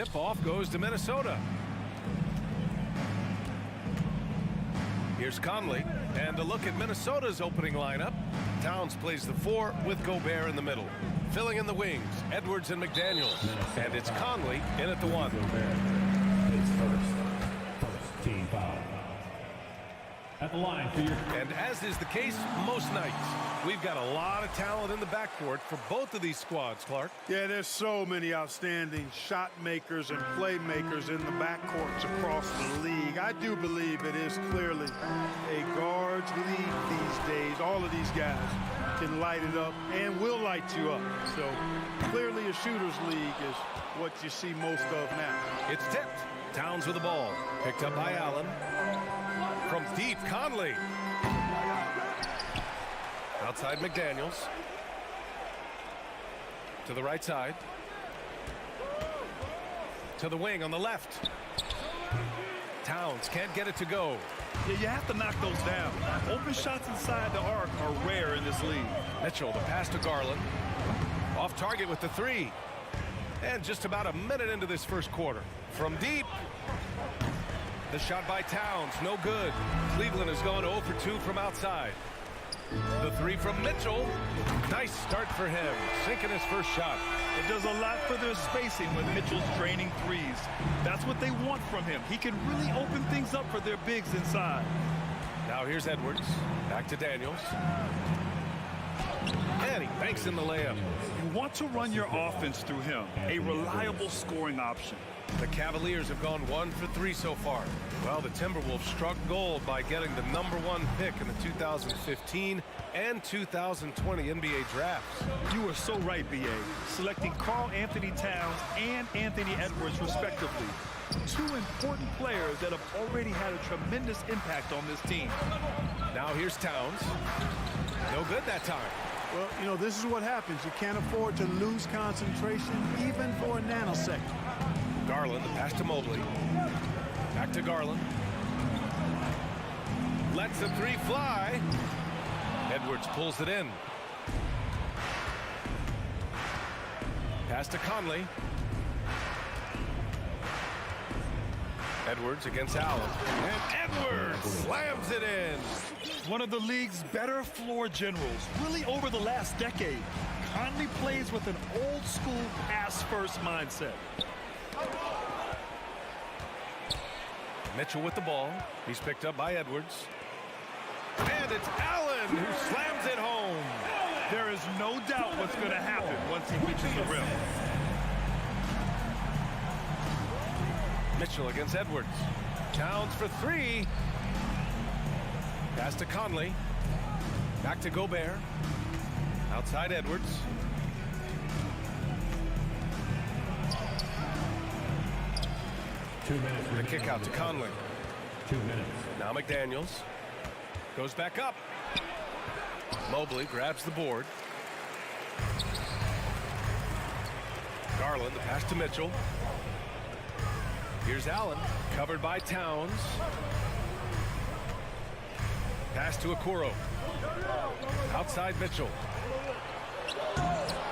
tip-off goes to Minnesota. Here's Conley, and a look at Minnesota's opening lineup. Towns plays the 4 with Gobert in the middle. Filling in the wings, Edwards and McDaniels. And it's Conley in at the 1. First team foul. At the line for your... And as is the case most nights, we've got a lot of talent in the backcourt for both of these squads, Clark. Yeah, there's so many outstanding shot makers and playmakers in the backcourts across the league. I do believe it is clearly a guards league these days. All of these guys can light it up and will light you up. So clearly a shooter's league is what you see most of now. It's tipped. Towns with the ball. Picked up by Allen. From deep, Conley. Outside McDaniels. To the right side. To the wing on the left. Towns can't get it to go. Yeah, you have to knock those down. Open shots inside the arc are rare in this league. Mitchell, the pass to Garland. Off target with the 3. And just about a minute into this first quarter. From deep. The shot by Towns, no good. Cleveland has gone 0 for 2 from outside. The 3 from Mitchell. Nice start for him, sinking his first shot. It does a lot for their spacing when Mitchell's draining threes. That's what they want from him. He can really open things up for their bigs inside. Now here's Edwards. Back to Daniels. And he banks in the layup. You want to run your offense through him. A reliable scoring option. The Cavaliers have gone 1 for 3 so far. Well, the Timberwolves struck gold by getting the #1 pick in the 2015 and 2020 NBA drafts. You are so right, B.A. Selecting Karl Anthony Towns and Anthony Edwards, respectively. 2 important players that have already had a tremendous impact on this team. Now here's Towns. No good that time. Well, you know, this is what happens. You can't afford to lose concentration even for a nanosecond. Garland, the pass to Mobley. Back to Garland. Lets the 3 fly. Edwards pulls it in. Pass to Conley. Edwards against Allen. And Edwards slams it in. One of the league's better floor generals, really over the last decade. Conley plays with an old-school pass-first mindset. Mitchell with the ball. He's picked up by Edwards. And it's Allen who slams it home. There is no doubt what's going to happen once he reaches the rim. Mitchell against Edwards. Towns for 3. Pass to Conley. Back to Gobert. Outside Edwards. The kick out to Conley. 2 minutes. Now McDaniels. Goes back up. Mobley grabs the board. Garland, the pass to Mitchell. Here's Allen, covered by Towns. Pass to Okoro. Outside Mitchell.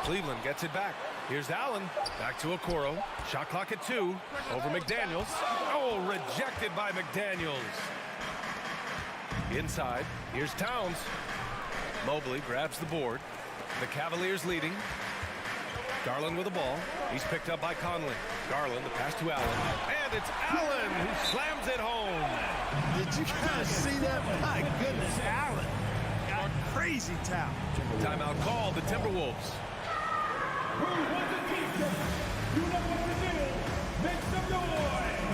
Cleveland gets it back. Here's Allen, back to Okoro. Shot clock at 2, over McDaniels. Oh, rejected by McDaniels. Inside, here's Towns. Mobley grabs the board. The Cavaliers leading. Garland with the ball. He's picked up by Conley. Garland, the pass to Allen. And it's Allen who slams it home. Did you guys see that? My goodness, Allen got a crazy talent. Timeout called, the Timberwolves. Who wants a t-shirt? You know what to do. Make some noise.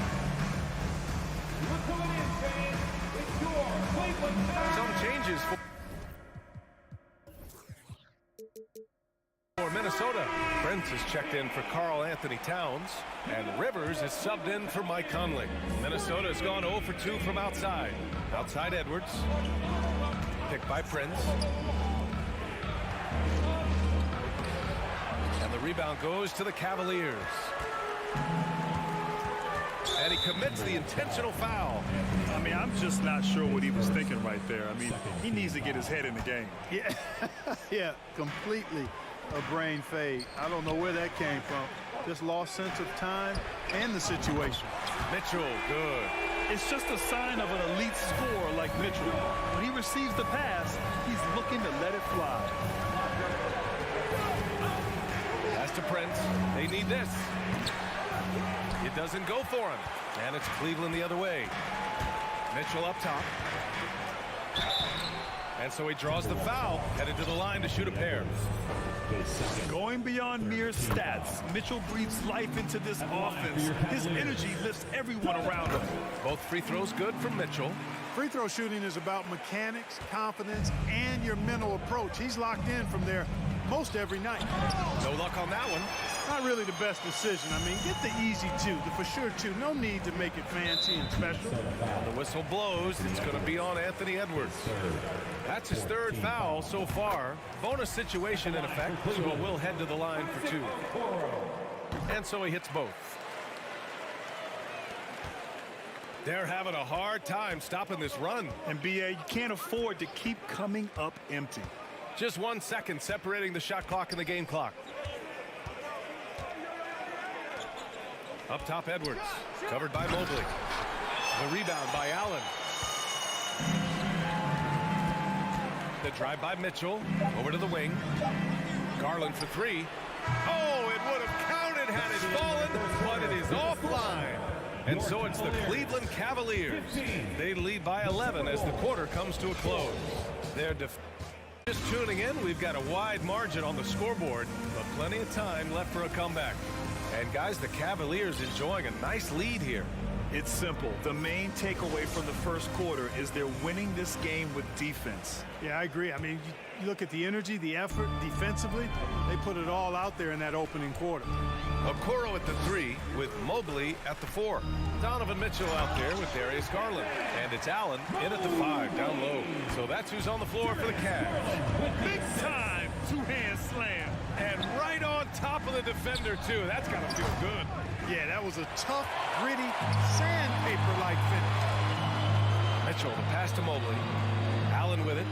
Look who it is, fans. It's your Cleveland Cavaliers. Some changes for Minnesota. Prince is checked in for Karl Anthony Towns, and Rivers is subbed in for Mike Conley. Minnesota has gone 0 for 2 from outside. Outside Edwards. Picked by Prince. And the rebound goes to the Cavaliers. And he commits the intentional foul. I mean, I'm just not sure what he was thinking right there. I mean, he needs to get his head in the game. Yeah, yeah, completely a brain fade. I don't know where that came from. Just lost sense of time and the situation. Mitchell, good. It's just a sign of an elite scorer like Mitchell. When he receives the pass, he's looking to let it fly. Pass to Prince. They need this. It doesn't go for him. And it's Cleveland the other way. Mitchell up top. And so he draws the foul, headed to the line to shoot a pair. Going beyond mere stats, Mitchell breathes life into this offense. His energy lifts everyone around him. Both free throws good from Mitchell. Free throw shooting is about mechanics, confidence, and your mental approach. He's locked in from there most every night. No luck on that one. Not really the best decision. I mean, get the easy two, the for sure two. No need to make it fancy and special. The whistle blows. It's going to be on Anthony Edwards. That's his third foul so far. Bonus situation in effect, so we'll head to the line for two. And so he hits both. They're having a hard time stopping this run. And BA, you can't afford to keep coming up empty. Just 1 second separating the shot clock and the game clock. Up top, Edwards. Covered by Mobley. The rebound by Allen. The drive by Mitchell. Over to the wing. Garland for three. Oh, it would have counted had it fallen, but it is offline. And so it's the Cleveland Cavaliers. They lead by 11 as the quarter comes to a close. They're just tuning in. We've got a wide margin on the scoreboard, but plenty of time left for a comeback. And guys, the Cavaliers enjoying a nice lead here. It's simple. The main takeaway from the first quarter is they're winning this game with defense. Yeah, I agree. I mean, you look at the energy, the effort defensively, they put it all out there in that opening quarter. Okoro at the three with Mobley at the four. Donovan Mitchell out there with Darius Garland. And it's Allen in at the five, down low. So that's who's on the floor for the Cavs. Big time two-hand slam. And right on top of the defender, too. That's got to feel good. Yeah, that was a tough, gritty, sandpaper-like finish. Mitchell, the pass to Mobley. Allen with it.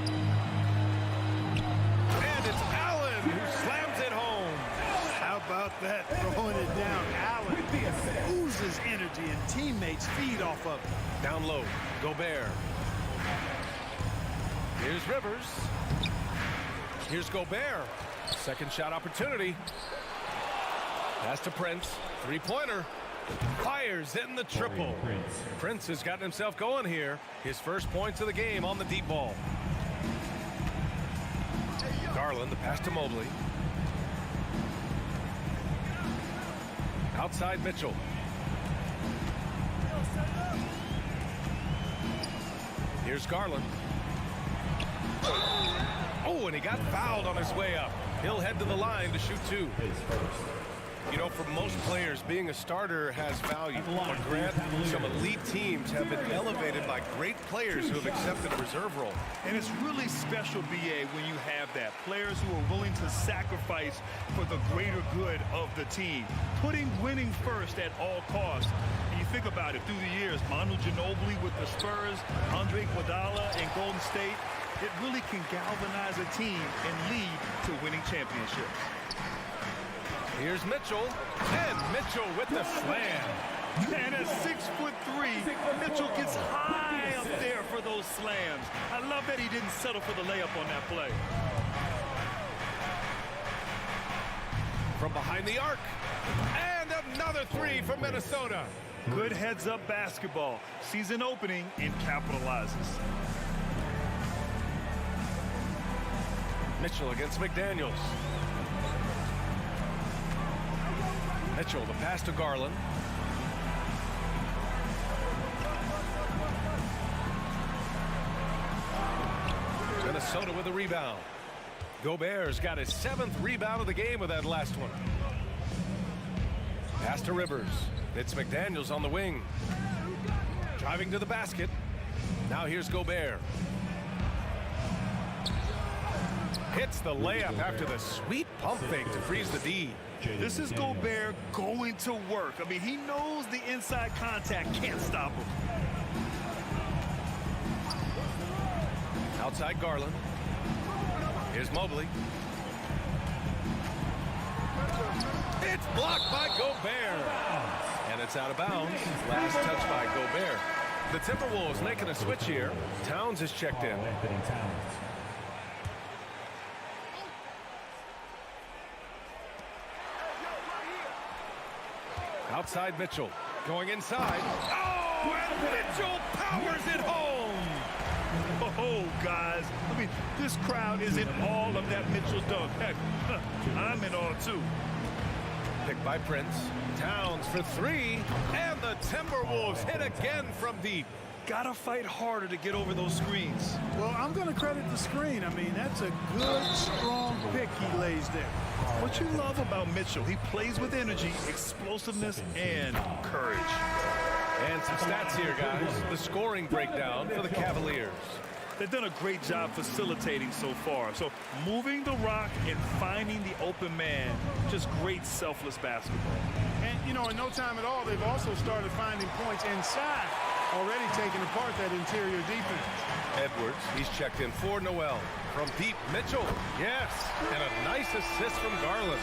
And it's Allen who slams it home. How about that, throwing it down? Allen oozes energy and teammates feed off of it. Down low, Gobert. Here's Rivers. Here's Gobert. Second shot opportunity. Pass to Prince. Three-pointer. Fires, hitting the triple. Prince has gotten himself going here. His first points of the game on the deep ball. Garland, the pass to Mobley. Outside Mitchell. Here's Garland. Oh, and he got fouled on his way up. He'll head to the line to shoot two. You know, for most players, being a starter has value. But Grant, some elite teams have been elevated by great players who have accepted a reserve role. And it's really special, BA, when you have that. Players who are willing to sacrifice for the greater good of the team. Putting winning first at all costs. And you think about it, through the years, Manu Ginobili with the Spurs, Andre Iguodala in Golden State, it really can galvanize a team and lead to winning championships. Here's Mitchell, and Mitchell with the slam. And at 6'3", Mitchell gets high up there for those slams. I love that he didn't settle for the layup on that play. From behind the arc, and another three from Minnesota. Good heads-up basketball. Season opening and capitalizes. Mitchell against McDaniels. Mitchell, the pass to Garland. Minnesota with a rebound. Gobert's got his 7th rebound of the game with that last one. Pass to Rivers. It's McDaniels on the wing. Driving to the basket. Now here's Gobert. Hits the layup after the sweet pump fake to freeze the D. This is Gobert going to work. I mean, he knows the inside contact can't stop him. Outside Garland. Here's Mobley. It's blocked by Gobert. And it's out of bounds. Last touch by Gobert. The Timberwolves making a switch here. Towns is checked in. Anthony Towns. Outside Mitchell. Going inside. Oh, and Mitchell powers it home. Oh, guys. I mean, this crowd is in all of that Mitchell dunk. Heck, I'm in awe, too. Picked by Prince. Towns for three. And the Timberwolves hit again from deep. Gotta fight harder to get over those screens. Well, I'm going to credit the screen. I mean, that's a good, strong pick he lays there. What you love about Mitchell, he plays with energy, explosiveness, and courage. And some stats here, guys. The scoring breakdown for the Cavaliers. They've done a great job facilitating so far. So moving the rock and finding the open man, just great selfless basketball. And, you know, in no time at all, they've also started finding points inside, already taking apart that interior defense. Edwards, he's checked in for Noel. From deep, Mitchell. Yes, and a nice assist from Garland.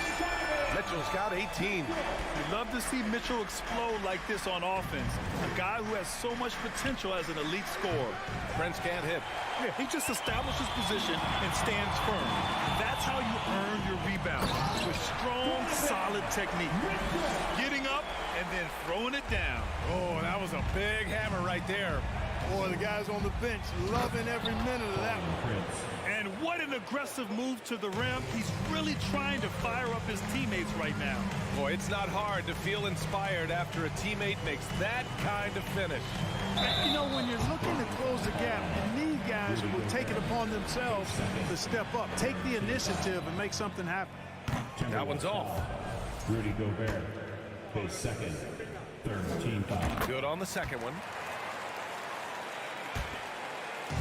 Mitchell's got 18. You'd love to see Mitchell explode like this on offense. A guy who has so much potential as an elite scorer. Prince can't hit. Yeah, he just establishes position and stands firm. That's how you earn your rebound, with strong, solid technique. Getting up and then throwing it down. Oh, that was a big hammer right there. Boy, the guys on the bench loving every minute of that one. And what an aggressive move to the rim. He's really trying to fire up his teammates right now. Boy, it's not hard to feel inspired after a teammate makes that kind of finish. And, you know, when you're looking to close the gap, you need guys who will take it upon themselves to step up, take the initiative, and make something happen. That one's off. Rudy Gobert, his second, third team foul. Good on the second one.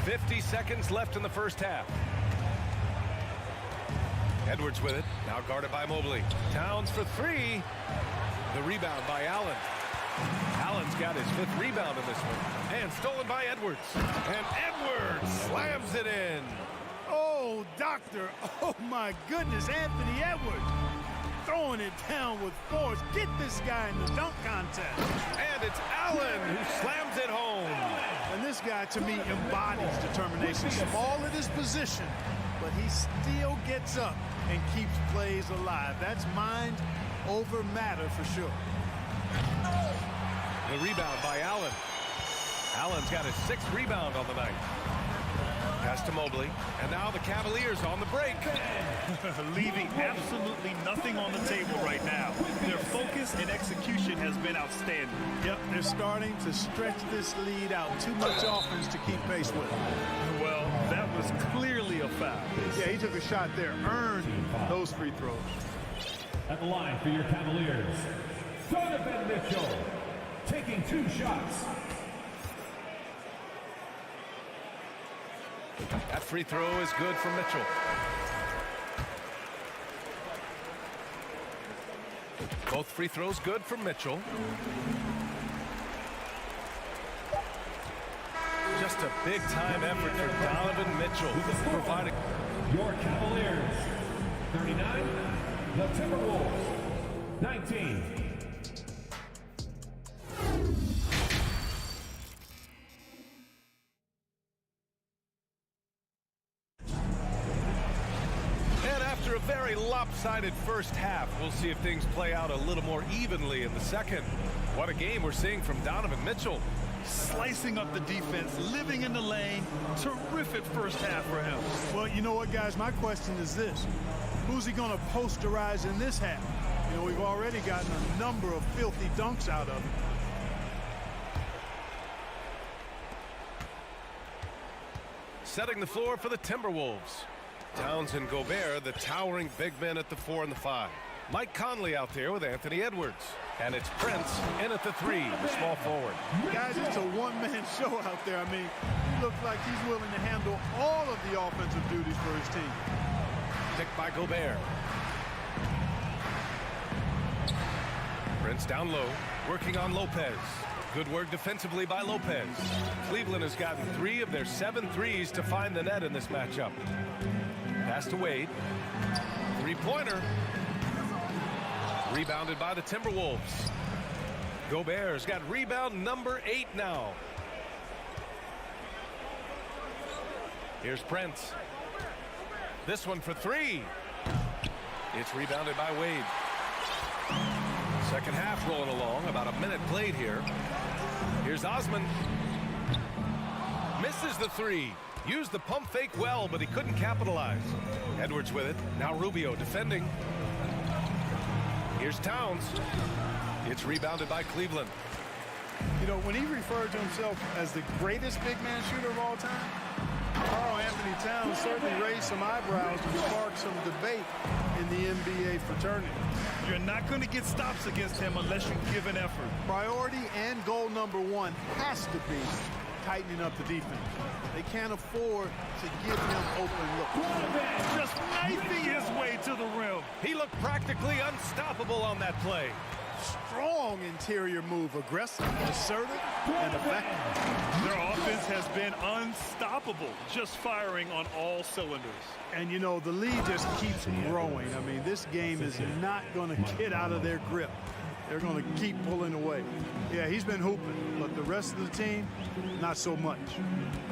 50 seconds left in the first half. Edwards with it. Now guarded by Mobley. Towns for three. The rebound by Allen. Allen's got his fifth rebound in this one. And stolen by Edwards. And Edwards slams it in. Oh, doctor. Oh, my goodness. Anthony Edwards throwing it down with force. Get this guy in the dunk contest. And it's Allen who slams it home. And this guy, to me, embodies determination. Small at his position, but he still gets up and keeps plays alive. That's mind over matter for sure. The rebound by Allen. Allen's got his sixth rebound on the night. Pass to Mobley. And now the Cavaliers on the break. Leaving absolutely nothing on the table right now. Their focus and execution has been outstanding. Yep, they're starting to stretch this lead out. Too much offense to keep pace with. Well, that was clearly a foul. Yeah, he took a shot there. Earned those free throws. At the line for your Cavaliers, Donovan Mitchell, taking two shots. That free throw is good for Mitchell. Both free throws good for Mitchell. Just a big-time effort for Donovan Mitchell, providing. Your Cavaliers, 39, the Timberwolves, 19. After a very lopsided first half, we'll see if things play out a little more evenly in the second. What a game we're seeing from Donovan Mitchell. Slicing up the defense, living in the lane. Terrific first half for him. Well, you know what, guys? My question is this. Who's he going to posterize in this half? You know, we've already gotten a number of filthy dunks out of him. Setting the floor for the Timberwolves. Towns and Gobert, the towering big men at the 4 and the 5. Mike Conley out there with Anthony Edwards. And it's Prince in at the 3, the small forward. Guys, it's a one-man show out there. I mean, he looks like he's willing to handle all of the offensive duties for his team. Picked by Gobert. Prince down low, working on Lopez. Good work defensively by Lopez. Cleveland has gotten 3 of their 7 threes to find the net in this matchup. Pass to Wade. Three-pointer. Rebounded by the Timberwolves. Gobert's got rebound number 8 now. Here's Prince. This one for 3. It's rebounded by Wade. Second half rolling along. About a minute played here. Here's Osman. Misses the 3. Used the pump fake well, but he couldn't capitalize. Edwards with it. Now Rubio defending. Here's Towns. It's rebounded by Cleveland. You know, when he referred to himself as the greatest big man shooter of all time, Karl Anthony Towns certainly raised some eyebrows and sparked some debate in the NBA fraternity. You're not going to get stops against him unless you give an effort. Priority and goal number 1 has to be tightening up the defense. They can't afford to give him open looks. Just knifing his way to the rim. He looked practically unstoppable on that play. Strong interior move, aggressive, assertive, and effective. Their offense has been unstoppable, just firing on all cylinders. And, you know, the lead just keeps growing. I mean, this game is not going to get out of their grip. They're going to keep pulling away. Yeah, he's been hooping, but the rest of the team, not so much.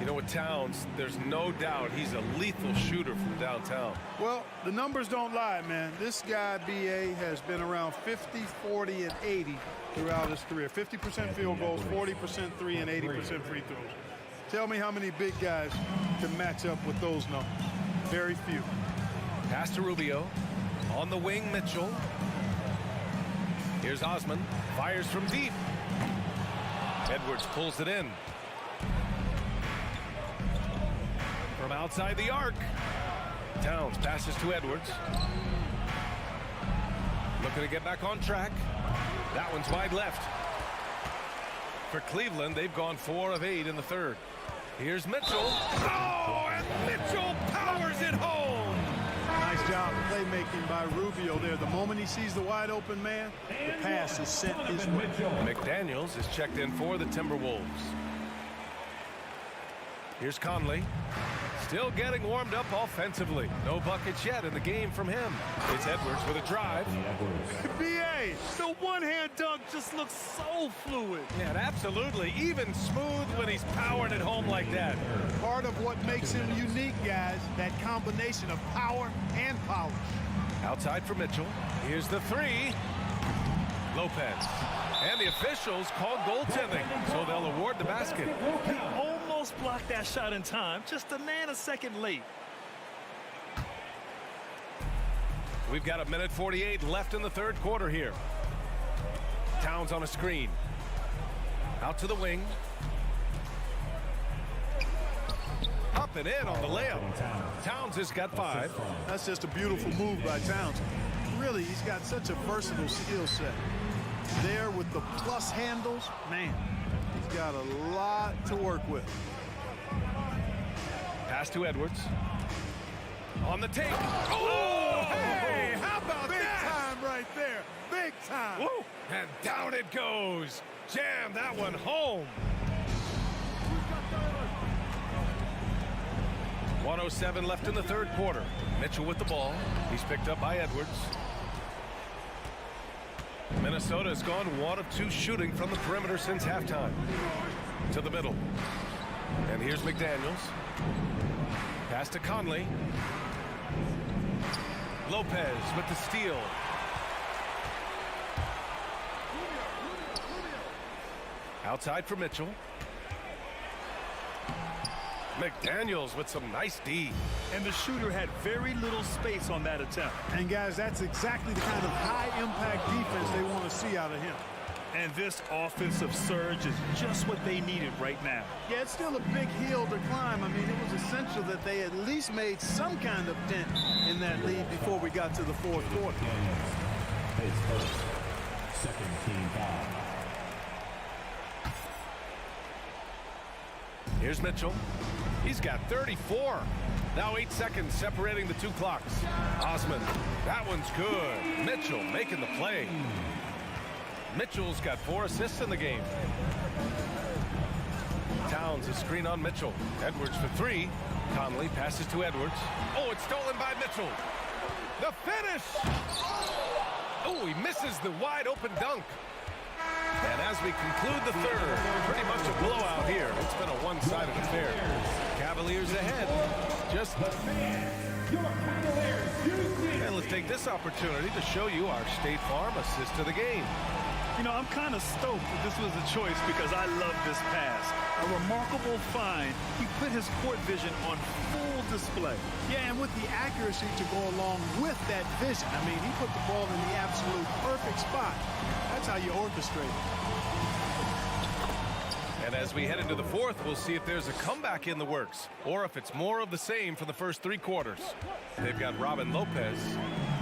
You know, with Towns, there's no doubt he's a lethal shooter from downtown. Well, the numbers don't lie, man. This guy, B.A., has been around 50, 40, and 80 throughout his career. 50% field goals, 40% 3, and 80% free throws. Tell me how many big guys can match up with those numbers. Very few. Pass to Rubio. On the wing, Mitchell. Here's Osman. Fires from deep. Edwards pulls it in. From outside the arc. Towns passes to Edwards. Looking to get back on track. That one's wide left. For Cleveland, they've gone 4 of 8 in the third. Here's Mitchell. Oh, and Mitchell powers it home. Nice job playmaking by Rubio there. The moment he sees the wide open man, the pass is sent his way. McDaniels is checked in for the Timberwolves. Here's Conley. Still getting warmed up offensively. No buckets yet in the game from him. It's Edwards with a drive. B.A., the one-hand dunk just looks so fluid. Yeah, and absolutely. Even smooth when he's powering it home like that. Part of what makes him unique, guys, that combination of power and polish. Outside for Mitchell. Here's the 3. Lopez. And the officials called goaltending, so they'll award the basket. He almost blocked that shot in time, just a nanosecond late. We've got 1:48 left in the third quarter here. Towns on a screen. Out to the wing. Up and in on the layup. Towns has got 5. That's just a beautiful move by Towns. Really, he's got such a versatile skill set. There with the plus handles, man, he's got a lot to work with. Pass to Edwards. On the take. Oh, hey, how about Big that? time right there. Big time. Woo. And down it goes. Jam that one home. 1:07 left in the third quarter. Mitchell with the ball. He's picked up by Edwards. Minnesota has gone 1 of 2 shooting from the perimeter since halftime. To the middle. And here's McDaniels. Pass to Conley. Lopez with the steal. Outside for Mitchell. McDaniels with some nice D. And the shooter had very little space on that attempt. And guys, that's exactly the kind of high-impact defense they want to see out of him. And this offensive surge is just what they needed right now. Yeah, it's still a big hill to climb. I mean, it was essential that they at least made some kind of dent in that lead before we got to the fourth quarter. His first, second team foul. Here's Mitchell. He's got 34. Now 8 seconds separating the 2 clocks. Osman, that one's good. Mitchell making the play. Mitchell's got 4 assists in the game. Towns a screen on Mitchell. Edwards for 3. Conley passes to Edwards. Oh, it's stolen by Mitchell. The finish! Oh, he misses the wide open dunk. And as we conclude the third, pretty much a blowout here. It's been a one-sided affair. Cavaliers ahead. Just and let's take this opportunity to show you our State Farm assist to the game. You know, I'm kind of stoked that this was a choice because I love this pass. A remarkable find. He put his court vision on full display. Yeah, and with the accuracy to go along with that vision. I mean, he put the ball in the absolute perfect spot. That's how you orchestrate it. And as we head into the fourth, we'll see if there's a comeback in the works or if it's more of the same for the first three quarters. They've got Robin Lopez,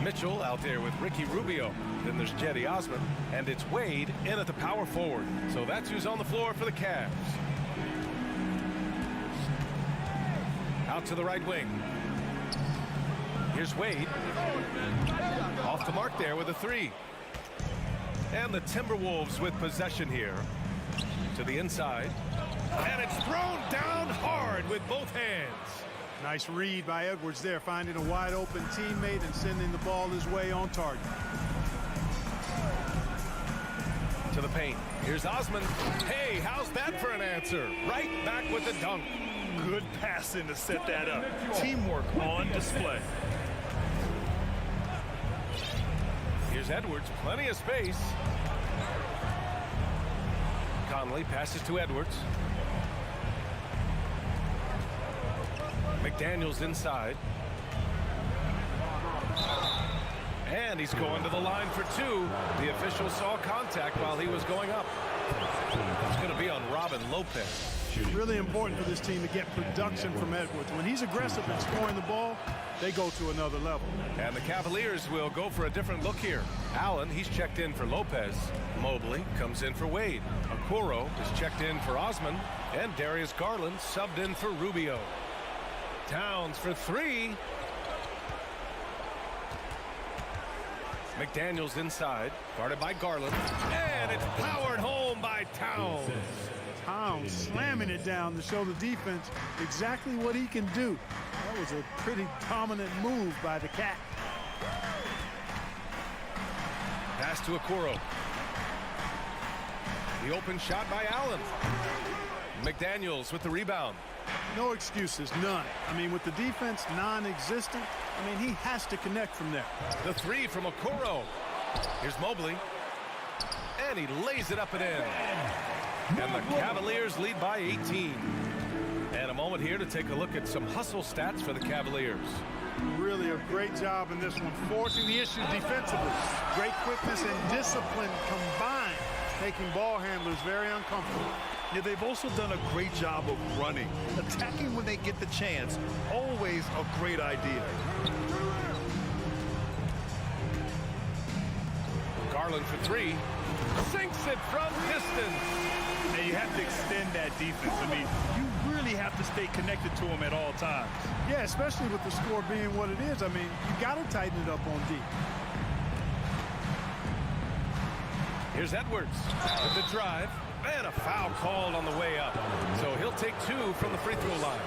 Mitchell out there with Ricky Rubio. Then there's Cedi Osman, and it's Wade in at the power forward. So that's who's on the floor for the Cavs. Out to the right wing. Here's Wade. Off the mark there with a three. And the Timberwolves with possession here. To the inside. And it's thrown down hard with both hands. Nice read by Edwards there, finding a wide open teammate and sending the ball his way on target. To the paint. Here's Osman. Hey, how's that for an answer? Right back with the dunk. Good passing to set that up. Teamwork on display. Here's Edwards. Plenty of space. Conley passes to Edwards. McDaniels inside. And he's going to the line for two. The official saw contact while he was going up. It's going to be on Robin Lopez. Really important for this team to get production from Edwards. When he's aggressive and scoring the ball, they go to another level. And the Cavaliers will go for a different look here. Allen, he's checked in for Lopez. Mobley comes in for Wade. Okoro is checked in for Osman. And Darius Garland subbed in for Rubio. Towns for three. McDaniels inside, guarded by Garland. And it's powered home by Towns. Towns slamming it down to show the defense exactly what he can do. That was a pretty dominant move by the Cat. Pass to Okoro. The open shot by Allen. McDaniels with the rebound. No excuses, none. I mean, with the defense non-existent, I mean, he has to connect from there. The three from Okoro. Here's Mobley. And he lays it up and in. And the Cavaliers lead by 18. And a moment here to take a look at some hustle stats for the Cavaliers. Really a great job in this one, forcing the issue defensively. Great quickness and discipline combined, making ball handlers very uncomfortable. Yeah, they've also done a great job of running. Attacking when they get the chance, always a great idea. Garland for three. Sinks it from distance. Now you have to extend that defense. I mean, you really have to stay connected to them at all times. Yeah, especially with the score being what it is. I mean, you got to tighten it up on D. Here's Edwards with the drive. And a foul called on the way up. So he'll take two from the free throw line.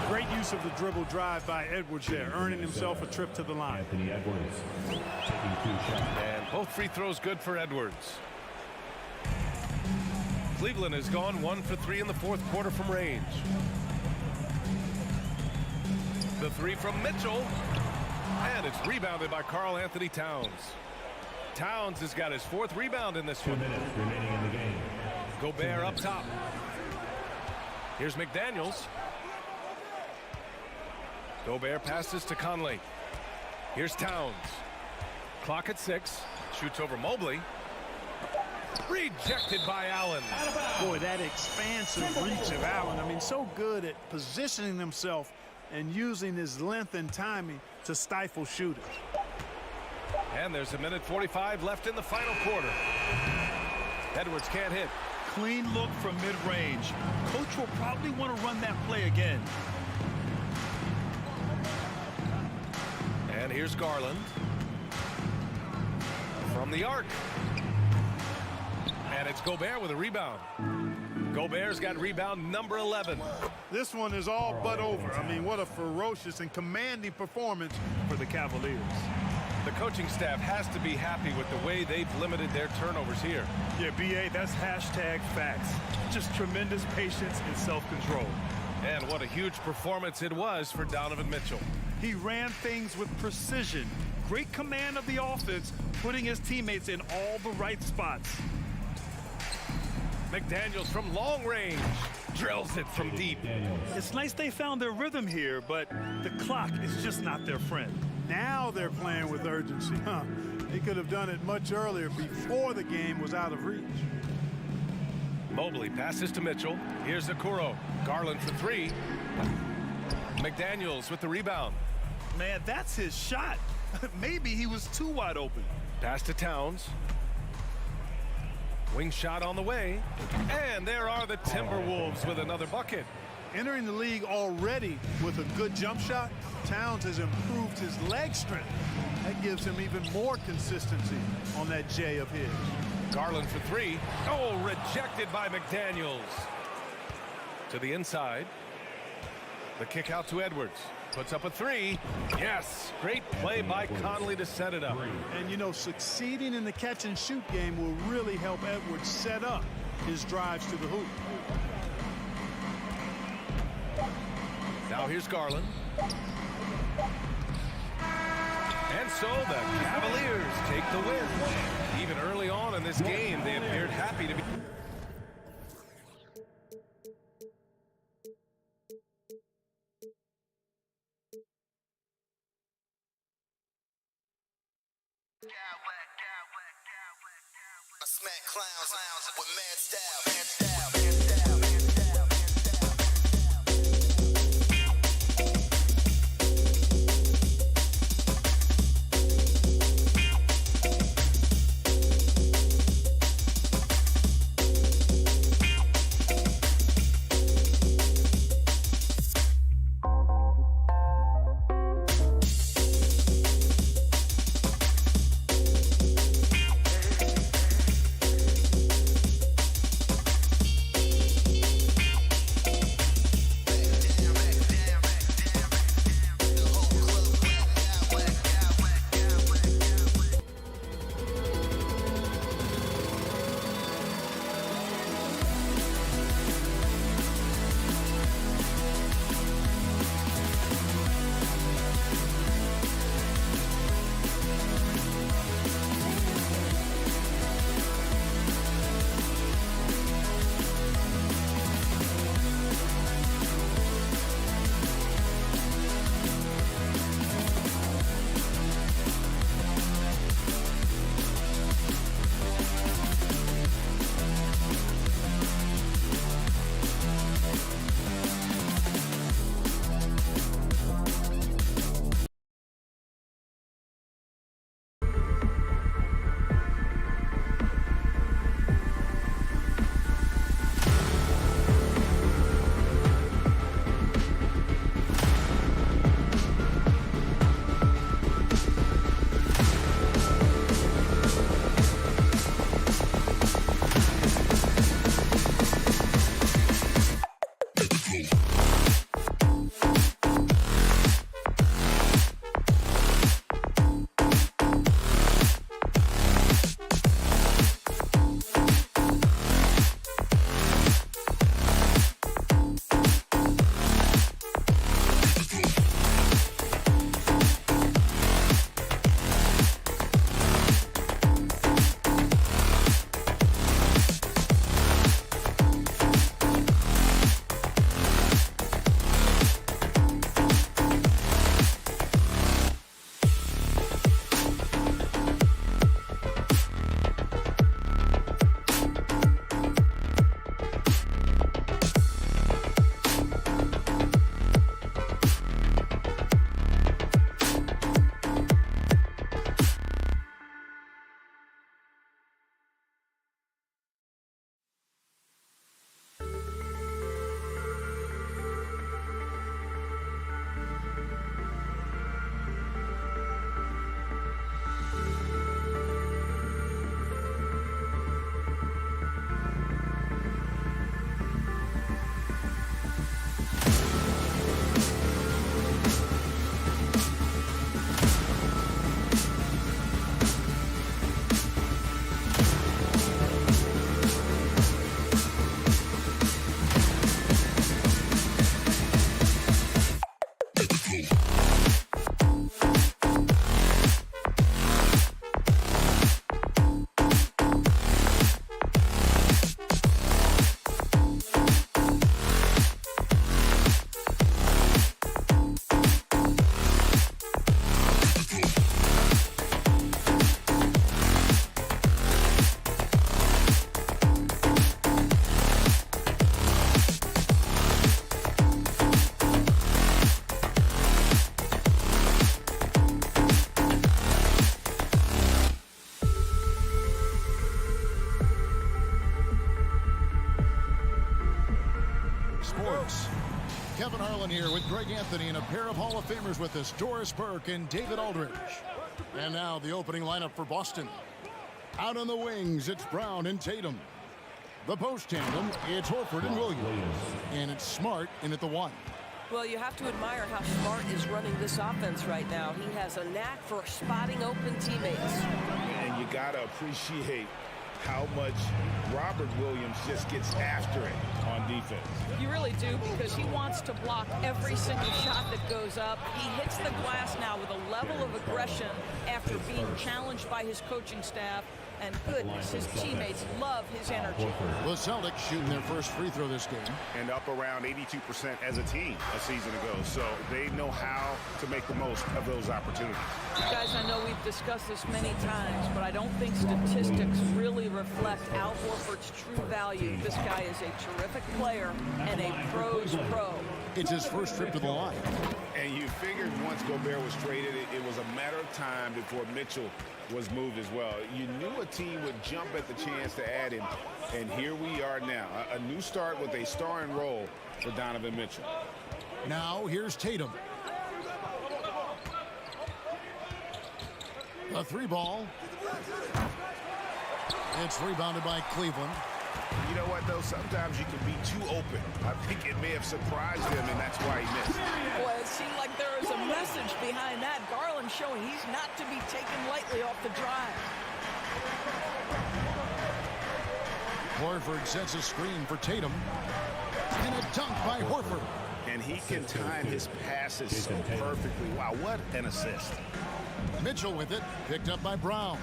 Great use of the dribble drive by Edwards there, earning himself a trip to the line. Anthony Edwards taking 2 shots. And both free throws good for Edwards. Cleveland has gone 1 for 3 in the fourth quarter from range. The three from Mitchell. And it's rebounded by Karl Anthony Towns. Towns has got his fourth rebound in this 2 one. minutes remaining in the game. Gobert up top. Here's McDaniels. Gobert passes to Conley. Here's Towns. Clock at 6. Shoots over Mobley. Rejected by Allen. Boy, that expansive reach of Allen. I mean, so good at positioning himself and using his length and timing to stifle shooters. And there's a minute 45 left in the final quarter. Edwards can't hit. Clean look from mid-range. Coach will probably want to run that play again. And here's Garland. From the arc. And it's Gobert with a rebound. Gobert's got rebound number 11. This one is all but over. I mean, what a ferocious and commanding performance For the Cavaliers. The coaching staff has to be happy with the way they've limited their turnovers here. Yeah, BA, that's hashtag facts. Just tremendous patience and self-control. And what a huge performance it was for Donovan Mitchell. He ran things with precision. Great command of the offense, putting his teammates in all the right spots. McDaniels from long range drills it from deep. It's nice they found their rhythm here, but the clock is just not their friend. Now they're playing with urgency. They could have done it much earlier before the game was out of reach. Mobley passes to Mitchell. Here's Okoro. Garland for three. McDaniels with the rebound. Man, that's his shot. Maybe he was too wide open. Pass to Towns. Wing shot on the way. And there are the Timberwolves with another bucket. Entering the league already with a good jump shot, Towns has improved his leg strength. That gives him even more consistency on that J of his. Garland for three. Oh, rejected by McDaniels. To the inside. The kick out to Edwards. Puts up a three. Yes, great play by Conley to set it up. And, you know, succeeding in the catch-and-shoot game will really help Edwards set up his drives to the hoop. Now here's Garland. And so the Cavaliers take the win. Even early on in this game, they appeared happy to be... I smack clowns with mad style. Garland here with Greg Anthony and a pair of Hall of Famers with us, Doris Burke and David Aldridge. And now the opening lineup for Boston. Out on the wings, it's Brown and Tatum. The post tandem, it's Horford and Williams. And it's Smart in at the 1. Well, you have to admire how Smart is running this offense right now. He has a knack for spotting open teammates. And you got to appreciate how much Robert Williams just gets after it on defense. You really do, because he wants to block every single shot that goes up. He hits the glass now with a level of aggression after being challenged by his coaching staff. And goodness, his teammates love his energy. The Celtics shooting their first free throw this game. And up around 82% as a team a season ago. So they know how to make the most of those opportunities. Guys, I know we've discussed this many times, but I don't think statistics really reflect Al Horford's true value. This guy is a terrific player and a pro's pro. It's his first trip to the line. And you figured once Gobert was traded, it was a matter of time before Mitchell was moved as well. You knew a team would jump at the chance to add him, and here we are now. A new start with a starring role for Donovan Mitchell. Now here's Tatum. A 3-ball. It's rebounded by Cleveland. You know what, though? Sometimes you can be too open. I think it may have surprised him, and that's why he missed. Well, it seemed like there was a message behind that. Garland showing he's not to be taken lightly off the drive. Horford sets a screen for Tatum. And a dunk by Horford. And he can time his passes so perfectly. Wow, what an assist. Mitchell with it, picked up by Brown.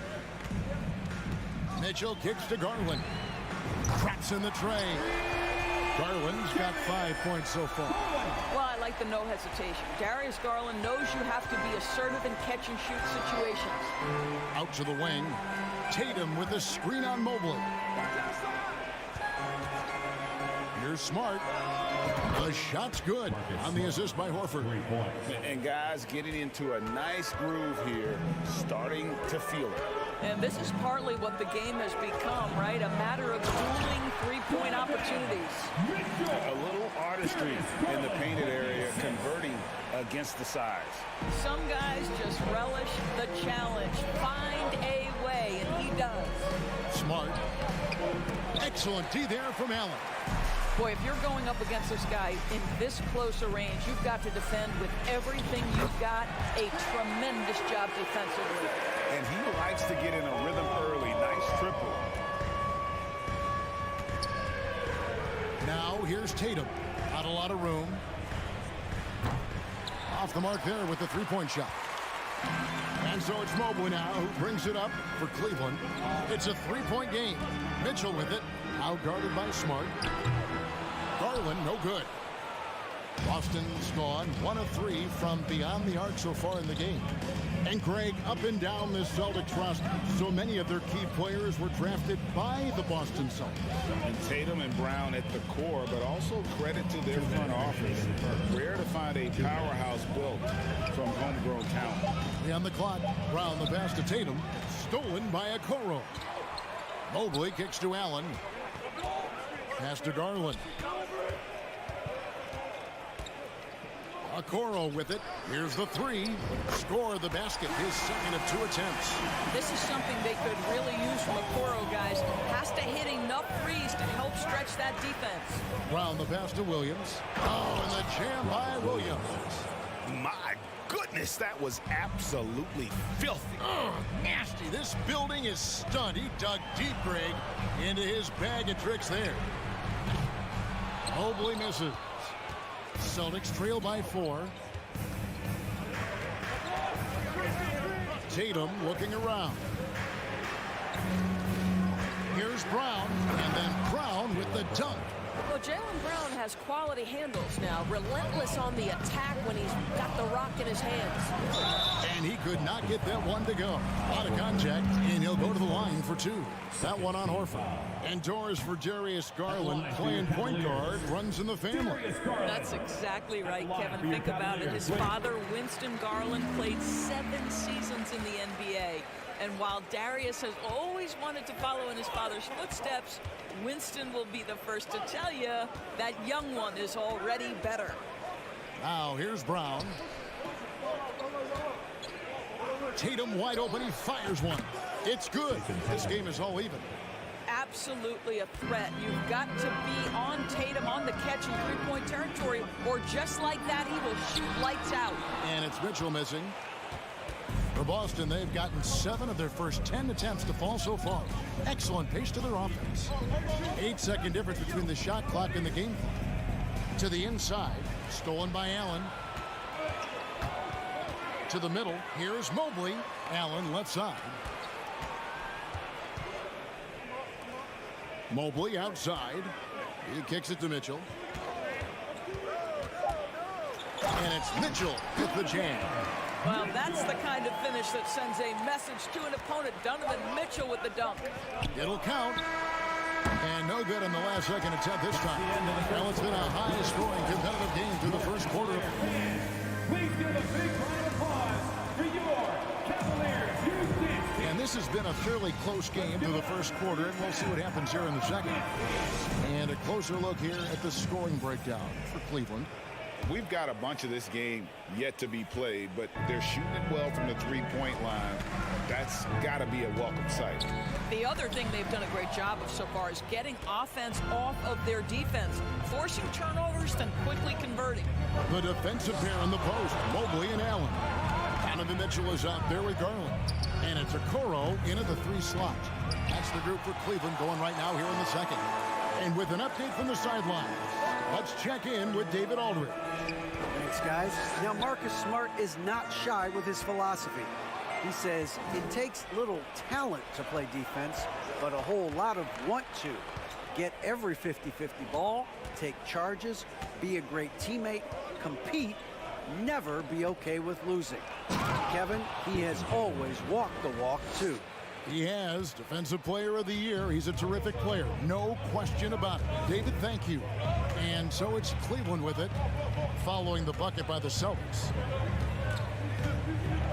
Mitchell kicks to Garland. Traps in the tray. Garland's got 5 points so far. Well, I like the no hesitation. Darius Garland knows you have to be assertive in catch-and-shoot situations. Out to the wing. Tatum with a screen on Mobley. Here's Smart. The shot's good on the assist by Horford. And guys getting into a nice groove here, starting to feel it. And this is partly what the game has become, right? A matter of dueling three-point opportunities. A little artistry in the painted area, converting against the size. Some guys just relish the challenge. Find a way, and he does. Smart. Excellent D there from Allen. Boy, if you're going up against this guy in this close a range, you've got to defend with everything you've got. A tremendous job defensively. And he likes to get in a rhythm early. Nice triple. Now here's Tatum. Not a lot of room. Off the mark there with the three-point shot. And so it's Mobley now who brings it up for Cleveland. It's a three-point game. Mitchell with it. Out-guarded by Smart. Garland, no good. Boston's gone 1 of 3 from beyond the arc so far in the game. And Greg, up and down the Celtics roster, so many of their key players were drafted by the Boston Celtics. And Tatum and Brown at the core, but also credit to their front office. Rare to find a powerhouse built from homegrown talent. On the clock, Brown the pass to Tatum, stolen by Okoro. Mobley kicks to Allen. Pass to Garland. Okoro with it. Here's the three. Score the basket. His second of 2 attempts. This is something they could really use from Okoro, guys. Has to hit enough threes to help stretch that defense. Brown the pass to Williams. Oh, and the jam by Williams. My goodness, that was absolutely filthy. Oh, nasty. This building is stunned. He dug deep, Greg, into his bag of tricks there. Mobley misses. Celtics trail by 4. Tatum looking around. Here's Brown, and then Brown with the dunk. Well, Jaylen Brown has quality handles now. Relentless on the attack when he's got the rock in his hands. And he could not get that one to go. Out of contact, and he'll go to the line for 2. That one on Horford. And doors for Darius Garland, playing point guard, runs in the family. That's exactly right, Kevin. Think about it. His father, Winston Garland, played 7 seasons in the NBA. And while Darius has always wanted to follow in his father's footsteps, Winston will be the first to tell you that young one is already better. Now here's Brown. Tatum wide open. He fires one. It's good. This game is all even. Absolutely a threat. You've got to be on Tatum on the catch in three-point territory, or just like that, he will shoot lights out. And it's Mitchell missing. For Boston, they've gotten 7 of their first 10 attempts to fall so far. Excellent pace to their offense. 8-second difference between the shot clock and the game clock. To the inside, stolen by Allen. To the middle, here's Mobley. Allen left side. Mobley outside. He kicks it to Mitchell. And it's Mitchell with the jam. Well, that's the kind of finish that sends a message to an opponent. Donovan Mitchell with the dunk. It'll count. And no good on the last second attempt this time. Well, it's been a high-scoring competitive game through the first quarter. Please give a big round of applause for your Cavaliers. And this has been a fairly close game through the first quarter, and we'll see what happens here in the second. And a closer look here at the scoring breakdown for Cleveland. We've got a bunch of this game yet to be played, but they're shooting it well from the three-point line. That's got to be a welcome sight. The other thing they've done a great job of so far is getting offense off of their defense, forcing turnovers, then quickly converting. The defensive pair in the post, Mobley and Allen. Donovan Mitchell is out there with Garland. And it's Okoro into the 3 slot. That's the group for Cleveland going right now here in the second. And with an update from the sideline, let's check in with David Aldridge. Thanks, guys. Now, Marcus Smart is not shy with his philosophy. He says it takes little talent to play defense, but a whole lot of want to. Get every 50-50 ball, take charges, be a great teammate, compete, never be okay with losing. Kevin, he has always walked the walk, too. He has Defensive Player of the Year. He's a terrific player. No question about it. David, thank you. And so it's Cleveland with it, following the bucket by the Celtics.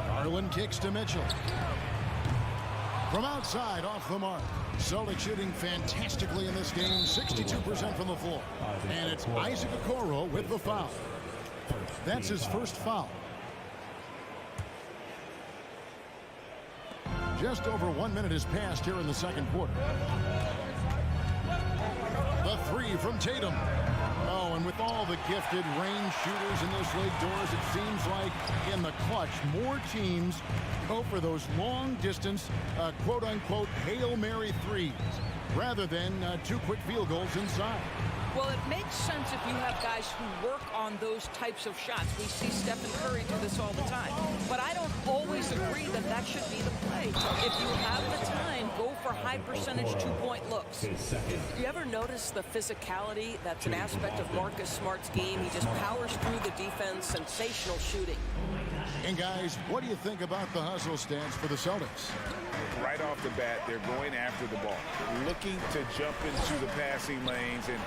Garland kicks to Mitchell. From outside, off the mark. Celtics shooting fantastically in this game, 62% from the floor. And it's Isaac Okoro with the foul. That's his first foul. Just over 1 minute has passed here in the second quarter. The 3 from Tatum. Oh, and with all the gifted range shooters in this league, Doris, it seems like in the clutch, more teams go for those long-distance, quote-unquote, Hail Mary threes, rather than 2 quick field goals inside. Well, it makes sense if you have guys who work on those types of shots. We see Stephen Curry do this all the time. But I don't always agree that that should be the play. If you have the time, go for high-percentage 2-point looks. You ever notice the physicality that's an aspect of Marcus Smart's game? He just powers through the defense, sensational shooting. And guys, what do you think about the hustle stance for the Celtics? Right off the bat, they're going after the ball, looking to jump into the passing lanes and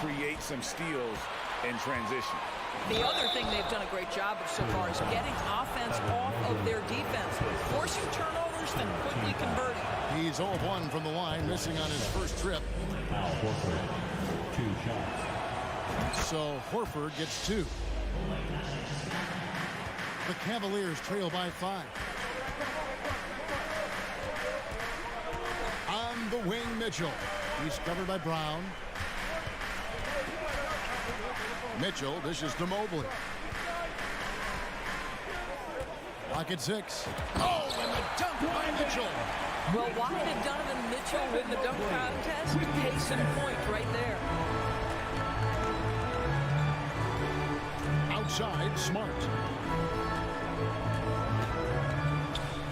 create some steals in transition. The other thing they've done a great job of so far is getting offense off of their defense, forcing turnovers, then quickly converting. He's 0-1 from the line, missing on his first trip. Al Horford, 2 shots. So Horford gets 2. The Cavaliers trail by 5. On the wing, Mitchell. He's covered by Brown. Mitchell dishes to Mobley. Lock at 6. Oh, and the dunk by Mitchell. Well, why did Donovan Mitchell win the dunk contest? Case in point right there. Outside, Smart.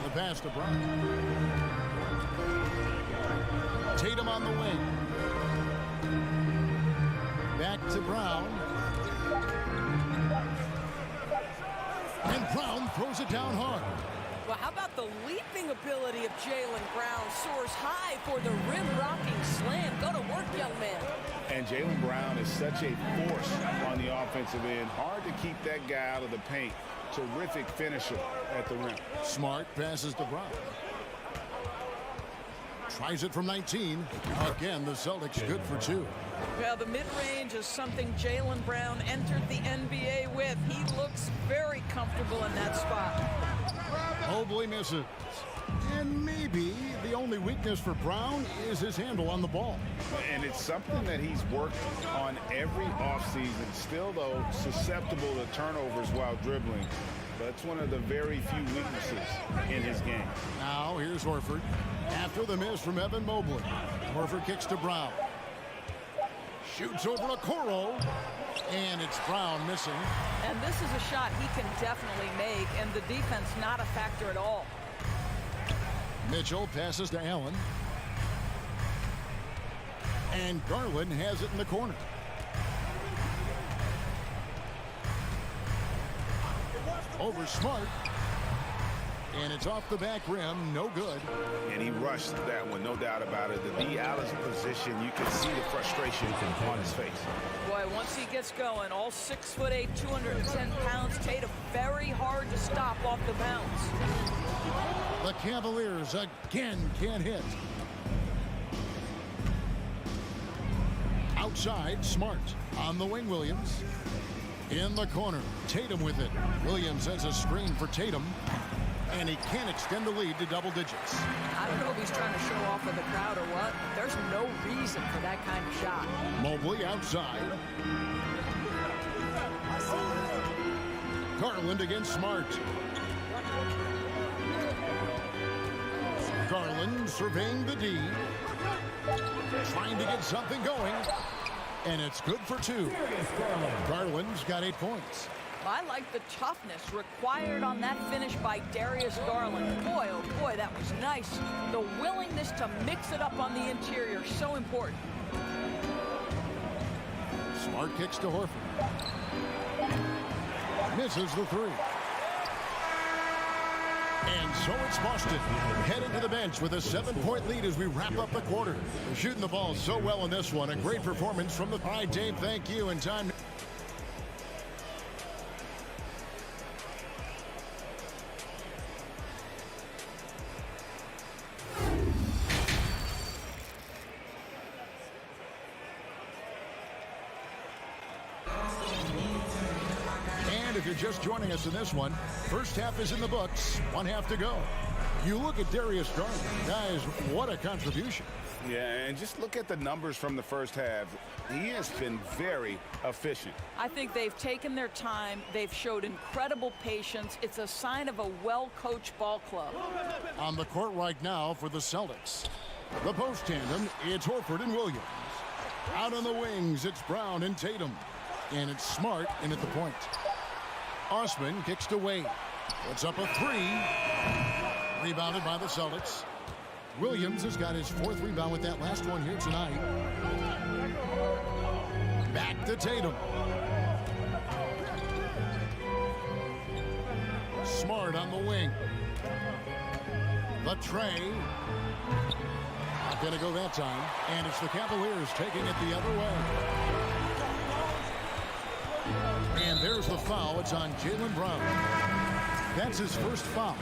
The pass to Brown. Tatum on the wing. Back to Brown. And Brown throws it down hard. Well, how about the leaping ability of Jaylen Brown? Soars high for the rim-rocking slam. Go to work, young man. And Jaylen Brown is such a force on the offensive end. Hard to keep that guy out of the paint. Terrific finisher at the rim. Smart passes to Brown. Tries it from 19. Again, the Celtics good for 2. Well, the mid-range is something Jaylen Brown entered the NBA with. He looks very comfortable in that spot. Mobley misses. And maybe the only weakness for Brown is his handle on the ball. And it's something that he's worked on every offseason. Still, though, susceptible to turnovers while dribbling. But it's one of the very few weaknesses in his game. Now, here's Horford. After the miss from Evan Mobley. Horford kicks to Brown. Shoots over to Coro. And it's Brown missing. And this is a shot he can definitely make, and the defense not a factor at all. Mitchell passes to Allen. And Garland has it in the corner. Over Smart. And it's off the back rim. No good. And he rushed that one, no doubt about it. The D out of position, you can see the frustration on his face. Boy, once he gets going, all 6'8", 210 pounds, Tatum very hard to stop off the bounce. The Cavaliers again can't hit. Outside, Smart. On the wing, Williams. In the corner, Tatum with it. Williams has a screen for Tatum. And he can't extend the lead to double digits. I don't know if he's trying to show off with the crowd or what. But there's no reason for that kind of shot. Mobley outside. Garland against Smart. Garland surveying the D. Trying to get something going. And it's good for 2. Garland's got 8 points. I like the toughness required on that finish by Darius Garland. Boy, oh boy, that was nice. The willingness to mix it up on the interior, so important. Smart kicks to Horford. Misses the 3. And so it's Boston heading to the bench with a 7-point lead as we wrap up the quarter. They're shooting the ball so well in this one. A great performance from the... All right, Dave, thank you. And time... If you're just joining us in this one, first half is in the books, 1 half to go. You look at Darius Garland. Guys, what a contribution. Yeah, and just look at the numbers from the first half. He has been very efficient. I think they've taken their time. They've showed incredible patience. It's a sign of a well-coached ball club. On the court right now for the Celtics. The post tandem, it's Horford and Williams. Out on the wings, it's Brown and Tatum. And it's Smart in at the point. Osman kicks to Wade. Puts up a 3. Rebounded by the Celtics. Williams has got his 4th rebound with that last one here tonight. Back to Tatum. Smart on the wing. The tray. Not going to go that time. And it's the Cavaliers taking it the other way. And there's the foul. It's on Jaylen Brown. That's his first foul.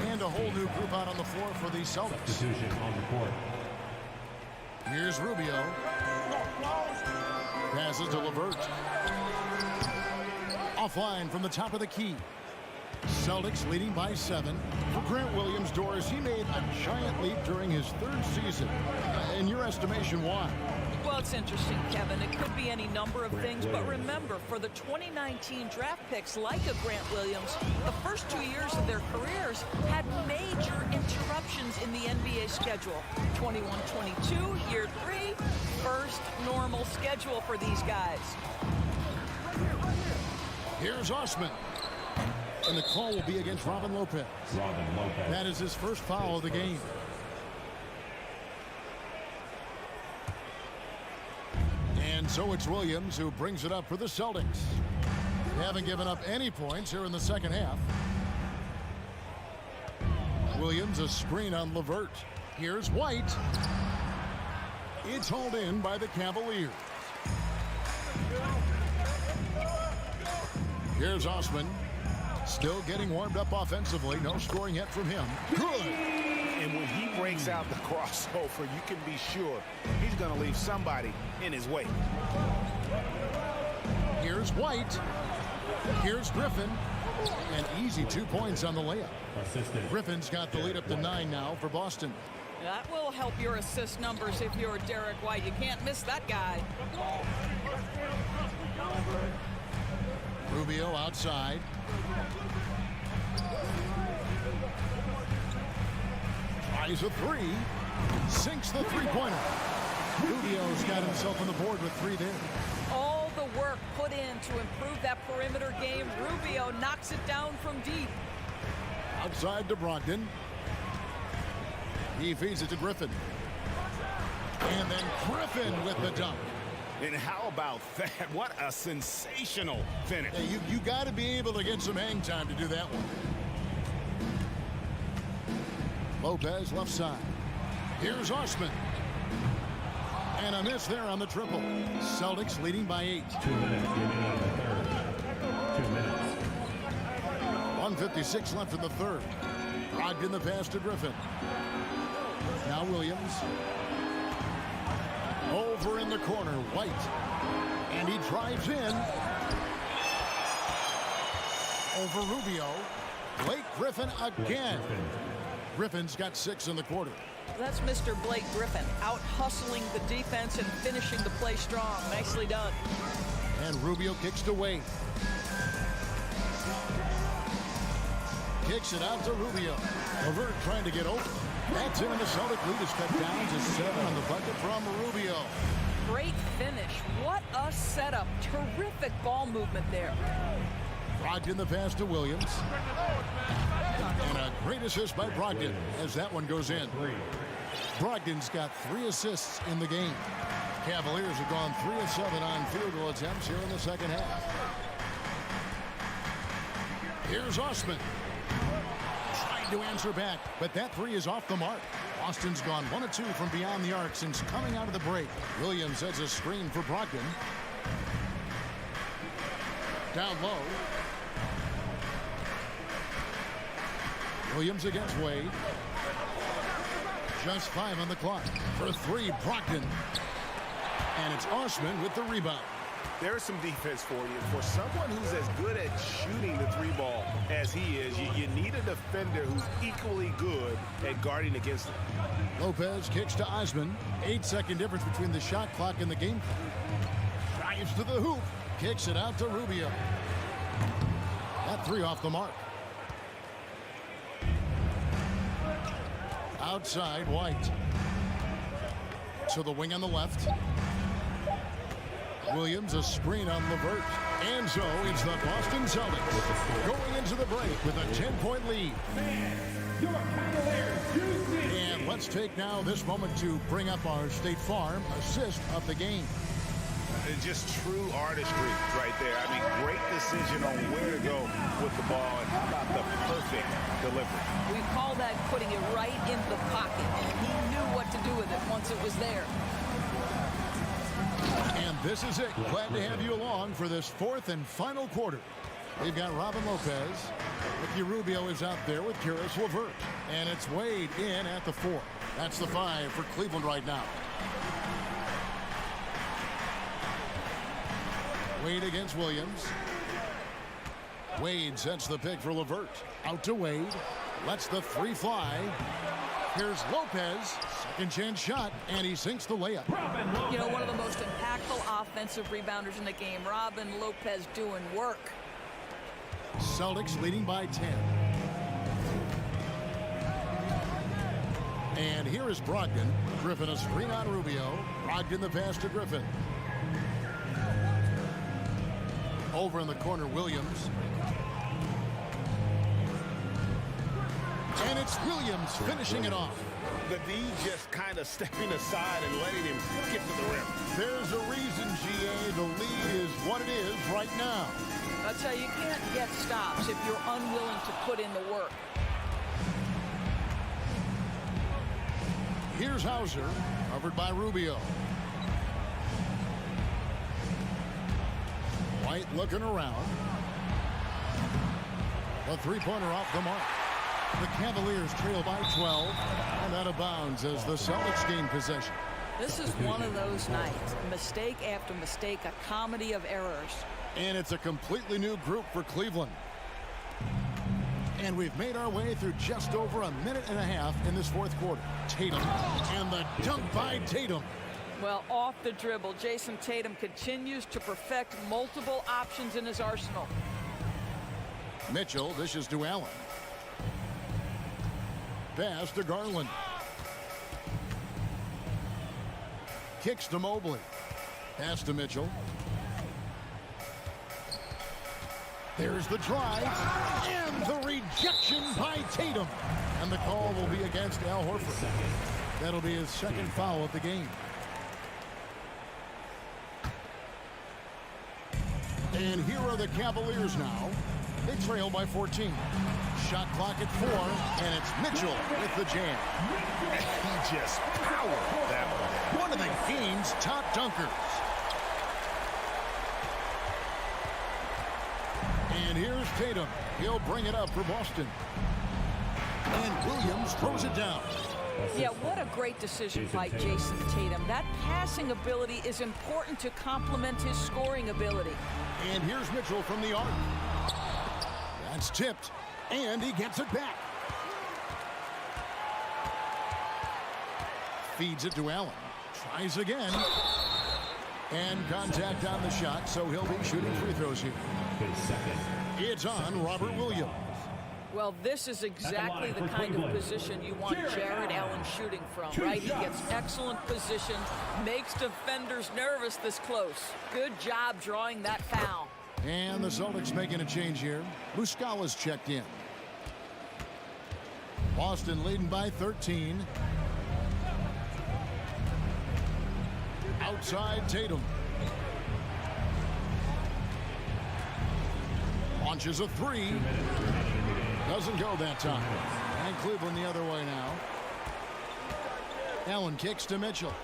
And a whole new group out on the floor for the Celtics. Substitution on the court. Here's Rubio. Passes to LeVert. Offline from the top of the key. Celtics leading by 7. For Grant Williams, Doris, he made a giant leap during his 3rd season. In your estimation, why? Well, it's interesting, Kevin. It could be any number of things, but remember, for the 2019 draft picks like a Grant Williams, the first 2 years of their careers had major interruptions in the NBA schedule. 21-22, year 3, first normal schedule for these guys. Here's Osman. And the call will be against Robin Lopez. That is his first foul of the game. And so it's Williams who brings it up for the Celtics. They haven't given up any points here in the second half. Williams, a screen on LeVert. Here's White. It's hauled in by the Cavaliers. Here's Osman. Still getting warmed up offensively. No scoring yet from him. Good. And when he breaks out the crossover, you can be sure he's going to leave somebody in his way. Here's White. Here's Griffin. And easy 2 points on the layup. Griffin's got the lead up to 9 now for Boston. That will help your assist numbers if you're Derek White. You can't miss that guy. Rubio outside. Tries a three. Sinks the three-pointer. Rubio's got himself on the board with 3 there. All the work put in to improve that perimeter game. Rubio knocks it down from deep. Outside to Brogdon. He feeds it to Griffin. And then Griffin with the dunk. And how about that? What a sensational finish. Hey, you got to be able to get some hang time to do that one. Lopez left side. Here's Osman. And a miss there on the triple. Celtics leading by 8. 2 minutes remaining in the third. 2 minutes. 1:56 left in the third. Brogdon the pass to Griffin. Now Williams. Over in the corner, White. And he drives in. Over Rubio. Blake Griffin again. Griffin's got 6 in the quarter. That's Mr. Blake Griffin, out hustling the defense and finishing the play strong. Nicely done. And Rubio kicks to Wade. Kicks it out to Rubio. LeVert trying to get over. That's in, and the Celtic lead is cut down to 7 on the bucket from Rubio. Great finish. What a setup. Terrific ball movement there. Brogdon the pass to Williams. And a great assist by Brogdon as that one goes in. Brogdon's got 3 assists in the game. Cavaliers have gone 3 of 7 on field goal attempts here in the second half. Here's Osman. Trying to answer back, but that 3 is off the mark. Austin's gone 1 of 2 from beyond the arc since coming out of the break. Williams sets a screen for Brogdon. Down low. Williams against Wade. Just 5 on the clock. For 3, Brogdon. And it's Osman with the rebound. There's some defense for you. For someone who's as good at shooting the 3 ball as he is, you need a defender who's equally good at guarding against him. Lopez kicks to Osman. 8-second difference between the shot clock and the game clock. Drives to the hoop. Kicks it out to Rubio. That 3 off the mark. Outside, White. To the wing on the left. Williams, a screen on LeVert. And so it's the Boston Celtics going into the break with a 10-point lead. And let's take now this moment to bring up our State Farm assist of the game. It's just true artistry right there. I mean, great decision on where to go with the ball, and how about the perfect delivery? We call that putting it right in the pocket, and he knew what to do with it once it was there. And this is it. Glad to have you along for this 4th and final quarter. We've got Robin Lopez. Ricky Rubio is out there with Karis LeVert. And it's Wade in at the 4. That's the 5 for Cleveland right now. Wade against Williams. Wade sets the pick for LeVert. Out to Wade. Lets the 3 fly. Here's Lopez. Second chance shot, and he sinks the layup. You know, one of the most impactful offensive rebounders in the game. Robin Lopez doing work. Celtics leading by 10. And here is Brogdon. Griffin a screen on Rubio. Brogdon the pass to Griffin. Over in the corner, Williams. And it's Williams finishing it off. The D just kind of stepping aside and letting him get to the rim. There's a reason, GA. The lead is what it is right now. I'll tell you, you can't get stops if you're unwilling to put in the work. Here's Hauser, covered by Rubio. White looking around. A 3-pointer off the mark. The Cavaliers trail by 12 and out of bounds as the Celtics gain possession. This is one of those nights. Mistake after mistake, a comedy of errors. And it's a completely new group for Cleveland. And we've made our way through just over a minute and a half in this fourth quarter. Tatum, and the dunk by Tatum. Well, off the dribble, Jason Tatum continues to perfect multiple options in his arsenal. Mitchell dishes to Allen. Pass to Garland. Kicks to Mobley. Pass to Mitchell. There's the drive, and the rejection by Tatum. And the call will be against Al Horford. That'll be his second foul of the game. And here are the Cavaliers now. They trail by 14. Shot clock at 4, and it's Mitchell with the jam. He just powered that one. One of the game's top dunkers. And here's Tatum. He'll bring it up for Boston. And Williams throws it down. Yeah, what a great decision by Jason Tatum. That passing ability is important to complement his scoring ability. And here's Mitchell from the arc. That's tipped, and he gets it back. Feeds it to Allen. Tries again. And contact on the shot, so he'll be shooting free throws here. It's on Robert Williams. Well, this is exactly the kind of position you want Jared Allen shooting from, right? He gets excellent position, makes defenders nervous this close. Good job drawing that foul. And the Celtics making a change here. Muscala's checked in. Boston leading by 13. Outside Tatum. Launches a three. Doesn't go that time. And Cleveland the other way now. Allen kicks to Mitchell.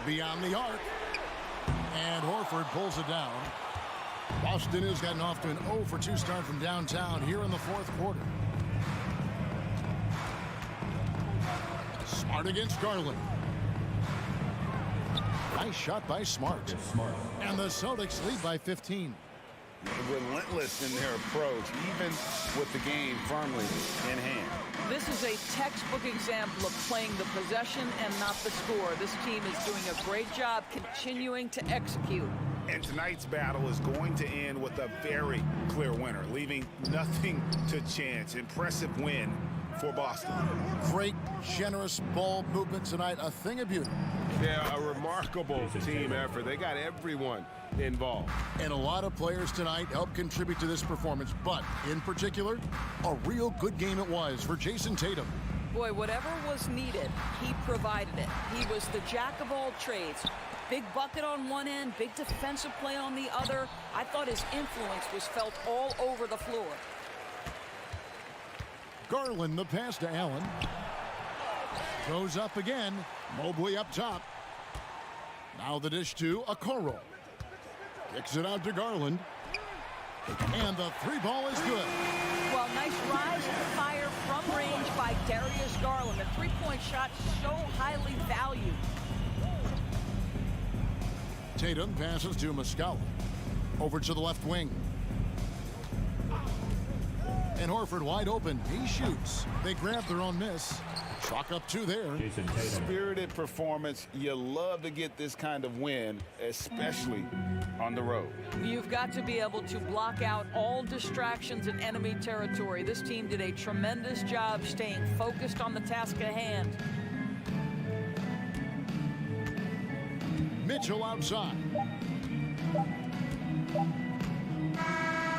Beyond the arc. And Horford pulls it down. Boston has gotten off to an 0 for 2 start from downtown here in the fourth quarter. Smart against Garland. Nice shot by Smart. And the Celtics lead by 15. Relentless in their approach, even with the game firmly in hand. This is a textbook example of playing the possession and not the score. This team is doing a great job continuing to execute. And tonight's battle is going to end with a very clear winner, leaving nothing to chance. Impressive win for Boston. Great, generous ball movement tonight. A thing of beauty. Yeah, a remarkable team effort. They got everyone involved. And a lot of players tonight helped contribute to this performance, but in particular, a real good game it was for Jason Tatum. Boy, whatever was needed, he provided it. He was the jack of all trades. Big bucket on one end, big defensive play on the other. I thought his influence was felt all over the floor. Garland, the pass to Allen. Goes up again. Mobley up top. Now the dish to Okoro. Kicks it out to Garland. And the three ball is good. Well, nice rise and fire from range by Darius Garland. A three-point shot so highly valued. Tatum passes to Muscala. Over to the left wing. And Horford wide open. He shoots. They grab their own miss. Chalk up 2 there. Spirited performance. You love to get this kind of win, especially on the road. You've got to be able to block out all distractions in enemy territory. This team did a tremendous job staying focused on the task at hand. Mitchell outside.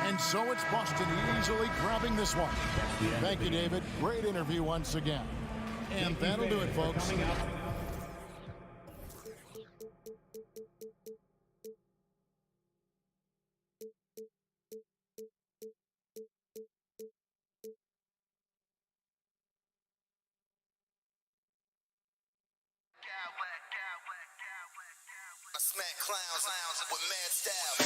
And so it's Boston easily grabbing this one. Thank you, David. Great interview once again. And that'll do it, folks. I smack clowns with mad style.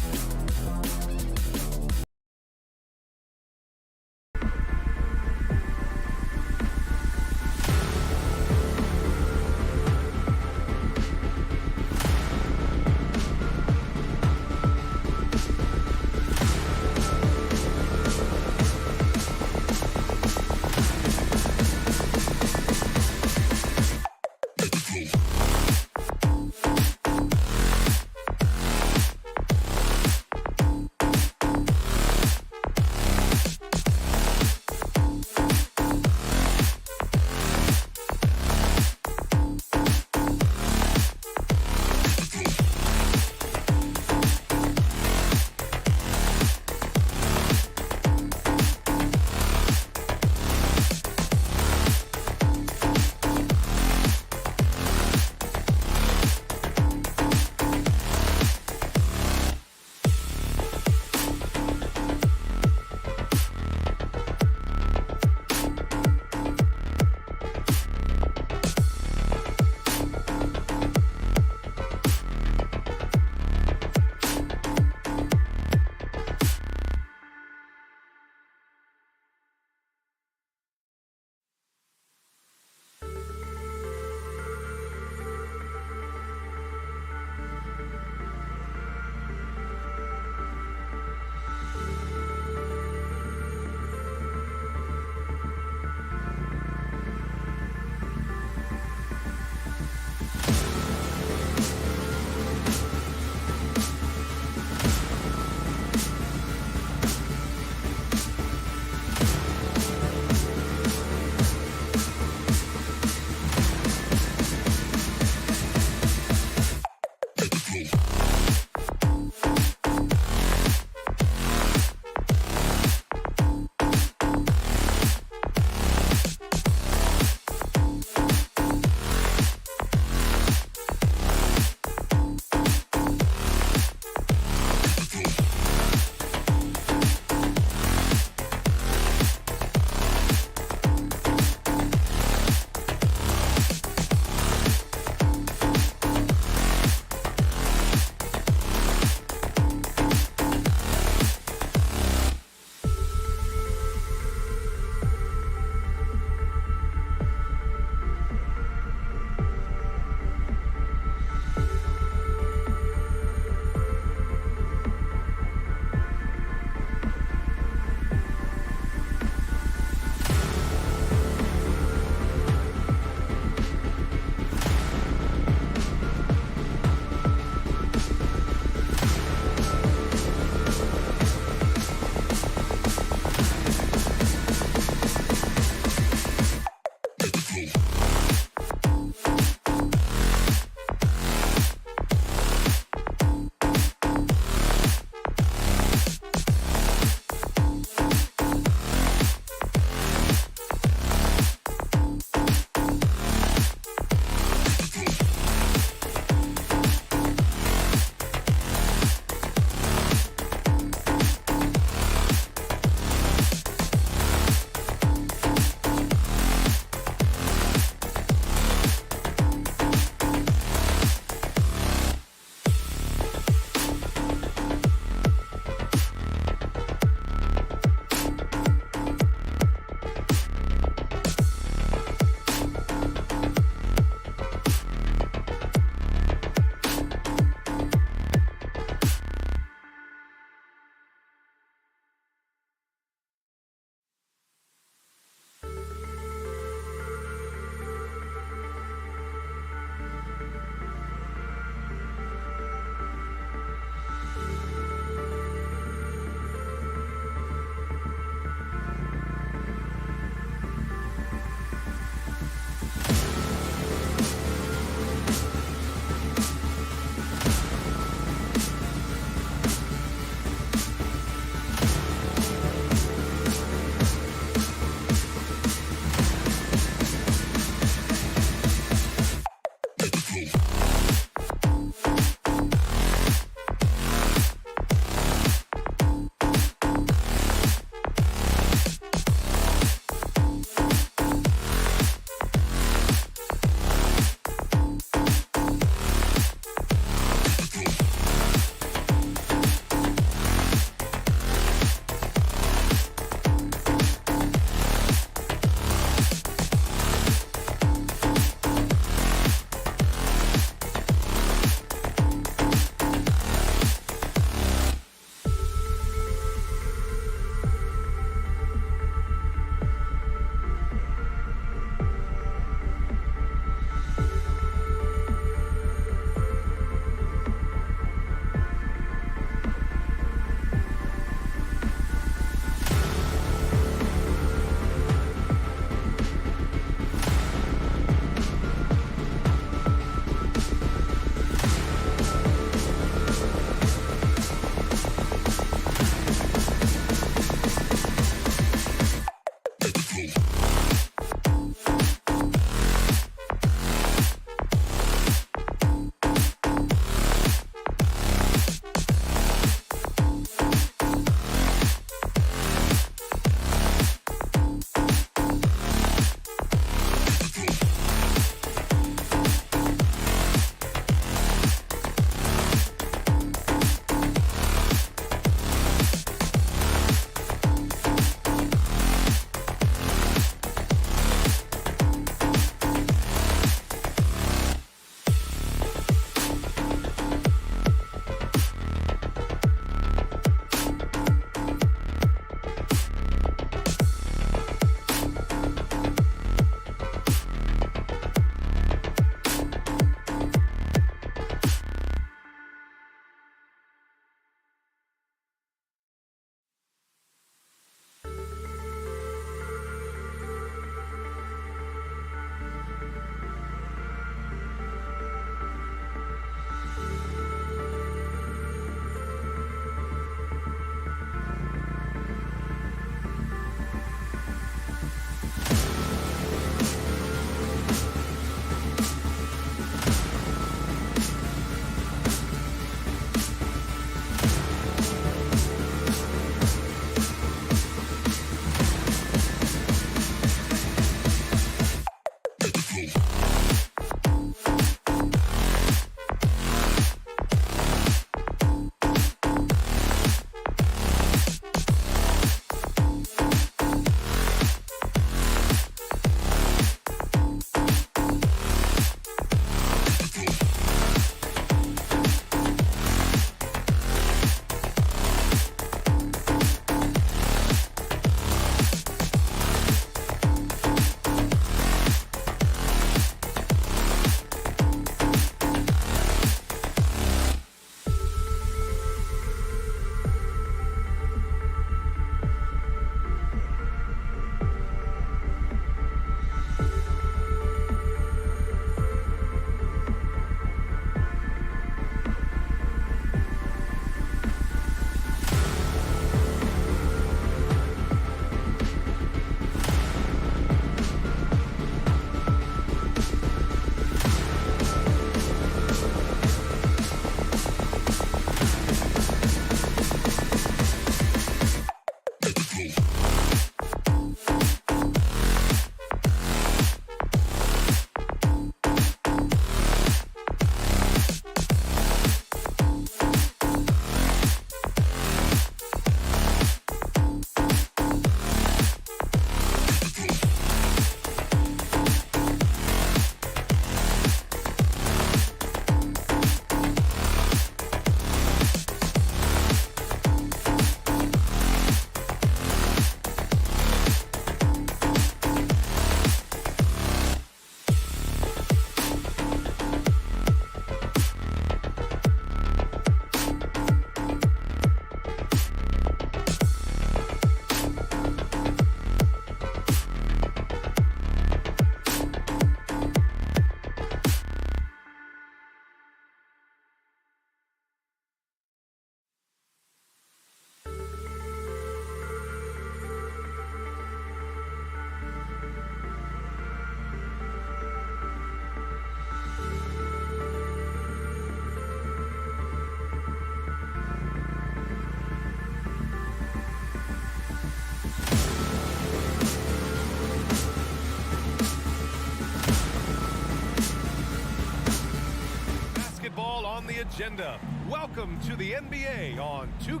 agenda. Welcome to the NBA on 2K.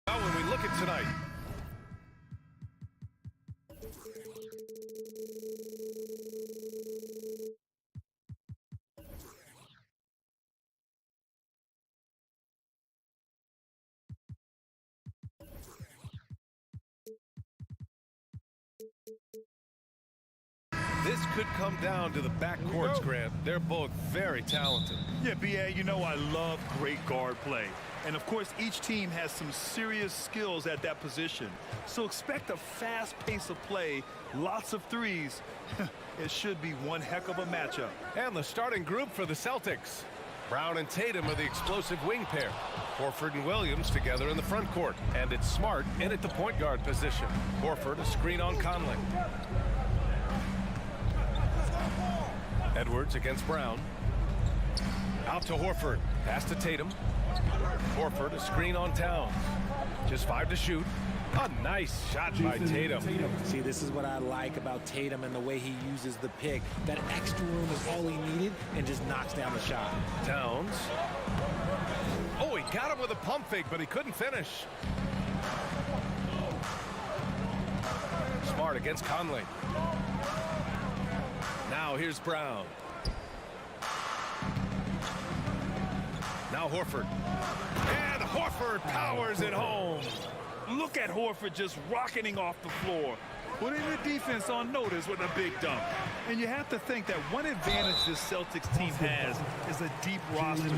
When we look at tonight. This could come down to the backcourts, Grant. They're both very talented. Yeah, B.A., you know I love great guard play. And, of course, each team has some serious skills at that position. So expect a fast pace of play, lots of threes. It should be one heck of a matchup. And the starting group for the Celtics. Brown and Tatum are the explosive wing pair. Horford and Williams together in the front court. And it's Smart in at the point guard position. Horford a screen on Conley. Edwards against Brown. Out to Horford. Pass to Tatum. Horford a screen on Towns. Just 5 to shoot. A nice shot by Tatum. See, this is what I like about Tatum and the way he uses the pick. That extra room is all he needed and just knocks down the shot. Towns. Oh, he got him with a pump fake, but he couldn't finish. Smart against Conley. Now here's Brown. Now Horford. And Horford powers it home. Look at Horford just rocketing off the floor, putting the defense on notice with a big dunk. And you have to think that one advantage this Celtics team has is a deep roster.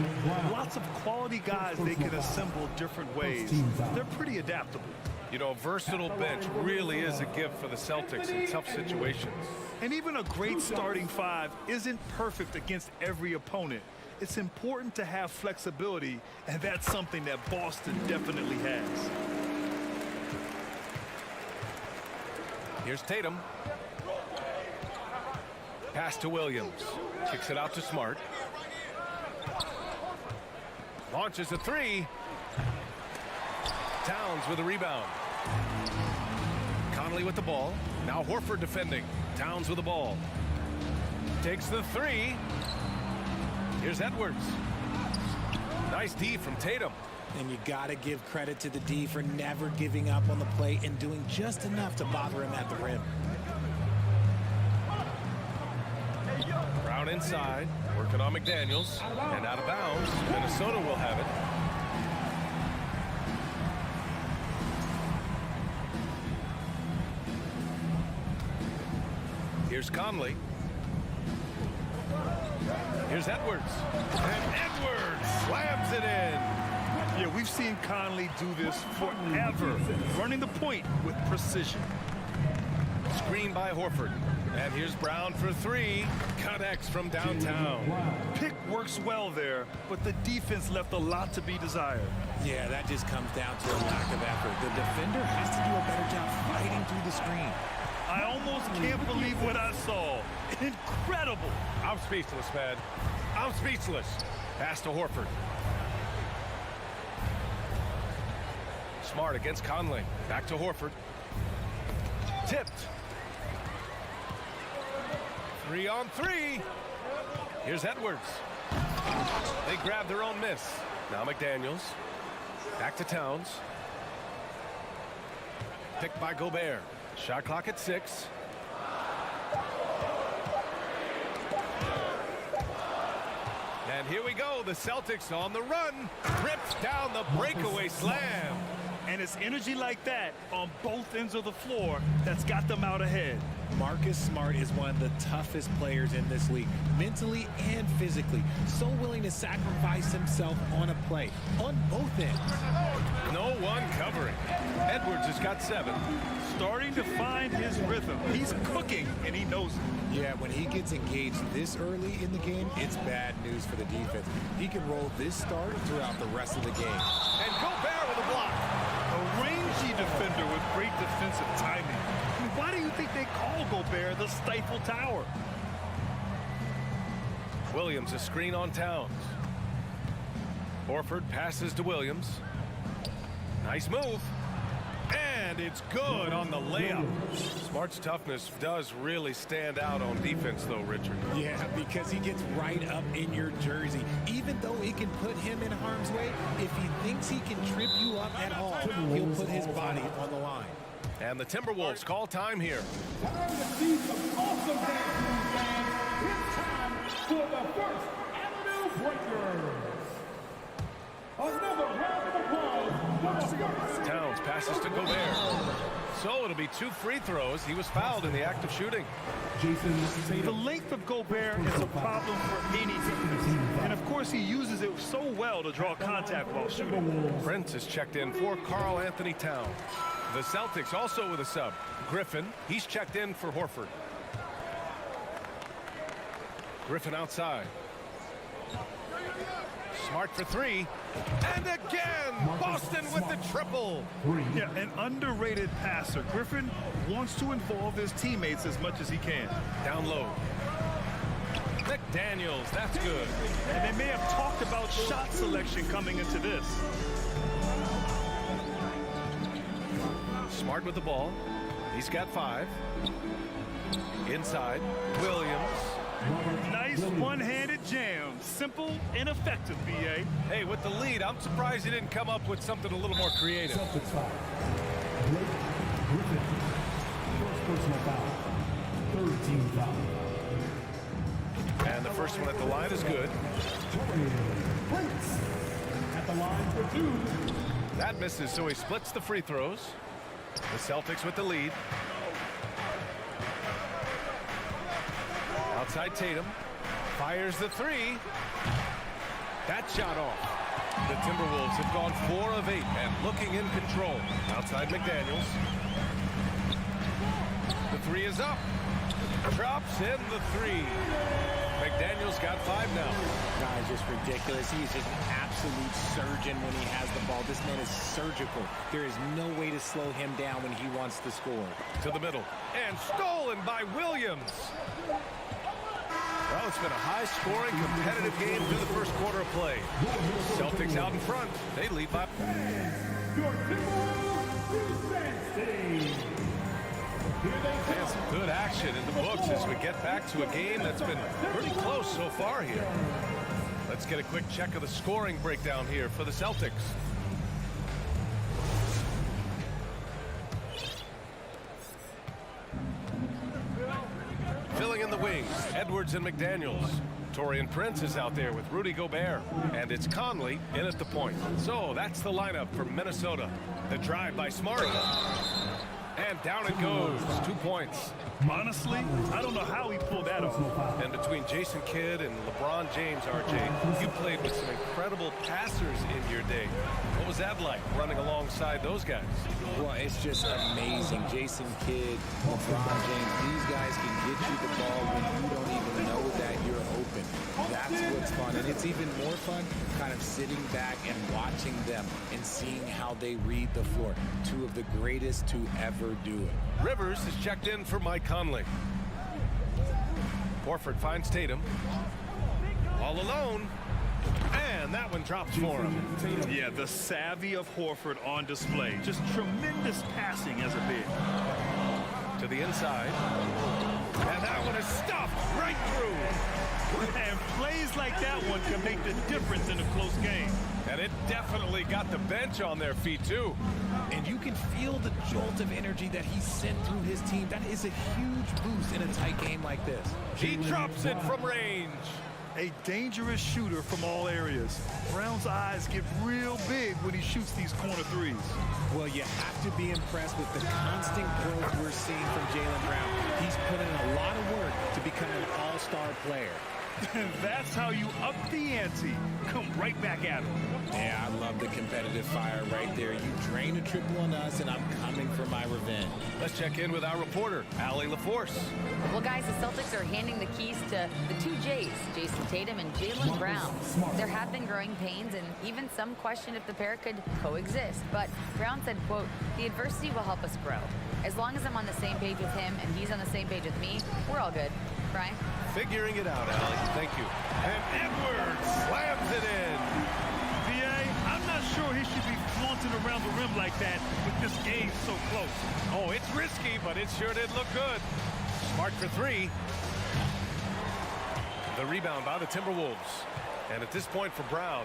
Lots of quality guys they can assemble different ways. They're pretty adaptable. You know, a versatile bench really is a gift for the Celtics in tough situations. And even a great starting five isn't perfect against every opponent. It's important to have flexibility, and that's something that Boston definitely has. Here's Tatum. Pass to Williams. Kicks it out to Smart. Launches a three. Towns with a rebound. Conley with the ball. Now Horford defending. Towns with the ball. Takes the three. Here's Edwards. Nice D from Tatum. And you got to give credit to the D for never giving up on the play and doing just enough to bother him at the rim. Brown inside, working on McDaniels, and out of bounds. Minnesota will have it. Here's Conley. Here's Edwards. And Edwards slams it in. Yeah, we've seen Conley do this forever, running the point with precision. Screen by Horford. And here's Brown for three. Connects from downtown. Pick works well there, but the defense left a lot to be desired. Yeah, that just comes down to a lack of effort. The defender has to do a better job fighting through the screen. I almost can't believe what I saw. Incredible. I'm speechless, man. I'm speechless. Pass to Horford. Smart against Conley. Back to Horford. Tipped. 3 on 3. Here's Edwards. They grab their own miss. Now McDaniels. Back to Towns. Picked by Gobert. Shot clock at 6. And here we go. The Celtics on the run. Rips down the breakaway slam. And it's energy like that on both ends of the floor that's got them out ahead. Marcus Smart is one of the toughest players in this league, mentally and physically. So willing to sacrifice himself on a play, on both ends. No one covering. Edwards has got 7. Starting to find his rhythm. He's cooking, and he knows it. Yeah, when he gets engaged this early in the game, it's bad news for the defense. He can roll this start throughout the rest of the game. And Gobert with a block. A rangy defender with great defensive timing. I mean, why do you think they call Gobert the Stifle Tower? Williams a screen on Towns. Horford passes to Williams. Nice move. And it's good on the layup. Smart's toughness does really stand out on defense, though, Richard. Yeah, because he gets right up in your jersey. Even though it can put him in harm's way, if he thinks he can trip you up at all, he'll put his body on the line. And the Timberwolves call time here. Time to see some awesome dance, fans. It's time for the first Avenue Breakers. Another round of applause for the first. Towns passes to Gobert. So it'll be 2 free throws. He was fouled in the act of shooting. The length of Gobert is a problem for any defense. And of course, he uses it so well to draw contact while shooting. Prince is checked in for Karl Anthony Towns. The Celtics also with a sub. Griffin, he's checked in for Horford. Griffin outside. Smart for 3. And again, Boston with the triple. Yeah, an underrated passer. Griffin wants to involve his teammates as much as he can. Down low. McDaniels, that's good. And they may have talked about shot selection coming into this. Smart with the ball. He's got 5. Inside, Williams. Nice one-handed jam. Simple and effective, B.A. Hey, with the lead, I'm surprised he didn't come up with something a little more creative. Celtics foul. Blake Griffin. First personal foul. Third team foul. And the first one at the line is good. Prince at the line for 2. That misses, so he splits the free throws. The Celtics with the lead. Outside Tatum. Fires the 3. That shot off. The Timberwolves have gone 4 of 8 and looking in control. Outside McDaniels. The 3 is up. Drops in the 3. McDaniels got 5 now. Guys, just ridiculous. He's just an absolute surgeon when he has the ball. This man is surgical. There is no way to slow him down when he wants to score. To the middle. And stolen by Williams. Well, it's been a high-scoring, competitive game through the first quarter of play. Celtics out in front. They lead by... And some good action in the books as we get back to a game that's been pretty close so far here. Let's get a quick check of the scoring breakdown here for the Celtics. Filling in the wings, Edwards and McDaniels. Taurean Prince is out there with Rudy Gobert. And it's Conley in at the point. So that's the lineup for Minnesota. The drive by Smart. And down it goes. 2 points. Honestly, I don't know how he pulled that off. And between Jason Kidd and LeBron James, RJ, you played with some incredible passers in your day. What was that like, running alongside those guys? Well, it's just amazing. Jason Kidd, LeBron James, these guys can get you the ball when you don't even know that you're open. That's what's fun. And it's even more fun kind of sitting back and watching them and seeing how they read the floor. 2 of the greatest to ever do it. Rivers is checked in for Mike Conley. Horford finds Tatum. All alone. And that one drops for him. Yeah, the savvy of Horford on display. Just tremendous passing as a big. To the inside. And that one is stuffed right through. And plays like that one can make the difference in a close game. And it definitely got the bench on their feet, too. And you can feel the jolt of energy that he sent through his team. That is a huge boost in a tight game like this. He drops it from range. A dangerous shooter from all areas. Brown's eyes get real big when he shoots these corner 3s. Well, you have to be impressed with the constant growth we're seeing from Jaylen Brown. He's put in a lot of work to become an all-star player. That's how you up the ante. Come right back at him. Yeah, I love the competitive fire right there. You drain a triple on us, and I'm coming for my revenge. Let's check in with our reporter, Allie LaForce. Well, guys, the Celtics are handing the keys to the 2 J's, Jason Tatum and Jaylen Brown. There have been growing pains, and even some question if the pair could coexist. But Brown said, quote, "The adversity will help us grow. As long as I'm on the same page with him and he's on the same page with me, we're all good." Brian? Figuring it out, Allie. Thank you. And Edwards slams it in. B.A., I'm not sure he should be flaunting dancing around the rim like that with this game so close. Oh, it's risky, but it sure did look good. Smart for three. The rebound by the Timberwolves. And at this point for Brown,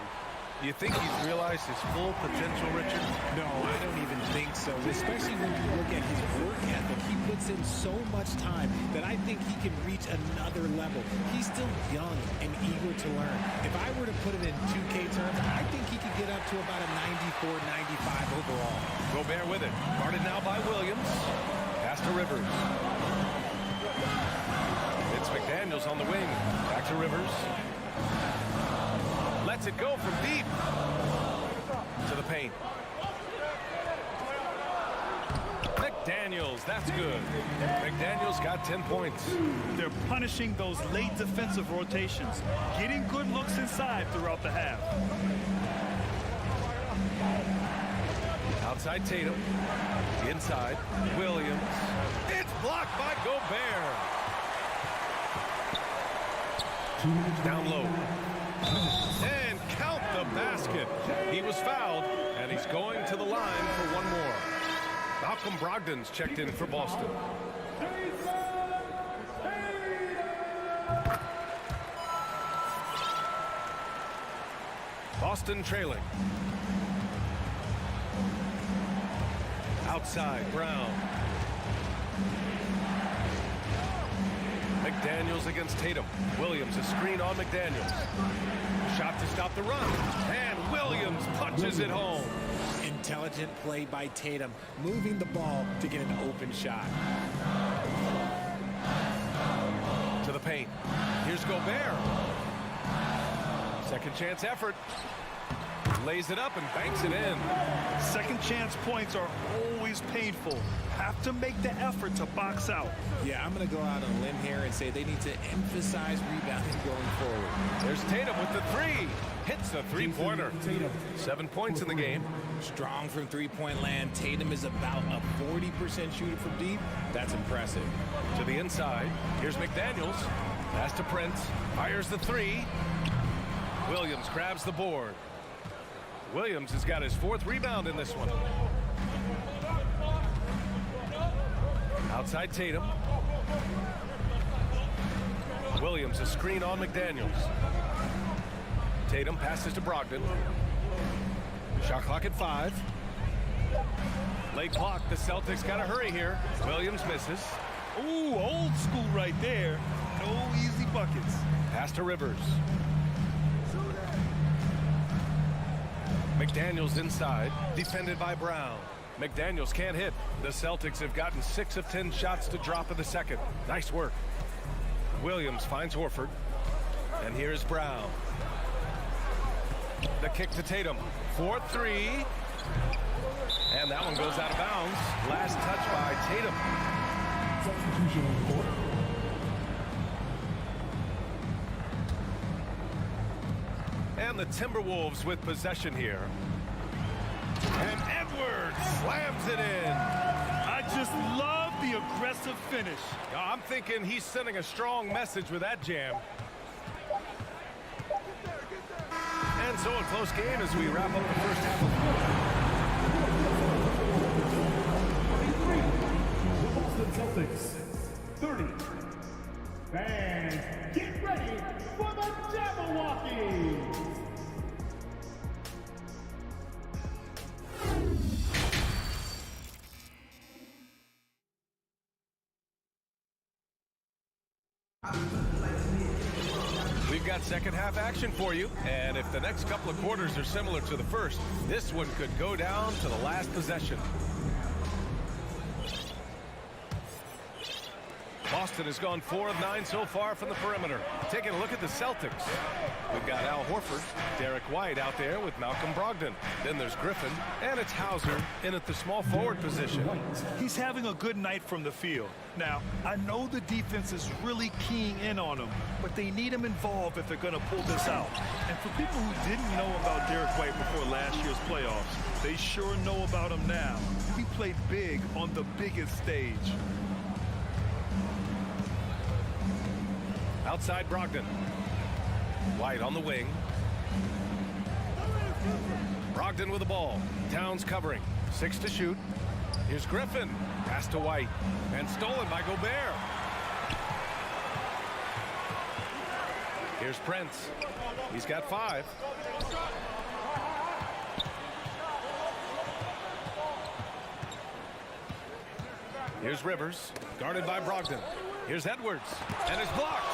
do you think he's realized his full potential, Richard? No, I don't even think so, especially when you look at his work ethic. He puts in so much time that I think he can reach another level. He's still young and eager to learn. If I were to put it in 2K terms, I think he could get up to about a 94, 95 overall. Gobert with it. Guarded now by Williams. Pass to Rivers. It's McDaniels on the wing. Back to Rivers. Lets it go from deep to the paint. McDaniels, that's good. McDaniels got 10 points. They're punishing those late defensive rotations, getting good looks inside throughout the half. Outside Tatum. Inside Williams. It's blocked by Gobert. Down low. And count the basket. He was fouled, and he's going to the line for one more. Malcolm Brogdon's checked in for Boston. Boston trailing. Outside, Brown. McDaniels against Tatum. Williams, a screen on McDaniels. Shot to stop the run. And Williams punches it home. Intelligent play by Tatum, moving the ball to get an open shot. To the paint. Here's Gobert. Second chance effort. Lays it up and banks it in. Second chance points are always painful. Have to make the effort to box out. Yeah, I'm going to go out on a limb here and say they need to emphasize rebounding going forward. There's Tatum with the three. Hits the three-pointer. 7 points in the game. Strong from three-point land. Tatum is about a 40% shooter from deep. That's impressive. To the inside. Here's McDaniels. Pass to Prince. Fires the three. Williams grabs the board. Williams has got his fourth rebound in this one. Outside Tatum. Williams, a screen on McDaniels. Tatum passes to Brogdon. Shot clock at 5. Late clock. The Celtics got to hurry here. Williams misses. Ooh, old school right there. No easy buckets. Pass to Rivers. McDaniels inside, defended by Brown. McDaniels can't hit. The Celtics have gotten 6 of 10 shots to drop in the second. Nice work. Williams finds Horford. And here's Brown. The kick to Tatum. 4-3. And that one goes out of bounds. Last touch by Tatum. Substitution on the court. And the Timberwolves with possession here. And Edwards slams it in. I just love the aggressive finish. I'm thinking he's sending a strong message with that jam. And so a close game as we wrap up the first half of The Boston Celtics 30. And get ready for the Jabberwockies. We've got second half action for you, and if the next couple of quarters are similar to the first, this one could go down to the last possession. Boston has gone 4 of 9 so far from the perimeter. Taking a look at the Celtics. We've got Al Horford, Derek White out there with Malcolm Brogdon. Then there's Griffin, and it's Hauser in at the small forward position. He's having a good night from the field. Now, I know the defense is really keying in on him, but they need him involved if they're going to pull this out. And for people who didn't know about Derek White before last year's playoffs, they sure know about him now. He played big on the biggest stage. Outside Brogdon. White on the wing. Brogdon with the ball. Towns covering. 6 to shoot. Here's Griffin. Pass to White. And stolen by Gobert. Here's Prince. He's got 5. Here's Rivers. Guarded by Brogdon. Here's Edwards. And it's blocked.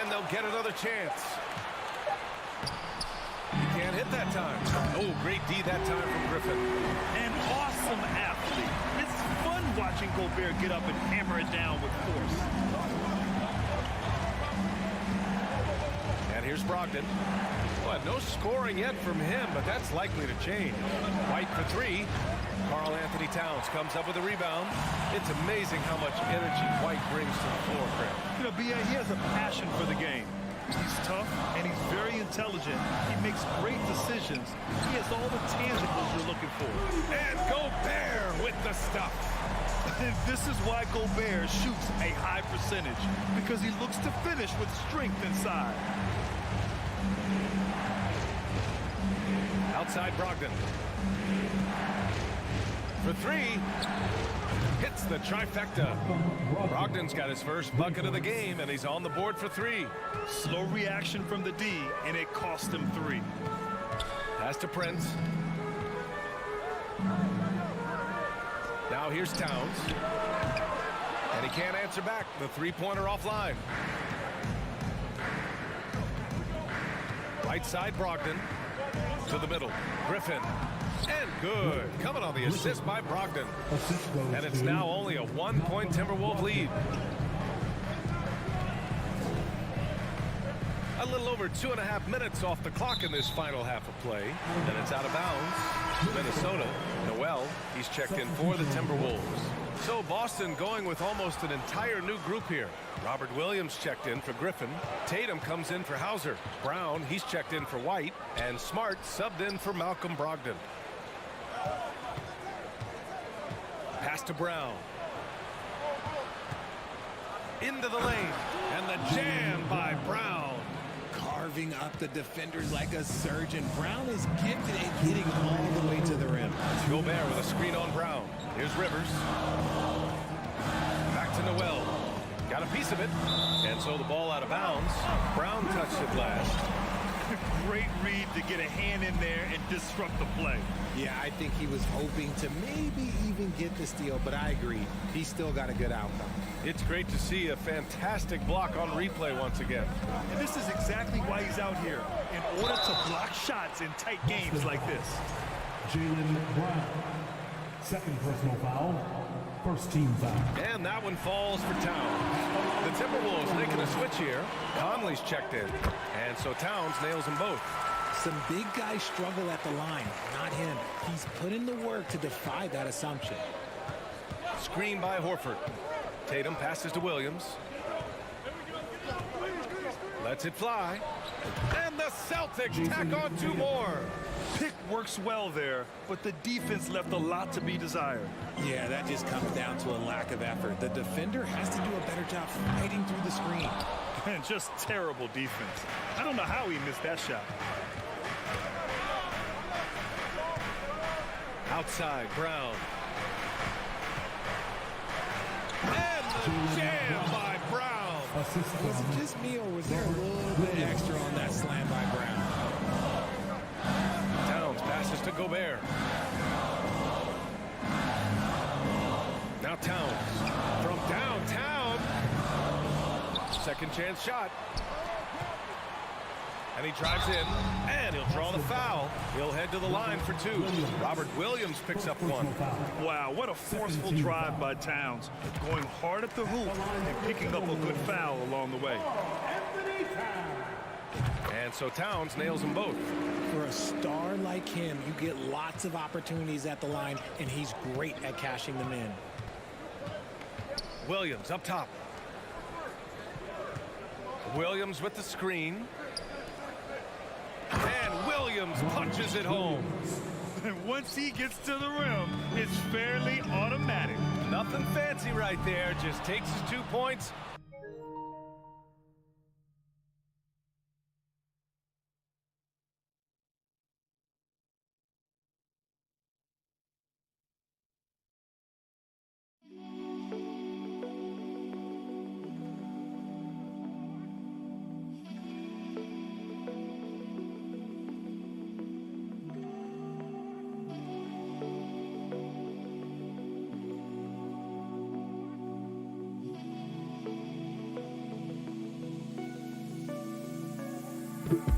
And they'll get another chance. He can't hit that time. Oh, great D that time from Griffin. An awesome athlete. It's fun watching Gobert get up and hammer it down with force. And here's Brogdon. Well, no scoring yet from him, but that's likely to change. White for 3. Karl Anthony Towns comes up with a rebound. It's amazing how much energy White brings to the floor, Craig. You know, B.A., he has a passion for the game. He's tough, and he's very intelligent. He makes great decisions. He has all the tangibles you're looking for. And Gobert with the stuff. And this is why Gobert shoots a high percentage, because he looks to finish with strength inside. Outside Brogdon. For 3. Hits the trifecta. Brogdon's got his first bucket of the game, and he's on the board for 3. Slow reaction from the D, and it cost him 3. Pass to Prince. Now here's Towns. And he can't answer back. The three-pointer offline. Right side Brogdon. To the middle. Griffin. And good. Coming on the assist by Brogdon. And it's now only a 1-point Timberwolves lead. A little over 2.5 minutes off the clock in this final half of play. And it's out of bounds. Minnesota. Noel, he's checked in for the Timberwolves. So Boston going with almost an entire new group here. Robert Williams checked in for Griffin. Tatum comes in for Hauser. Brown, he's checked in for White. And Smart subbed in for Malcolm Brogdon. Pass to Brown. Into the lane. And the jam by Brown. Carving up the defenders like a surgeon. Brown is gifted at getting all the way to the rim. Gobert with a screen on Brown. Here's Rivers. Back to Noel. Got a piece of it. And so the ball out of bounds. Brown touched it last. Great read to get a hand in there and disrupt the play. Yeah, I think he was hoping to maybe even get the steal, but I agree. He still got a good outcome. It's great to see a fantastic block on replay once again. And this is exactly why he's out here, in order to block shots in tight games like this. Jaylen Brown. Second personal foul. First team foul. And that one falls for Towns. The Timberwolves making a switch here. Conley's checked in. And so Towns nails them both. Some big guys struggle at the line, not him. He's put in the work to defy that assumption. Screen by Horford. Tatum passes to Williams. Lets it fly. And the Celtics tack on 2 more. Pick works well there, but the defense left a lot to be desired. Yeah, that just comes down to a lack of effort. The defender has to do a better job fighting through the screen. And just terrible defense. I don't know how he missed that shot. Outside, Brown. And the jam by Brown. Was it just me, or was there a little bit extra on that slam by Brown? Towns passes to Gobert. Now Towns from downtown. Second chance shot. And he drives in, and he'll draw the foul. He'll head to the line for 2. Robert Williams picks up 1. Wow, what a forceful drive by Towns. Going hard at the hoop and picking up a good foul along the way. And so Towns nails them both. For a star like him, you get lots of opportunities at the line, and he's great at cashing them in. Williams up top. Williams with the screen. And Williams punches it home. And once he gets to the rim, it's fairly automatic. Nothing fancy right there. Just takes his 2 points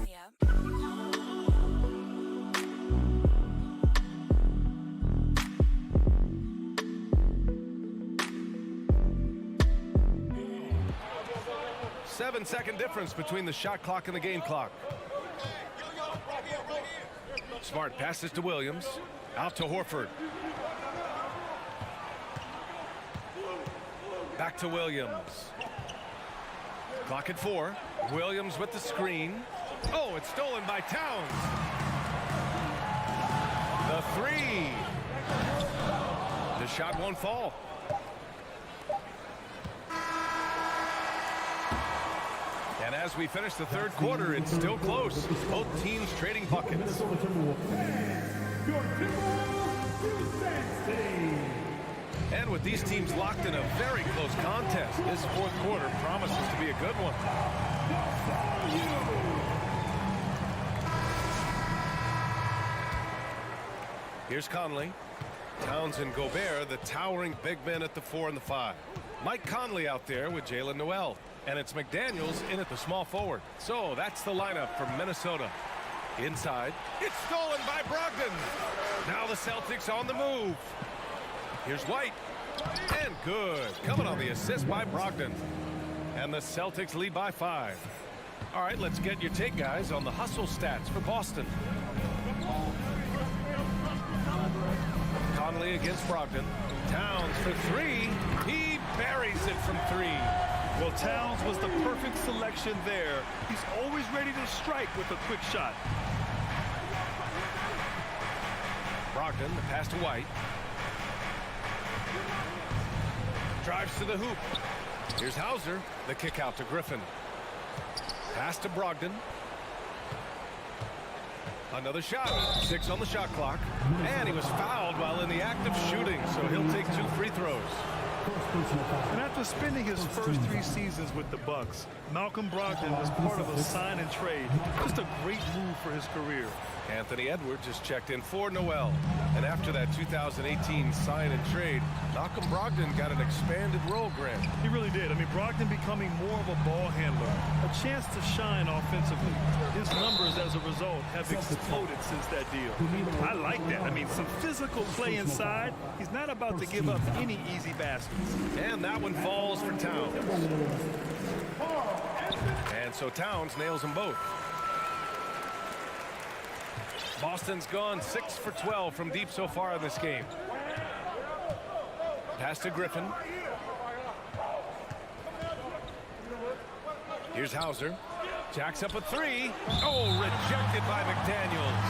Yeah. 7-second difference between the shot clock and the game clock. Smart passes to Williams. Out to Horford. Back to Williams. Clock at 4. Williams with the screen. Oh, it's stolen by Towns. The 3. The shot won't fall. And as we finish the third quarter, it's still close. Both teams trading buckets. And with these teams locked in a very close contest, this fourth quarter promises to be a good one. Here's Conley. Towns and Gobert, the towering big men at the 4 and the 5. Mike Conley out there with Jalen Noel. And it's McDaniels in at the small forward. So that's the lineup for Minnesota. Inside. It's stolen by Brogdon. Now the Celtics on the move. Here's White. And good. Coming on the assist by Brogdon. And the Celtics lead by 5. All right, let's get your take, guys, on the hustle stats for Boston. Conley against Brogdon. Towns for 3. He buries it from 3. Well, Towns was the perfect selection there. He's always ready to strike with a quick shot. Brogdon, the pass to White. Drives to the hoop. Here's Hauser, the kick out to Griffin. Pass to Brogdon. Another shot. 6 on the shot clock. And he was fouled while in the act of shooting, so he'll take 2 free throws. And after spending his first 3 seasons with the Bucks, Malcolm Brogdon was part of a sign and trade. Just a great move for his career. Anthony Edwards just checked in for Noel. And after that 2018 sign and trade, Malcolm Brogdon got an expanded role, Grant. He really did. I mean, Brogdon becoming more of a ball handler, a chance to shine offensively. His numbers as a result have exploded since that deal. I like that. I mean, some physical play inside. He's not about to give up any easy baskets. And that one falls for Towns. And so Towns nails them both. Boston's gone 6 for 12 from deep so far in this game. Pass to Griffin. Here's Hauser. Jacks up a 3. Oh, rejected by McDaniels.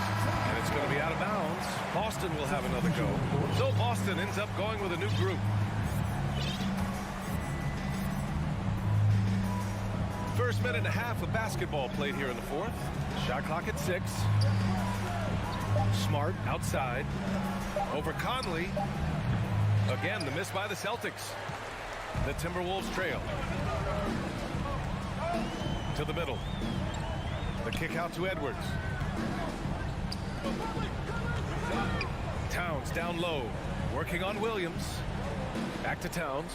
And it's going to be out of bounds. Boston will have another go. So Boston ends up going with a new group. First minute and a half of basketball played here in the fourth. Shot clock at 6. Smart outside. Over Conley. Again, the miss by the Celtics. The Timberwolves trail. To the middle. The kick out to Edwards. Towns down low. Working on Williams. Back to Towns.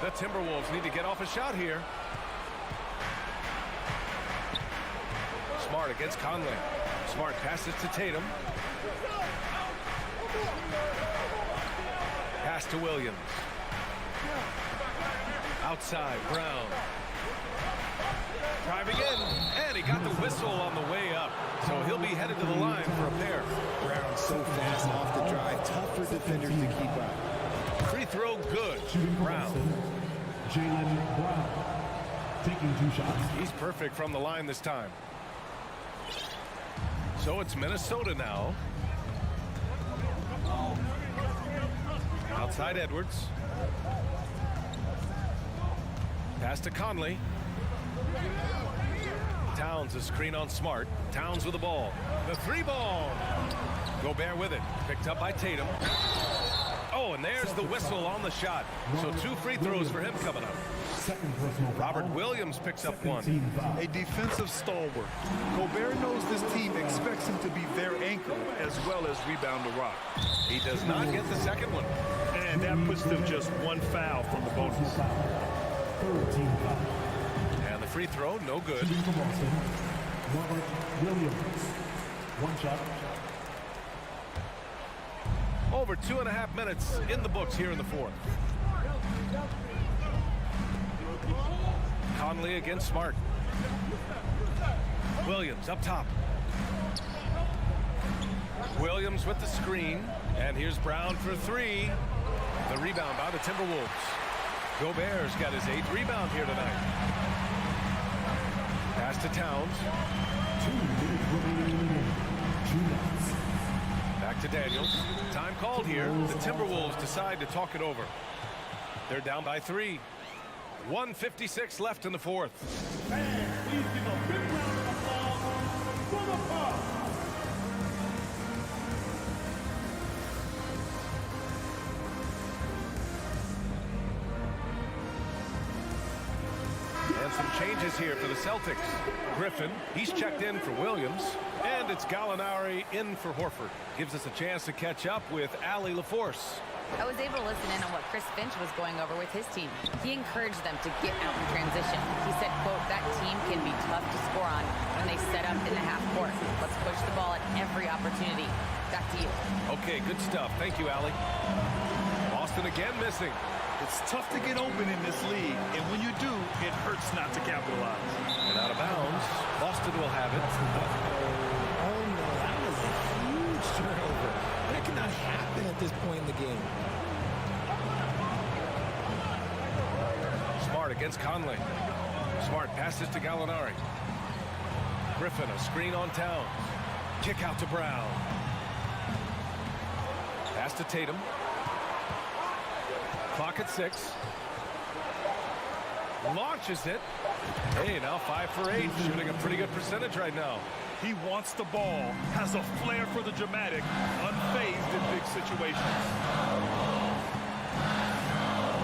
The Timberwolves need to get off a shot here. Smart against Conley. Smart passes to Tatum. Pass to Williams. Outside, Brown. Driving in, and he got the whistle on the way up. So he'll be headed to the line for a pair. Brown so fast off the drive. Tough for defenders to keep up. Free throw good. Brown. Jalen Brown taking 2 shots. He's perfect from the line this time. So it's Minnesota now. Outside Edwards. Pass to Conley. Towns a screen on Smart. Towns with the ball. The 3 ball. Gobert with it. Picked up by Tatum. Oh, and there's the whistle on the shot. So 2 free throws for him coming up. Robert Williams picks up 1. A defensive stalwart. Gobert knows this team expects him to be their anchor as well as rebound the rock. He does not get the second one. And that puts them just 1 foul from the bonus. free throw, no good. Shooting from Boston, Robert Williams. One shot. Over 2.5 minutes in the books here in the fourth. Conley against Smart. Williams up top. Williams with the screen. And here's Brown for three. The rebound by the Timberwolves. Gobert's got his 8th rebound here tonight. Pass to Towns. 2 minutes remaining. 2 minutes. Back to Daniels. Time called here. The Timberwolves decide to talk it over. They're down by 3. 1:56 left in the fourth. Fans, please give a big round of applause for the Bucks. And some changes here for the Celtics. Griffin, he's checked in for Williams. And it's Gallinari in for Horford. Gives us a chance to catch up with Allie LaForce. I was able to listen in on what Chris Finch was going over with his team. He encouraged them to get out in transition. He said, quote, that team can be tough to score on when they set up in the half court. Let's push the ball at every opportunity. Back to you. Okay, good stuff. Thank you, Allie. Boston again missing. It's tough to get open in this league, and when you do, it hurts not to capitalize. And out of bounds, Boston will have it. Oh, no, that was a huge turnover. That cannot happen at this point in the game. Smart against Conley. Smart passes to Gallinari. Griffin, a screen on Towns. Kick out to Brown. Pass to Tatum. Clock at 6. Launches it. Hey, now 5 for 8. Shooting a pretty good percentage right now. He wants the ball, has a flair for the dramatic, unfazed in big situations.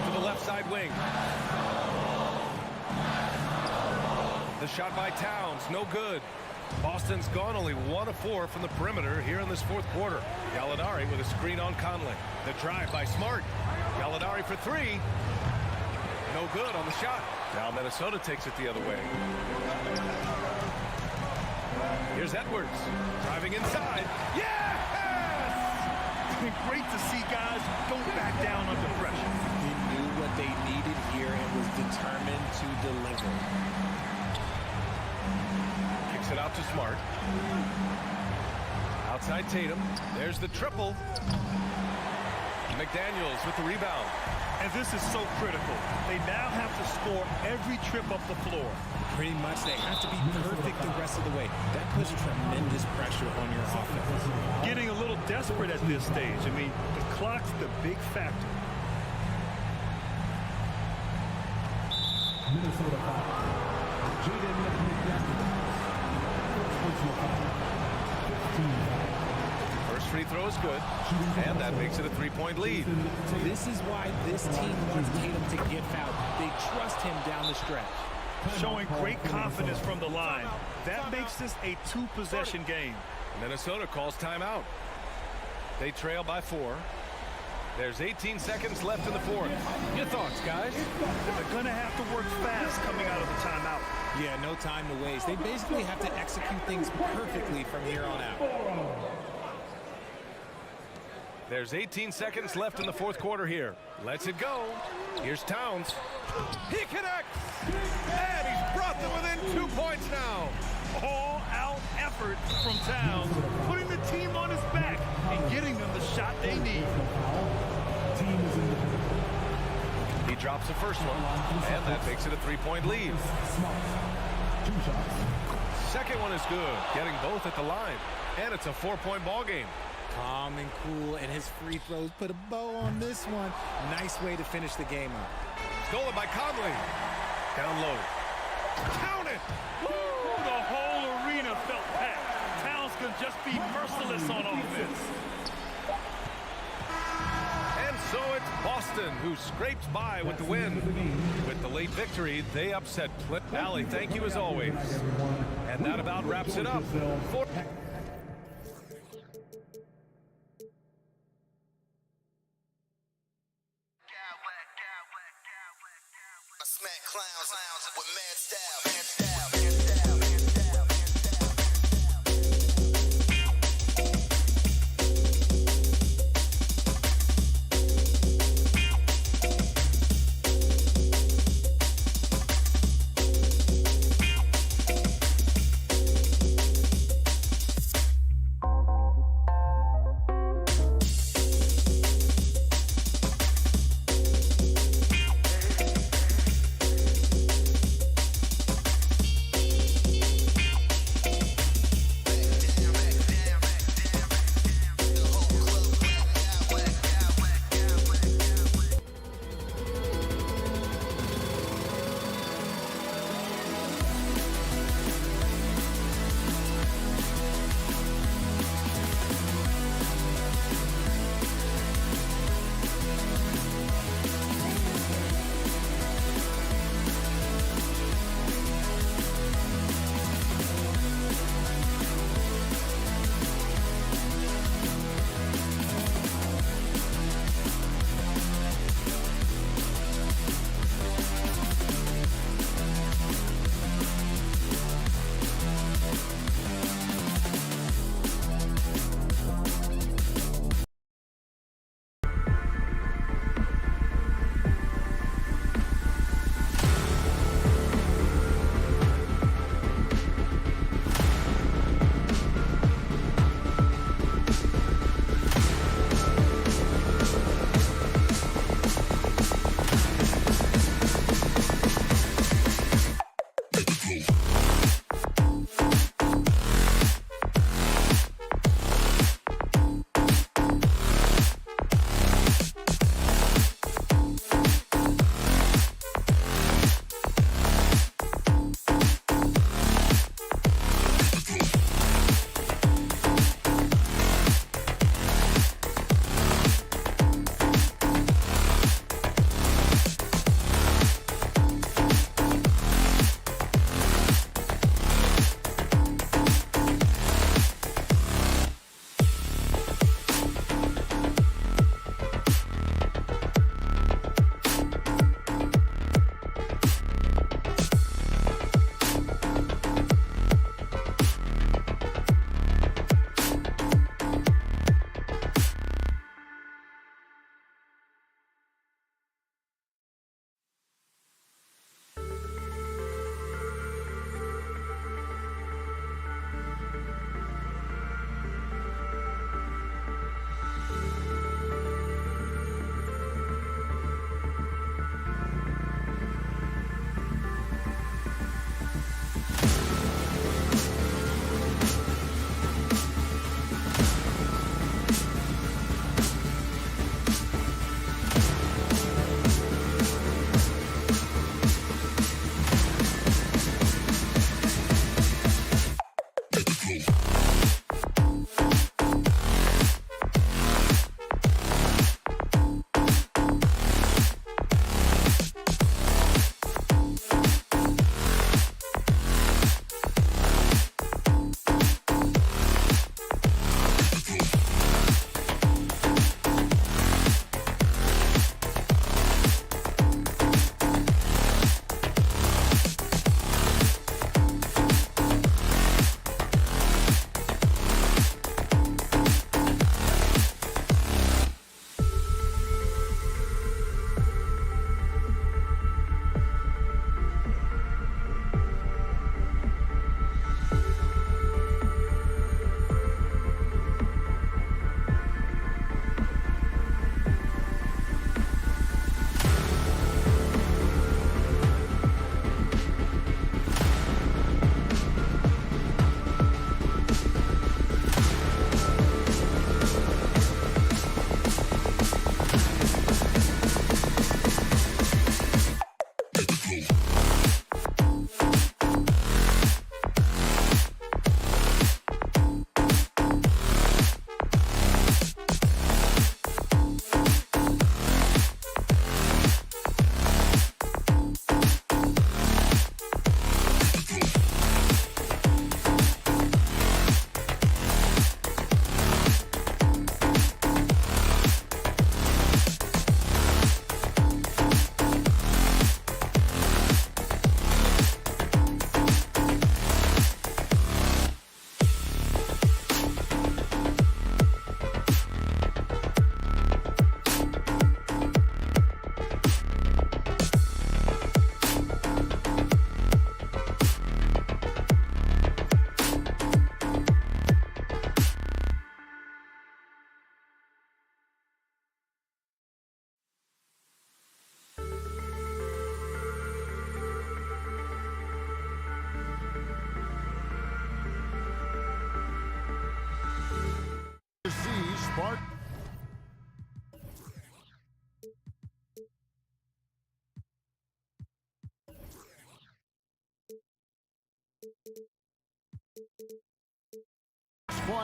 To the left side wing. The shot by Towns, no good. Boston's gone only 1 of 4 from the perimeter here in this fourth quarter. Gallinari with a screen on Conley. The drive by Smart. Gallinari for 3. No good on the shot. Now Minnesota takes it the other way. Here's Edwards. Driving inside. Yes! It's been great to see guys don't back down under pressure. He knew what they needed here and was determined to deliver. Kicks it out to Smart. Outside Tatum. There's the triple. McDaniels with the rebound. And this is so critical. They now have to score every trip up the floor. Pretty much, they have to be perfect the rest of the way. That puts tremendous pressure on your offense. Getting a little desperate at this stage. I mean, the clock's the big factor. Minnesota foul. Jaden McDaniels. Personal foul. 15 foul. First free throw is good, and that makes it a 3-point lead. This is why this team wants Tatum to get fouled. They trust him down the stretch. Showing great confidence from the line. That makes this a 2-possession game. Minnesota calls timeout. They trail by 4. There's 18 seconds left in the fourth. Your thoughts, guys? They're going to have to work fast coming out of the timeout. Yeah, no time to waste. They basically have to execute things perfectly from here on out. There's 18 seconds left in the fourth quarter here. Lets it go. Here's Towns. He connects! And he's brought them within 2 points now. All-out effort from Towns, putting the team on his back and getting them the shot they need. He drops the first one, and that makes it a 3-point lead. Second one is good, getting both at the line. And it's a 4-point ball game. Calm and cool, and his free throws put a bow on this one. Nice way to finish the game up. Stolen by Conley. Down low. Count it! Woo! The whole arena felt packed. Towns can just be merciless on offense. And so it's Boston who scrapes by with the win. With the late victory, they upset Allie. Thank you as always. And that about wraps it up. Smack clowns with mad style.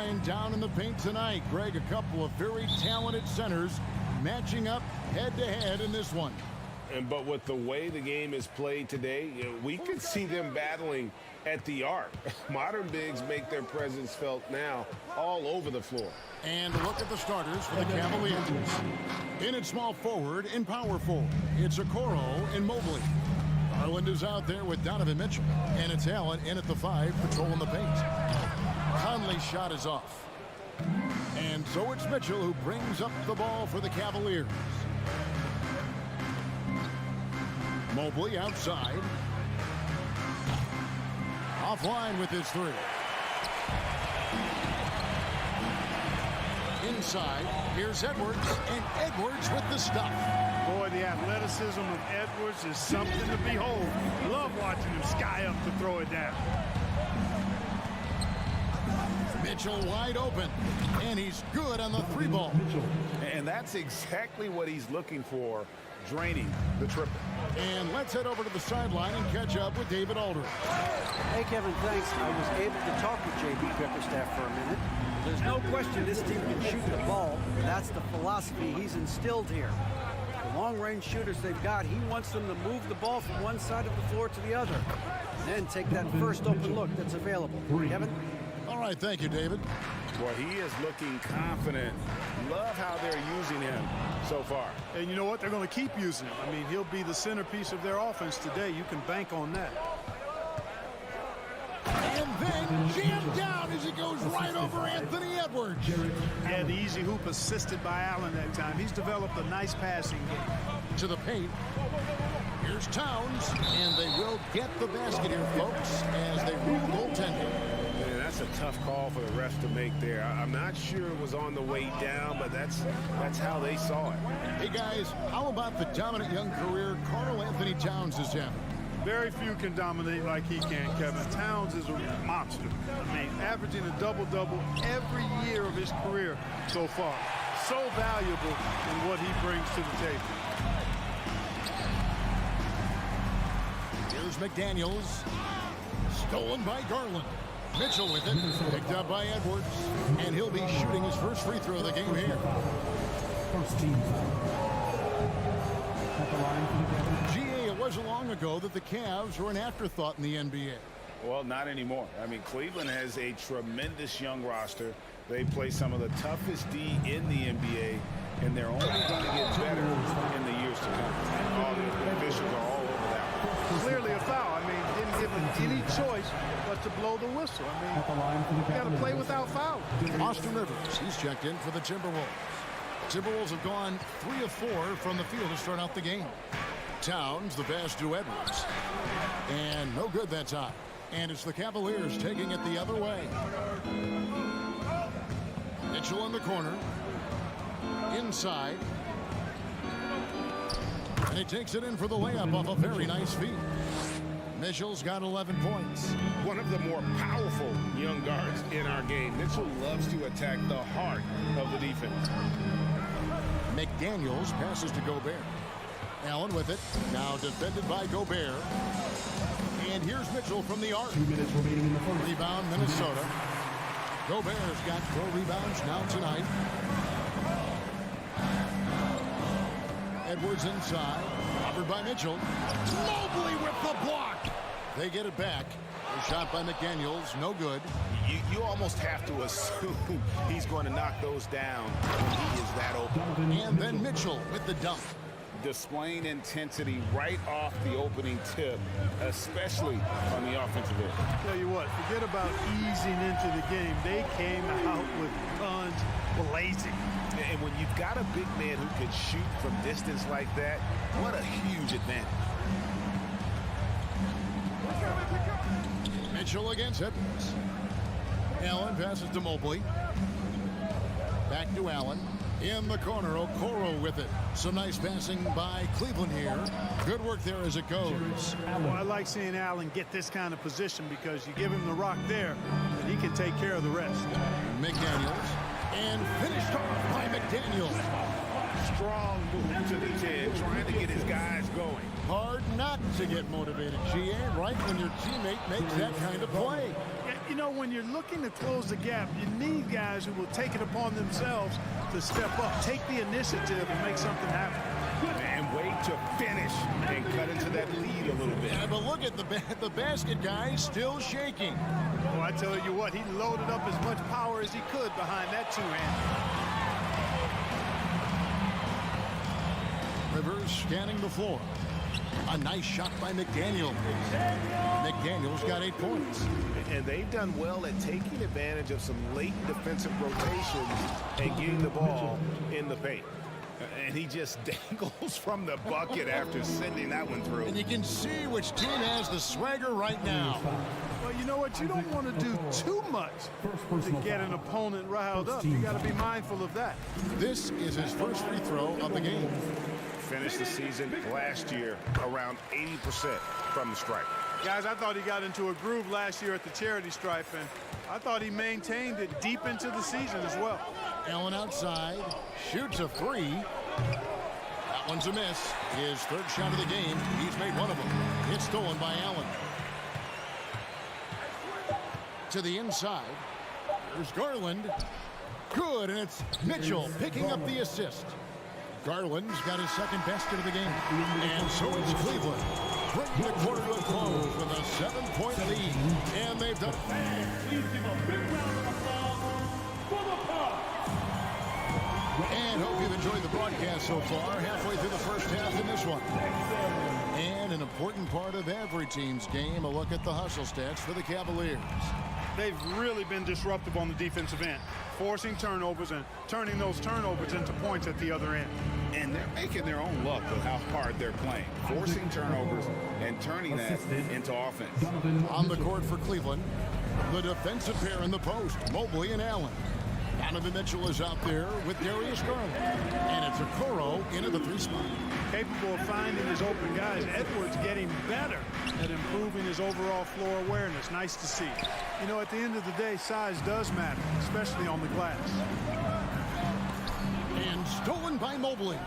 line down in the paint tonight. Greg, a couple of very talented centers matching up head-to-head in this one. But with the way the game is played today, we could see them battling at the arc. Modern bigs make their presence felt now all over the floor. And look at the starters for the Cavaliers. In at small forward and power forward, it's Okoro and Mobley. Garland is out there with Donovan Mitchell. And it's Allen in at the 5, patrolling the paint. Conley's shot is off. And so it's Mitchell who brings up the ball for the Cavaliers. Mobley outside. Offline with his 3. Inside, here's Edwards, and Edwards with the stuff. Boy, the athleticism of Edwards is something to behold. Love watching him sky up to throw it down. Mitchell wide open, and he's good on the 3-ball. And that's exactly what he's looking for, draining the triple. And let's head over to the sideline and catch up with David Aldridge. Hey, Kevin, thanks. I was able to talk with J.B. Bickerstaff for a minute. There's no question this team can shoot the ball. That's the philosophy he's instilled here. The long-range shooters they've got, he wants them to move the ball from one side of the floor to the other. Then take that first open look that's available. Kevin? All right, thank you, David. Well, he is looking confident. Love how they're using him so far. And you know what? They're going to keep using him. I mean, he'll be the centerpiece of their offense today. You can bank on that. And then jammed down as he goes right over Anthony Edwards. Yeah, the easy hoop assisted by Allen that time. He's developed a nice passing game. To the paint. Here's Towns, and they will get the basket here, folks, as they rule goaltending. Man, that's a tough call for the refs to make there. I'm not sure it was on the way down, but that's how they saw it. Hey, guys, how about the dominant young career Karl Anthony Towns is having? Very few can dominate like he can, Kevin. Towns is a monster. I mean, averaging a double-double every year of his career so far. So valuable in what he brings to the table. Here's McDaniels. Stolen by Garland. Mitchell with it. Picked up by Edwards. And he'll be shooting his first free throw of the game here. First team at the line for the Cavaliers. It wasn't long ago that the Cavs were an afterthought in the NBA. Well, not anymore. I mean, Cleveland has a tremendous young roster. They play some of the toughest D in the NBA, and they're only going to get better in the years to come. And all the officials are all over that. Clearly a foul. I mean, didn't give him any choice but to blow the whistle. I mean, you got to play without foul. Austin Rivers, he's checked in for the Timberwolves. Timberwolves have gone 3 of 4 from the field to start out the game. Towns, the pass to Edwards. And no good that time. And it's the Cavaliers taking it the other way. Mitchell in the corner. Inside. And he takes it in for the layup off a very nice feed. Mitchell's got 11 points. One of the more powerful young guards in our game. Mitchell loves to attack the heart of the defense. McDaniels passes to Gobert. Allen with it. Now defended by Gobert. And here's Mitchell from the arc. 2 minutes remaining in the first. Rebound, Minnesota. Gobert's got 4 rebounds now tonight. Edwards inside. Covered by Mitchell. Mobley with the block. They get it back. A shot by McDaniels. No good. You almost have to assume he's going to knock those down when he is that open. And then Mitchell with the dunk. Displaying intensity right off the opening tip, especially on the offensive end. Tell you what, forget about easing into the game. They came out with guns blazing. And when you've got a big man who can shoot from distance like that, what a huge advantage. Mitchell against Edwards. Allen passes to Mobley. Back to Allen. In the corner, Okoro with it. Some nice passing by Cleveland here. Good work there as it goes. Well, I like seeing Allen get this kind of position because you give him the rock there, and he can take care of the rest. McDaniels. And finished off by McDaniels. Strong move to the 10, trying to get his guys going. Hard not to get motivated, GA, right when your teammate makes that kind of play. You know, when you're looking to close the gap, you need guys who will take it upon themselves to step up, take the initiative, and make something happen. And wait to finish and cut into that lead a little bit. Yeah, but look at the basket, guys, still shaking. Oh, I tell you what, he loaded up as much power as he could behind that two-hand. Rivers scanning the floor. A nice shot by McDaniel. McDaniel's got 8 points. And they've done well at taking advantage of some late defensive rotations and getting the ball in the paint. And he just dangles from the bucket after sending that one through. And you can see which team has the swagger right now. Well, you know what? You don't want to do too much to get an opponent riled up. You got to be mindful of that. This is his first free throw of the game. Finished the season last year around 80% from the stripe. Guys, I thought he got into a groove last year at the charity stripe, and I thought he maintained it deep into the season as well. Allen outside, shoots a three. That one's a miss. His third shot of the game. He's made one of them. It's stolen by Allen. To the inside. There's Garland. Good, and it's Mitchell picking up the assist. Garland's got his second basket of the game. And so is Cleveland. Bring the quarter to a close with a 7-point lead. And they've done. Please give a big round of applause for the Bucks. And hope you've enjoyed the broadcast so far. Halfway through the first half in this one. And an important part of every team's game, a look at the hustle stats for the Cavaliers. They've really been disruptive on the defensive end, forcing turnovers and turning those turnovers into points at the other end. And they're making their own luck with how hard they're playing, forcing turnovers and turning that into offense. On the court for Cleveland, the defensive pair in the post, Mobley and Allen. Donovan Mitchell is out there with Darius Garland. And it's Okoro into the 3 spot. Capable of finding his open guys. Edwards getting better at improving his overall floor awareness. Nice to see. You know, at the end of the day, size does matter, especially on the glass. And stolen by Mobley.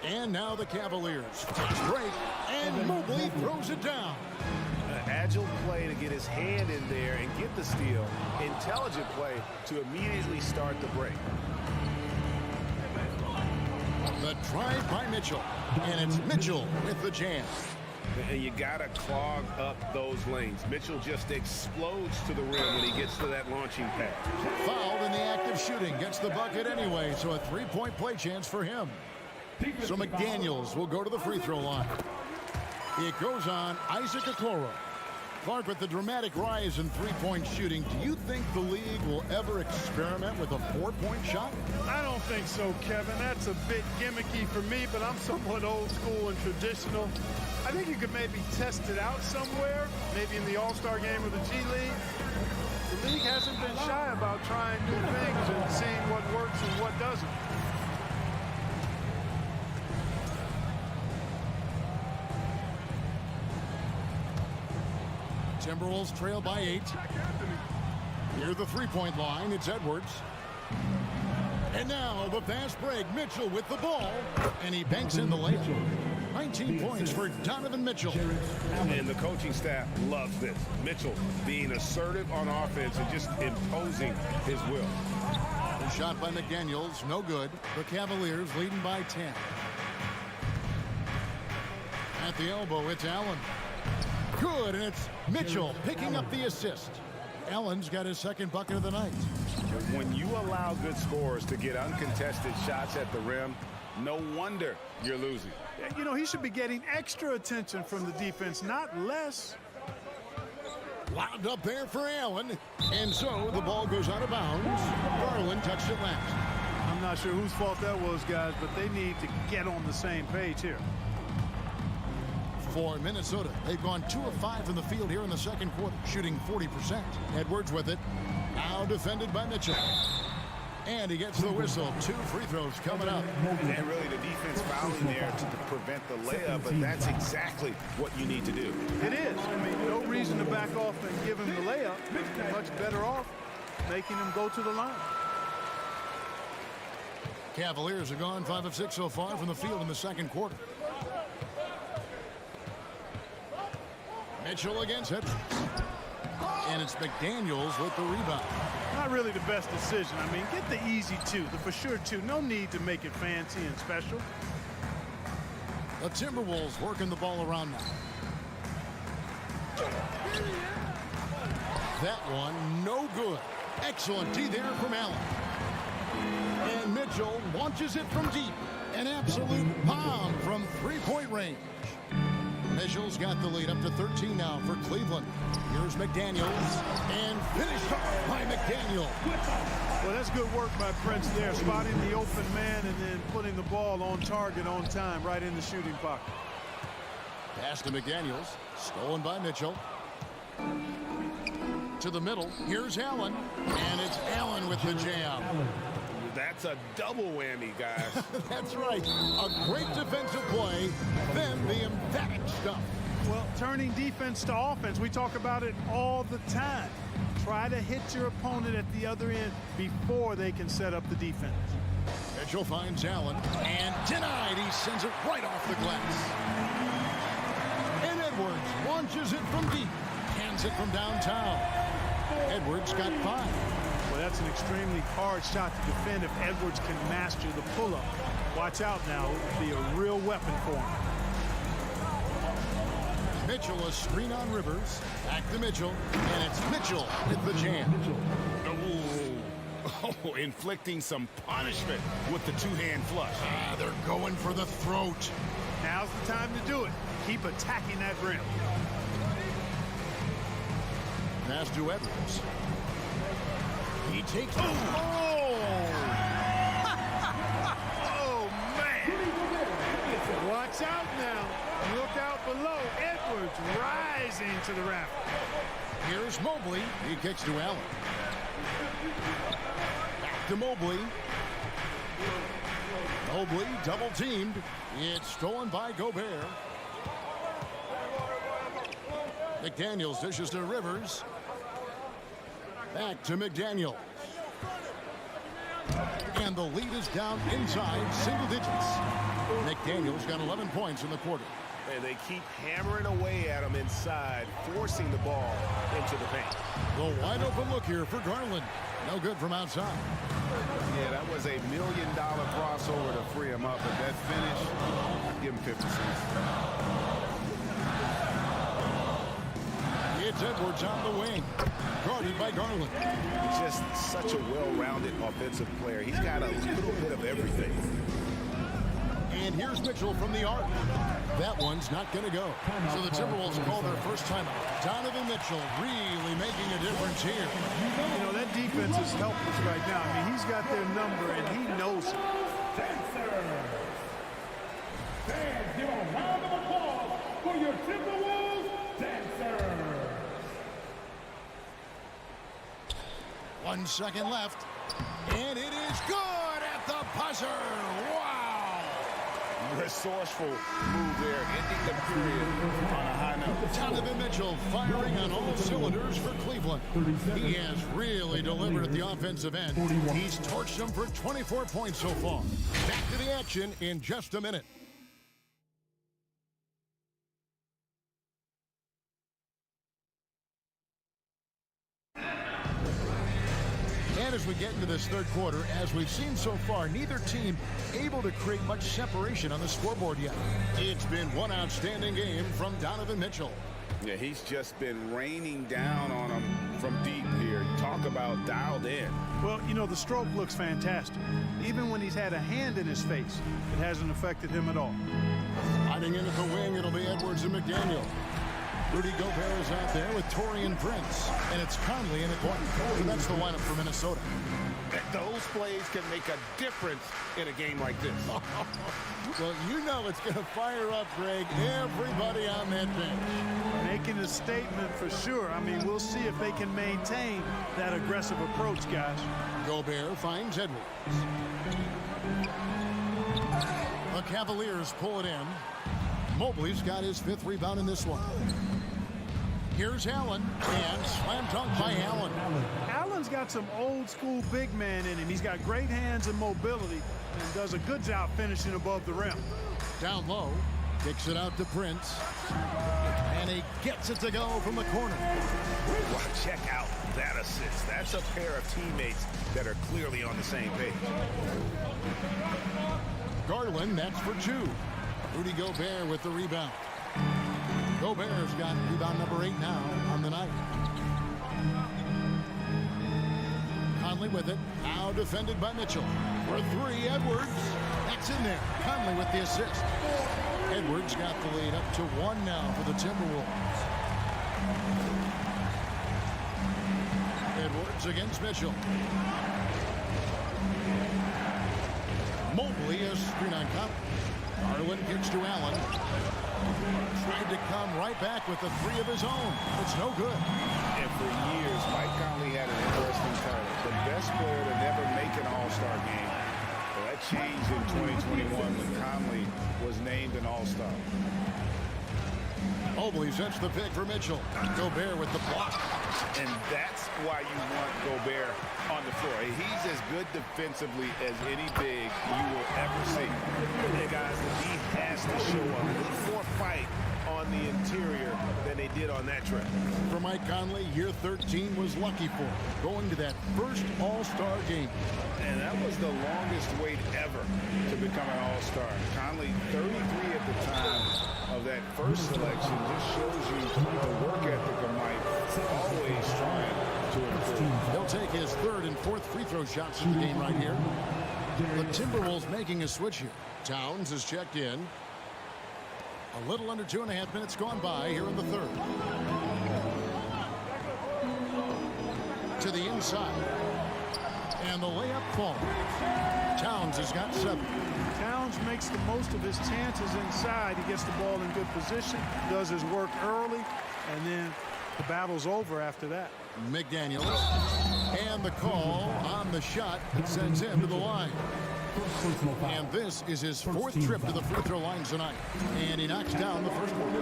And now the Cavaliers. Fast break, and Mobley throws it down. Agile play to get his hand in there and get the steal. Intelligent play to immediately start the break. The drive by Mitchell. And it's Mitchell with the jam. And you got to clog up those lanes. Mitchell just explodes to the rim when he gets to that launching pad. Fouled in the act of shooting. Gets the bucket anyway, so a 3-point play chance for him. So McDaniels will go to the free throw line. It goes on Isaac Okoro. Clark, with the dramatic rise in three-point shooting, do you think the league will ever experiment with a 4-point shot? I don't think so, Kevin. That's a bit gimmicky for me, but I'm somewhat old school and traditional. I think you could maybe test it out somewhere, maybe in the All-Star game or the G League. The league hasn't been shy about trying new things and seeing what works and what doesn't. Timberwolves trail by 8. Near the 3-point line, it's Edwards. And now the fast break. Mitchell with the ball. And he banks in the layup. 19 points for Donovan Mitchell. And the coaching staff loves this. Mitchell being assertive on offense and just imposing his will. The shot by McDaniels, no good. The Cavaliers leading by 10. At the elbow, it's Allen. Good, and it's Mitchell picking up the assist. Allen's got his second bucket of the night. When you allow good scorers to get uncontested shots at the rim, no wonder you're losing. You know, he should be getting extra attention from the defense, not less. Lobbed up there for Allen. And so the ball goes out of bounds. Garland touched it last. I'm not sure whose fault that was, guys, but they need to get on the same page here. For Minnesota, they've gone 2 of 5 from the field here in the second quarter, shooting 40%. Edwards with it. Now defended by Mitchell. And he gets the whistle. 2 free throws coming up. And really the defense fouling there to prevent the layup, but that's exactly what you need to do. It is. I mean, no reason to back off and give him the layup. Much better off making him go to the line. Cavaliers are gone 5 of 6 so far from the field in the second quarter. Mitchell against it. And it's McDaniels with the rebound. Not really the best decision. I mean, get the easy two, the for sure two. No need to make it fancy and special. The Timberwolves working the ball around now. That one, no good. Excellent D there from Allen. And Mitchell launches it from deep. An absolute bomb from three-point range. Mitchell's got the lead up to 13 now for Cleveland. Here's McDaniels. And finished off by McDaniel. Well, that's good work by Prince there, spotting the open man and then putting the ball on target on time right in the shooting pocket. Pass to McDaniels. Stolen by Mitchell. To the middle. Here's Allen. And it's Allen with the jam. That's a double whammy, guys. That's right. A great defensive play, then the emphatic stuff. Well, turning defense to offense, we talk about it all the time. Try to hit your opponent at the other end before they can set up the defense. Mitchell finds Allen and denied. He sends it right off the glass. And Edwards launches it from deep. Hands it from downtown. Edwards got 5. Well, that's an extremely hard shot to defend if Edwards can master the pull-up. Watch out now. It would be a real weapon for him. Mitchell, a screen on Rivers. Back to Mitchell. And it's Mitchell with the jam. Oh, inflicting some punishment with the two-hand flush. They're going for the throat. Now's the time to do it. Keep attacking that rim. Pass to Edwards. He takes. Oh, man. Watch out now. Look out below. Edwards rising to the rafters. Here's Mobley. He kicks to Allen. Back to Mobley. Mobley double teamed. It's stolen by Gobert. McDaniels dishes to Rivers. Back to McDaniel. And the lead is down inside single digits. McDaniel's got 11 points in the quarter. And they keep hammering away at him inside, forcing the ball into the paint. The wide open look here for Garland. No good from outside. Yeah, that was $1 million crossover to free him up. But that finish, I'd give him 50 cents. It's Edwards on the wing, guarded by Garland. Just such a well-rounded offensive player. He's got a little bit of everything. And here's Mitchell from the arc. That one's not going to go. So the Timberwolves call their first timeout. Donovan Mitchell really making a difference here. You know, that defense is helpless right now. I mean, he's got their number, and he knows it. Fans, give a round of applause for your Timberwolves dancers. 1 second left. And it is good at the buzzer. Wow. Resourceful move there, ending the period on a high note. Donovan Mitchell firing on all cylinders for Cleveland. He has really delivered at the offensive end. He's torched them for 24 points so far. Back to the action in just a minute. And as we get into this third quarter, as we've seen so far, neither team able to create much separation on the scoreboard yet. It's been one outstanding game from Donovan Mitchell. Yeah, he's just been raining down on them from deep here. Talk about dialed in. Well, you know, the stroke looks fantastic. Even when he's had a hand in his face, it hasn't affected him at all. Sliding in at the wing, it'll be Edwards and McDaniel. Rudy Gobert is out there with Taurean Prince. And it's Conley in the corner. So that's the lineup for Minnesota. Those plays can make a difference in a game like this. Well, you know it's going to fire up, Greg, everybody on that bench. Making a statement for sure. I mean, we'll see if they can maintain that aggressive approach, guys. Gobert finds Edwards. The Cavaliers pull it in. Mobley's got his 5th rebound in this one. Here's Allen, and slam dunk by Allen. Allen's got some old school big man in him. He's got great hands and mobility and does a good job finishing above the rim. Down low, kicks it out to Prince. And he gets it to go from the corner. Wow, check out that assist. That's a pair of teammates that are clearly on the same page. Garland, that's for 2. Rudy Gobert with the rebound. Gobert's got rebound number 8 now on the night. Conley with it. Now defended by Mitchell. For 3, Edwards. That's in there. Conley with the assist. Edwards got the lead up to 1 now for the Timberwolves. Edwards against Mitchell. Mobley is screen on Conley. Garland kicks to Allen. Tried to come right back with the 3 of his own. It's no good. And for years, Mike Conley had an interesting title. The best player to never make an All-Star game. Well, that changed in 2021 when Conley was named an All-Star. Mobley sets the pick for Mitchell. Gobert with the block. And that's why you want Gobert on the floor. He's as good defensively as any big you will ever see. Hey, guys, he has to show a little more fight on the interior than they did on that trip. For Mike Conley, year 13 was lucky for him, going to that first All-Star game. And that was the longest wait ever to become an All-Star. Conley, 33 at the time of that first selection, just shows you the work ethic of Mike, always trying to improve. He'll take his 3rd and 4th free throw shots in the game right here. The Timberwolves making a switch here. Towns is checked in. A little under 2.5 minutes gone by here in the 3rd. To the inside. And the layup falls. Towns has got 7. Towns makes the most of his chances inside. He gets the ball in good position, does his work early, and then the battle's over after that. McDaniels. And the call on the shot that sends him to the line. And this is his 4th trip to the free throw line tonight. And he knocks down the first one.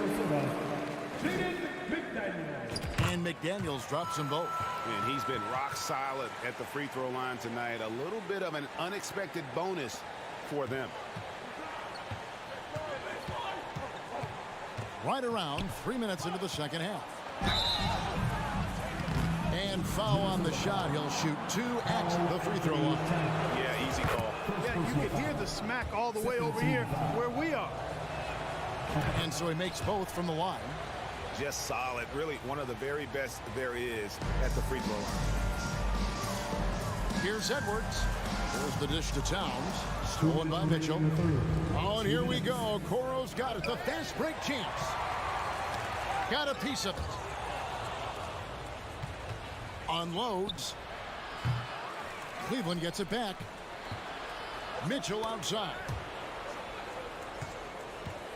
And McDaniels drops them both. And he's been rock solid at the free throw line tonight. A little bit of an unexpected bonus for them. Right around 3 minutes into the second half. And foul on the shot. He'll shoot 2 at the free throw line. Yeah, easy call. Yeah, you can hear the smack all the way over here where we are. And so he makes both from the line. Just solid. Really one of the very best there is at the free throw line. Here's Edwards. There's the dish to Towns. Stolen by Mitchell. Oh, and here we go. Coro's got it. The fast break chance. Got a piece of it. Unloads. Cleveland gets it back. Mitchell outside.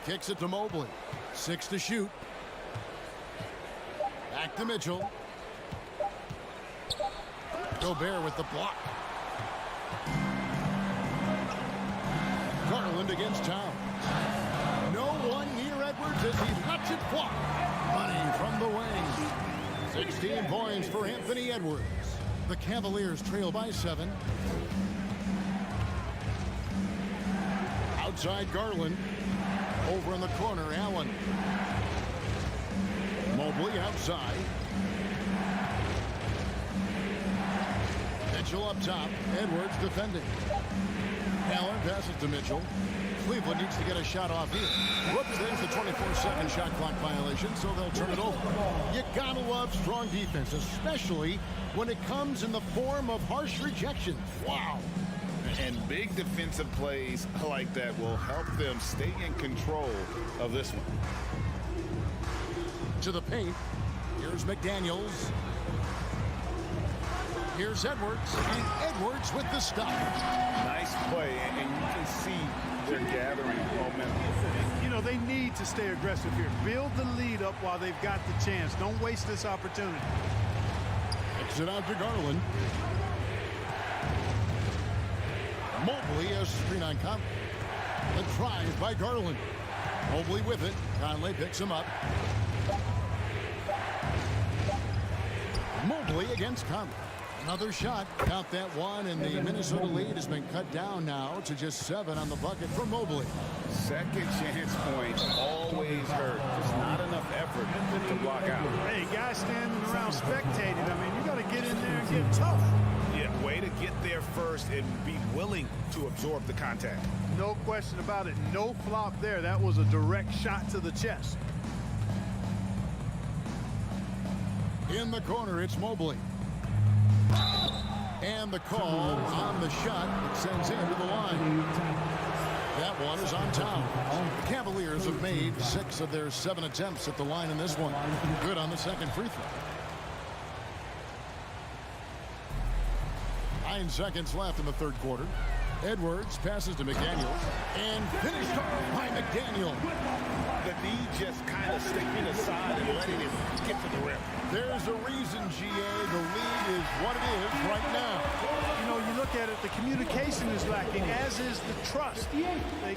Kicks it to Mobley. 6 to shoot. Back to Mitchell. Gobert with the block. Garland against Towns. No one near Edwards as he lets it fly. Money from the wing. 16 points for Anthony Edwards. The Cavaliers trail by 7. Outside Garland. Over in the corner, Allen. Mobley outside. Mitchell up top. Edwards defending. Allen passes to Mitchell. Cleveland needs to get a shot off here. Whoops, there's the 24-second shot clock violation, so they'll turn it over. You gotta love strong defense, especially when it comes in the form of harsh rejections. Wow. And big defensive plays like that will help them stay in control of this one. To the paint. Here's McDaniels. Here's Edwards. And Edwards with the stop. Nice play, and you can see they're gathering momentum. You know, they need to stay aggressive here. Build the lead up while they've got the chance. Don't waste this opportunity. Kicks it out to Garland. Mobley a screen on Conley. The drive by Garland. Mobley with it. Conley picks him up. Mobley against Conley. Another shot. Count that one, and the Minnesota lead has been cut down now to just 7 on the bucket for Mobley. Second chance points always hurt. Just not enough effort to block out. Hey, guys standing around spectating. I mean, you got to get in there and get tough. Yeah, way to get there first and be willing to absorb the contact. No question about it. No flop there. That was a direct shot to the chest. In the corner, it's Mobley. And the call on the shot that sends him to the line. That one is on town. The Cavaliers have made 6 of their 7 attempts at the line in this one. Good on the second free throw. 9 seconds left in the third quarter. Edwards passes to McDaniels and finished off by McDaniel. The knee just kind of sticking aside and letting him get to the rim. There's a reason, GA, the lead is what it is right now. You know, you look at it, the communication is lacking, as is the trust.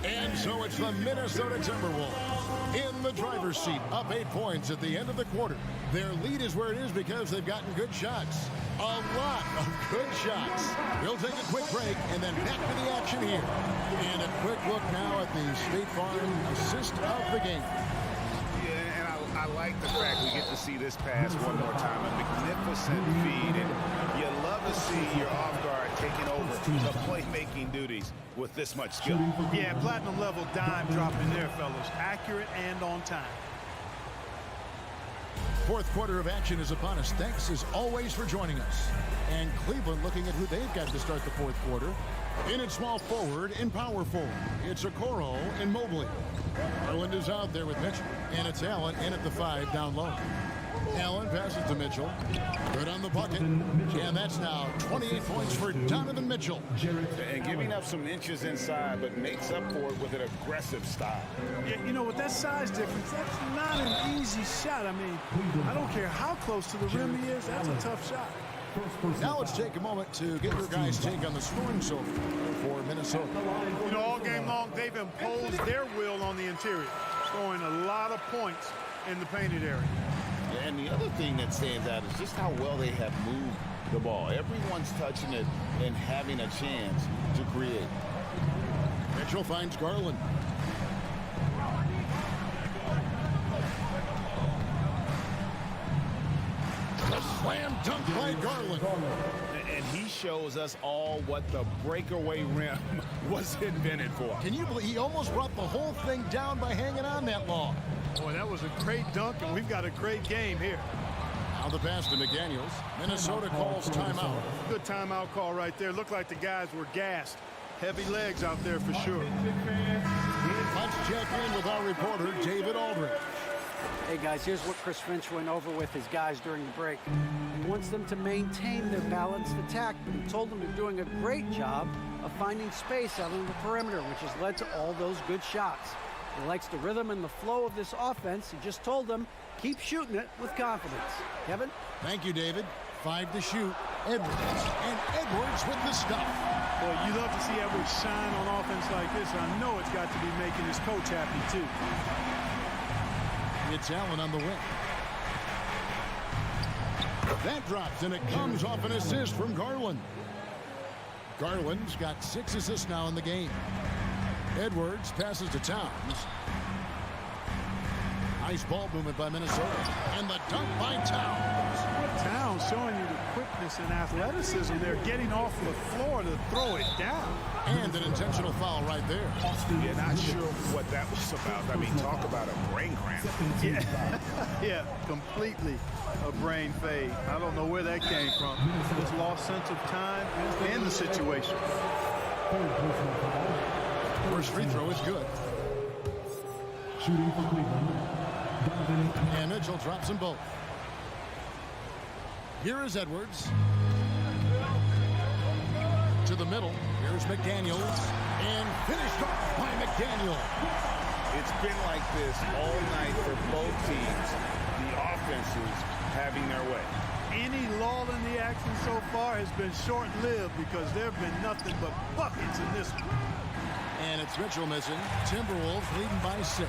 And so it's the Minnesota Timberwolves in the driver's seat, up 8 points at the end of the quarter. Their lead is where it is because they've gotten good shots. A lot of good shots. We'll take a quick break and then back to the action here. And a quick look now at the State Farm assist of the game. Yeah, and I like the fact we get to see this pass one more time. A magnificent feed, and you love to see your off guard taking over the playmaking duties with this much skill. Yeah, platinum level dime dropping there, fellas. Accurate and on time. Fourth quarter of action is upon us. Thanks as always for joining us. And Cleveland looking at who they've got to start the fourth quarter. In at small forward, in power forward, it's Okoro and Mobley. Garland is out there with Mitchell. And it's Allen in at the 5 down low. Allen passes to Mitchell. Good on the bucket. And that's now 28 points for Donovan Mitchell. And giving up some inches inside, but makes up for it with an aggressive style. Yeah, you know, with that size difference, that's not an easy shot. I mean, I don't care how close to the rim he is. That's a tough shot. Now let's take a moment to get your guys' take on the scoring so far for Minnesota. You know, all game long, they've imposed their will on the interior, scoring a lot of points in the painted area. And the other thing that stands out is just how well they have moved the ball. Everyone's touching it and having a chance to create. Mitchell finds Garland. A slam dunk by Garland. And he shows us all what the breakaway rim was invented for. Can you believe he almost brought the whole thing down by hanging on that long? Boy, that was a great dunk, and we've got a great game here. Now the pass to McDaniels. Minnesota calls timeout. Good timeout call right there. Looked like the guys were gassed. Heavy legs out there for sure. Let's check in with our reporter, David Aldridge. Hey, guys, here's what Chris Finch went over with his guys during the break. He wants them to maintain their balanced attack, but he told them they're doing a great job of finding space out on the perimeter, which has led to all those good shots. He likes the rhythm and the flow of this offense. He just told them, keep shooting it with confidence. Kevin? Thank you, David. 5 to shoot. Edwards. And Edwards with the stuff. Boy, you love to see Edwards shine on offense like this. I know it's got to be making his coach happy, too. It's Allen on the wing. That drops, and it comes off an assist from Garland. Garland's got 6 assists now in the game. Edwards passes to Towns. Nice ball movement by Minnesota. And the dunk by Towns. Towns showing you the quickness and athleticism. They're getting off the floor to throw it down. And an intentional foul right there. You're not sure what that was about. I mean, talk about a brain cramp. Yeah, completely a brain fade. I don't know where that came from. Just lost sense of time and the situation. First free throw is good. Shooting for Cleveland. And Mitchell drops them both. Here is Edwards. To the middle. Here's McDaniels. And finished off by McDaniel. It's been like this all night for both teams. The offenses having their way. Any lull in the action so far has been short-lived because there have been nothing but buckets in this one. And it's Mitchell missing. Timberwolves leading by 6.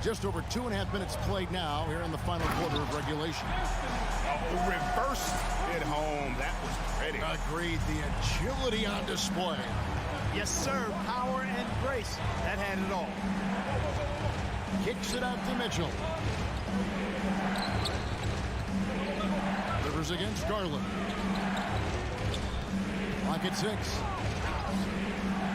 Just over 2.5 minutes played now here in the final quarter of regulation. Oh, reversed it home. That was pretty. Agreed. The agility on display. Yes, sir. Power and grace. That had it all. Kicks it out to Mitchell. Rivers against Garland. Clock at 6.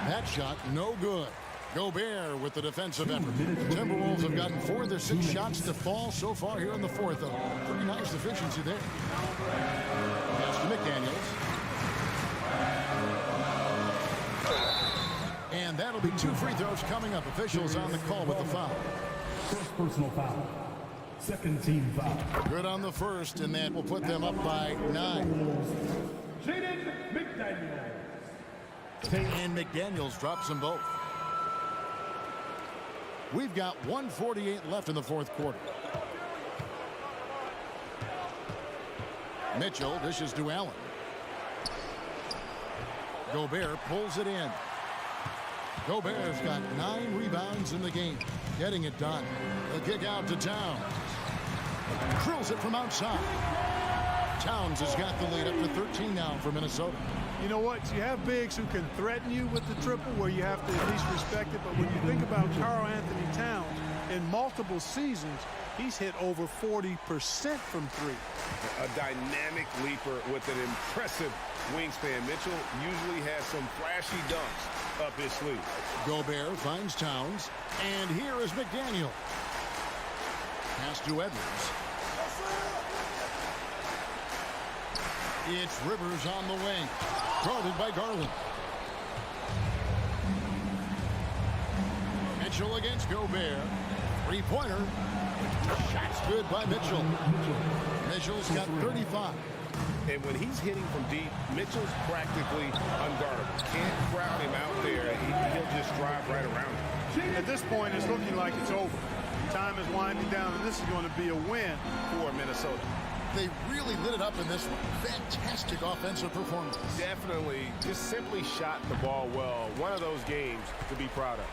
That shot, no good. Gobert with the defensive effort. Timberwolves have gotten 4 of their 6 shots to fall so far here in the fourth. Pretty nice efficiency there. Pass to McDaniels. And that'll be 2 free throws coming up. Officials on the call with the foul. First personal foul. Second team foul. Good on the first, and that will put them up by 9. Jaden McDaniels. And McDaniels drops them both. We've got 1:48 left in the fourth quarter. Mitchell dishes to Allen. Gobert pulls it in. Gobert's got 9 rebounds in the game. Getting it done. The kick out to Towns. Drills it from outside. Towns has got the lead up to 13 now for Minnesota. You know what? You have bigs who can threaten you with the triple where you have to at least respect it. But when you think about Karl Anthony Towns, in multiple seasons, he's hit over 40% from 3. A dynamic leaper with an impressive wingspan. Mitchell usually has some flashy dunks up his sleeve. Gobert finds Towns. And here is McDaniel. Pass to Edwards. It's Rivers on the wing. Guarded by Garland. Mitchell against Gobert. 3-pointer. Shot's good by Mitchell. Mitchell's got 35. And when he's hitting from deep, Mitchell's practically unguardable. Can't crowd him out there. He'll just drive right around him. At this point, it's looking like it's over. Time is winding down, and this is going to be a win for Minnesota. They really lit it up in this one. Fantastic offensive performance. Definitely just simply shot the ball well. One of those games to be proud of.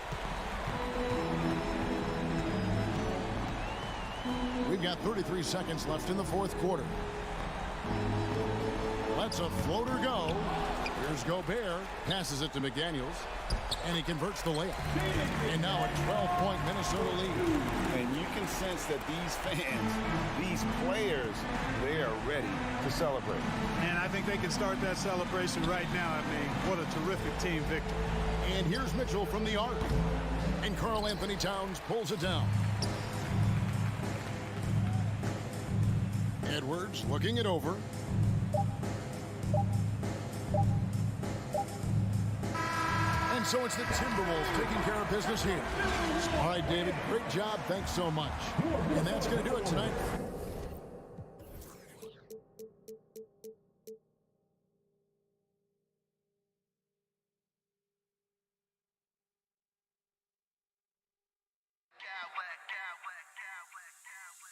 We've got 33 seconds left in the fourth quarter. Lets a floater go. Here's Gobert. Passes it to McDaniels. And he converts the layup. And now a 12-point Minnesota lead. And you can sense that these fans, these players, they are ready to celebrate. And I think they can start that celebration right now. I mean, what a terrific team victory. And here's Mitchell from the arc. And Karl Anthony Towns pulls it down. Edwards looking it over. And so it's the Timberwolves taking care of business here. All right, David, great job. Thanks so much. And that's going to do it tonight.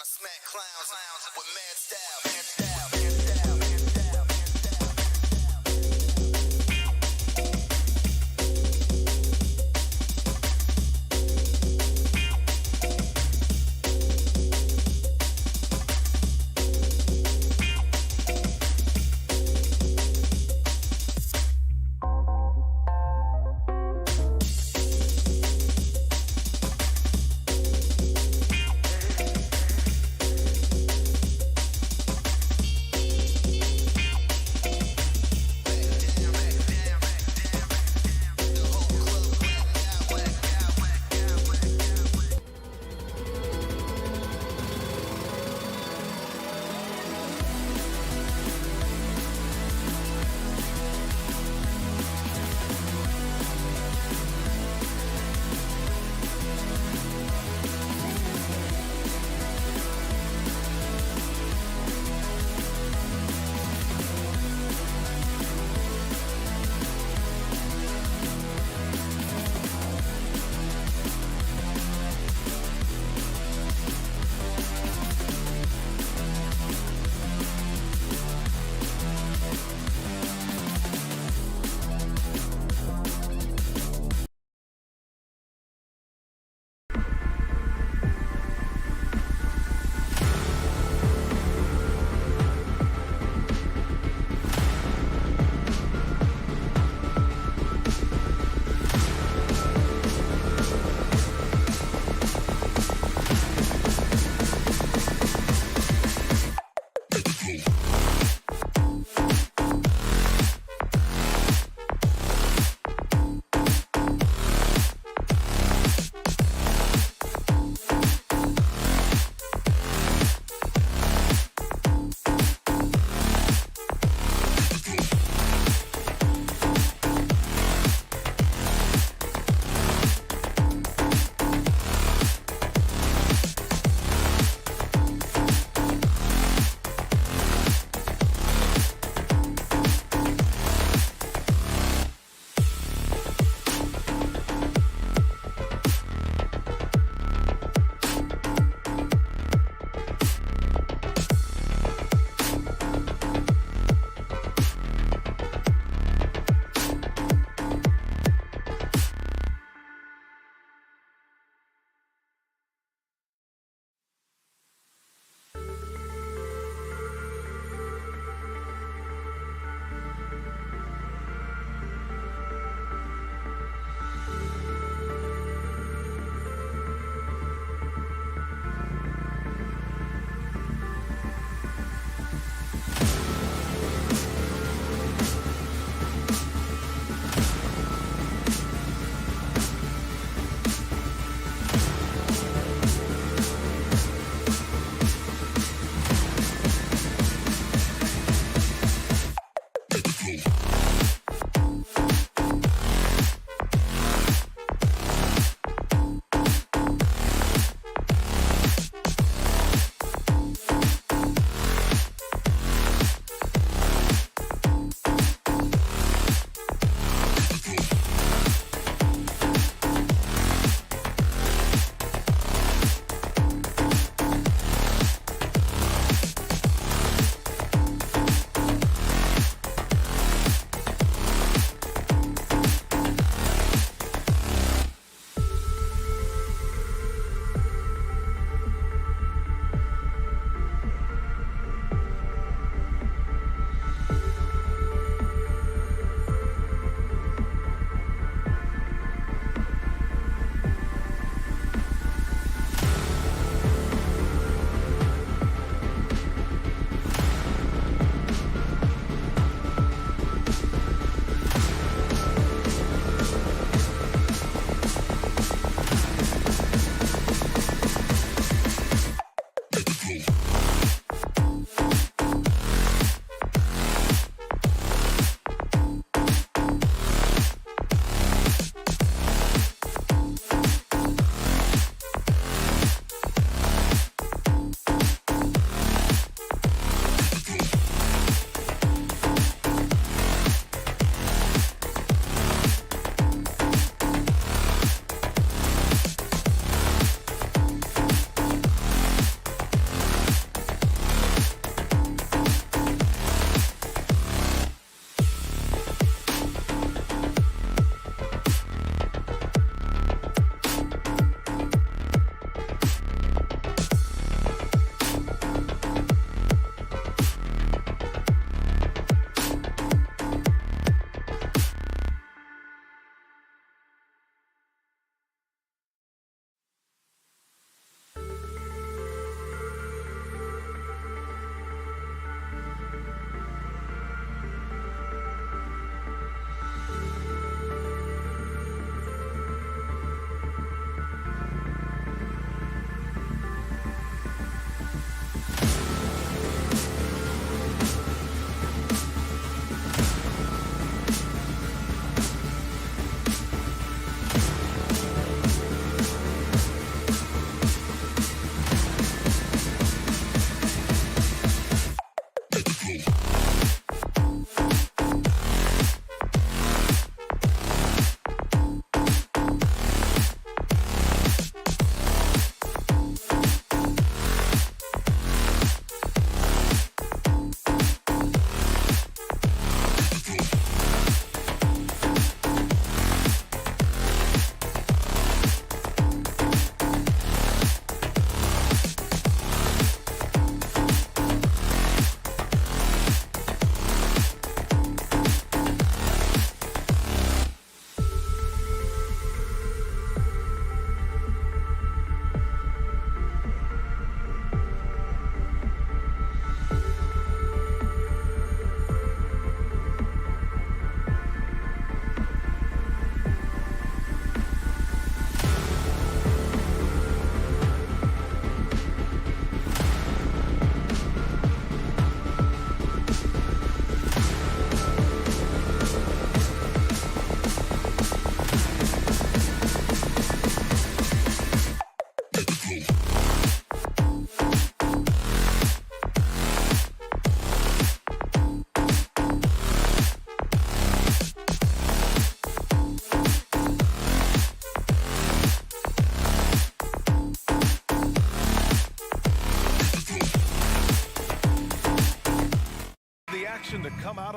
I smack clowns with mad style.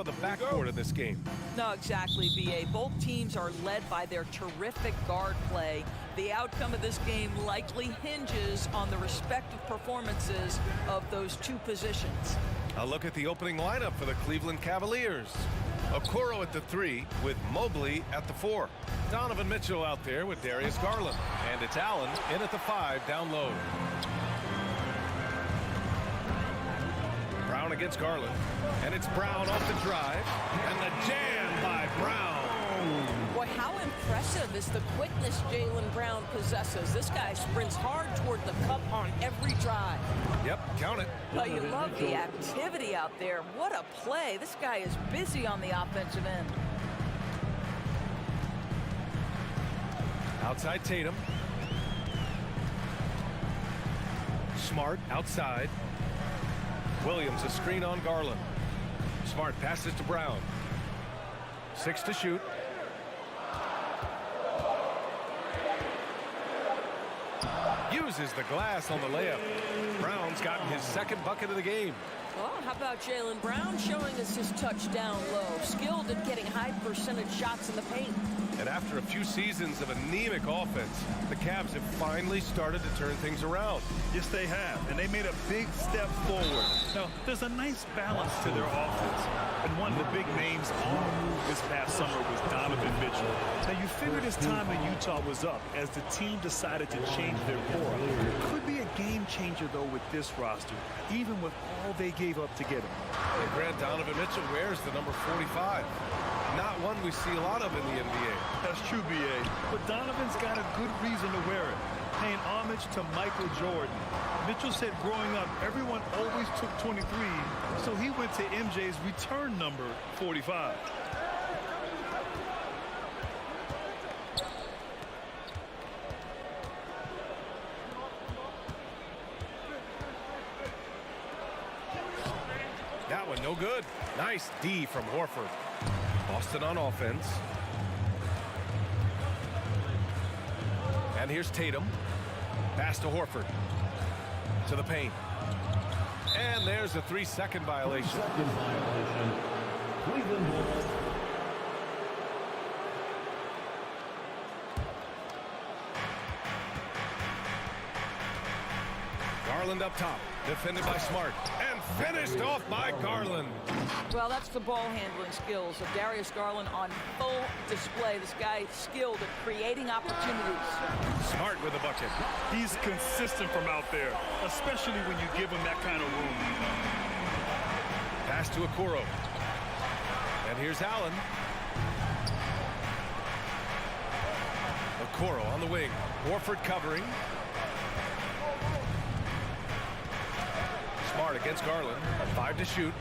of the backcourt in this game. No, exactly, B.A. Both teams are led by their terrific guard play. The outcome of this game likely hinges on the respective performances of those two positions. A look at the opening lineup for the Cleveland Cavaliers. Okoro at the 3 with Mobley at the 4. Donovan Mitchell out there with Darius Garland. And it's Allen in at the 5 down low. Brown against Garland. And it's Brown off the drive. And the jam by Brown. Boy, how impressive is the quickness Jaylen Brown possesses. This guy sprints hard toward the cup on every drive. Yep, count it. Oh, you love the activity out there. What a play. This guy is busy on the offensive end. Outside Tatum. Smart outside. Williams a screen on Garland. Smart passes to Brown. 6 to shoot. Uses the glass on the layup. Brown's gotten his second bucket of the game. Well, how about Jaylen Brown showing us his touchdown low? Skilled at getting high percentage shots in the paint. And after a few seasons of anemic offense, the Cavs have finally started to turn things around. Yes, they have, and they made a big step forward. Now, there's a nice balance to their offense, and one of the big names on the move this past summer was Donovan Mitchell. Now, you figured his time in Utah was up as the team decided to change their core. Could be a game changer, though, with this roster, even with all they gave up to get him. And Grant, Donovan Mitchell wears the number 45. Not one we see a lot of in the NBA. That's true, B.A. But Donovan's got a good reason to wear it, paying homage to Michael Jordan. Mitchell said growing up, everyone always took 23, so he went to MJ's return number, 45. That one no good. Nice D from Horford. Boston on offense. And here's Tatum. Pass to Horford. To the paint. And there's a 3-second violation. Second violation. Cleveland Wolves. Garland up top. Defended by Smart. And finished off by Garland. Well, that's the ball handling skills of Darius Garland on full display. This guy is skilled at creating opportunities. Smart with a bucket. He's consistent from out there, especially when you give him that kind of room. Pass to Okoro. And here's Allen. Okoro on the wing. Horford covering. Smart against Garland. 5 to shoot.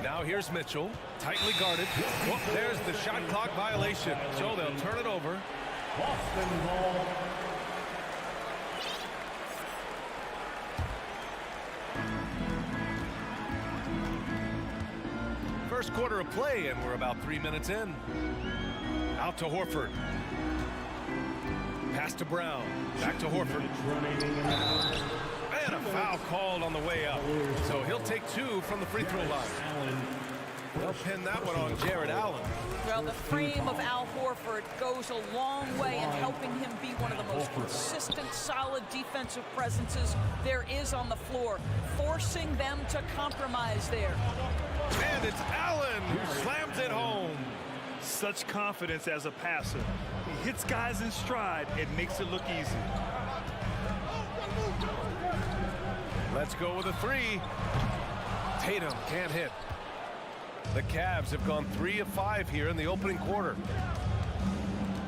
Now here's Mitchell. Tightly guarded. Whoop, there's the shot clock violation. So they'll turn it over. Boston ball. First quarter of play, and we're about 3 minutes in. Out to Horford. Pass to Brown. Back to Horford. And a foul called on the way up. So he'll take 2 from the free throw line. They'll pin that one on Jared Allen. Well, the frame of Al Horford goes a long way in helping him be one of the most consistent, solid defensive presences there is on the floor, forcing them to compromise there. And it's Allen who slams it home. Such confidence as a passer. He hits guys in stride and makes it look easy. Let's go with a 3. Tatum can't hit. The Cavs have gone 3 of 5 here in the opening quarter.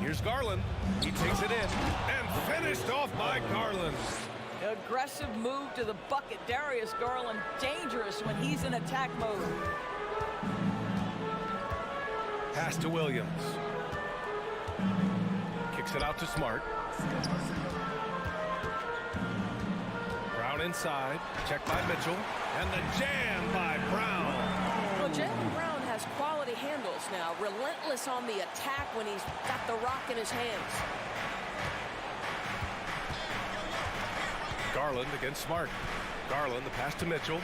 Here's Garland. He takes it in and finished off by Garland. Aggressive move to the bucket. Darius Garland dangerous when he's in attack mode. Pass to Williams. Kicks it out to Smart. Brown inside. Checked by Mitchell. And the jam by Brown. Well, Jaylen Brown has quality handles now. Relentless on the attack when he's got the rock in his hands. Garland against Smart. Garland, the pass to Mitchell.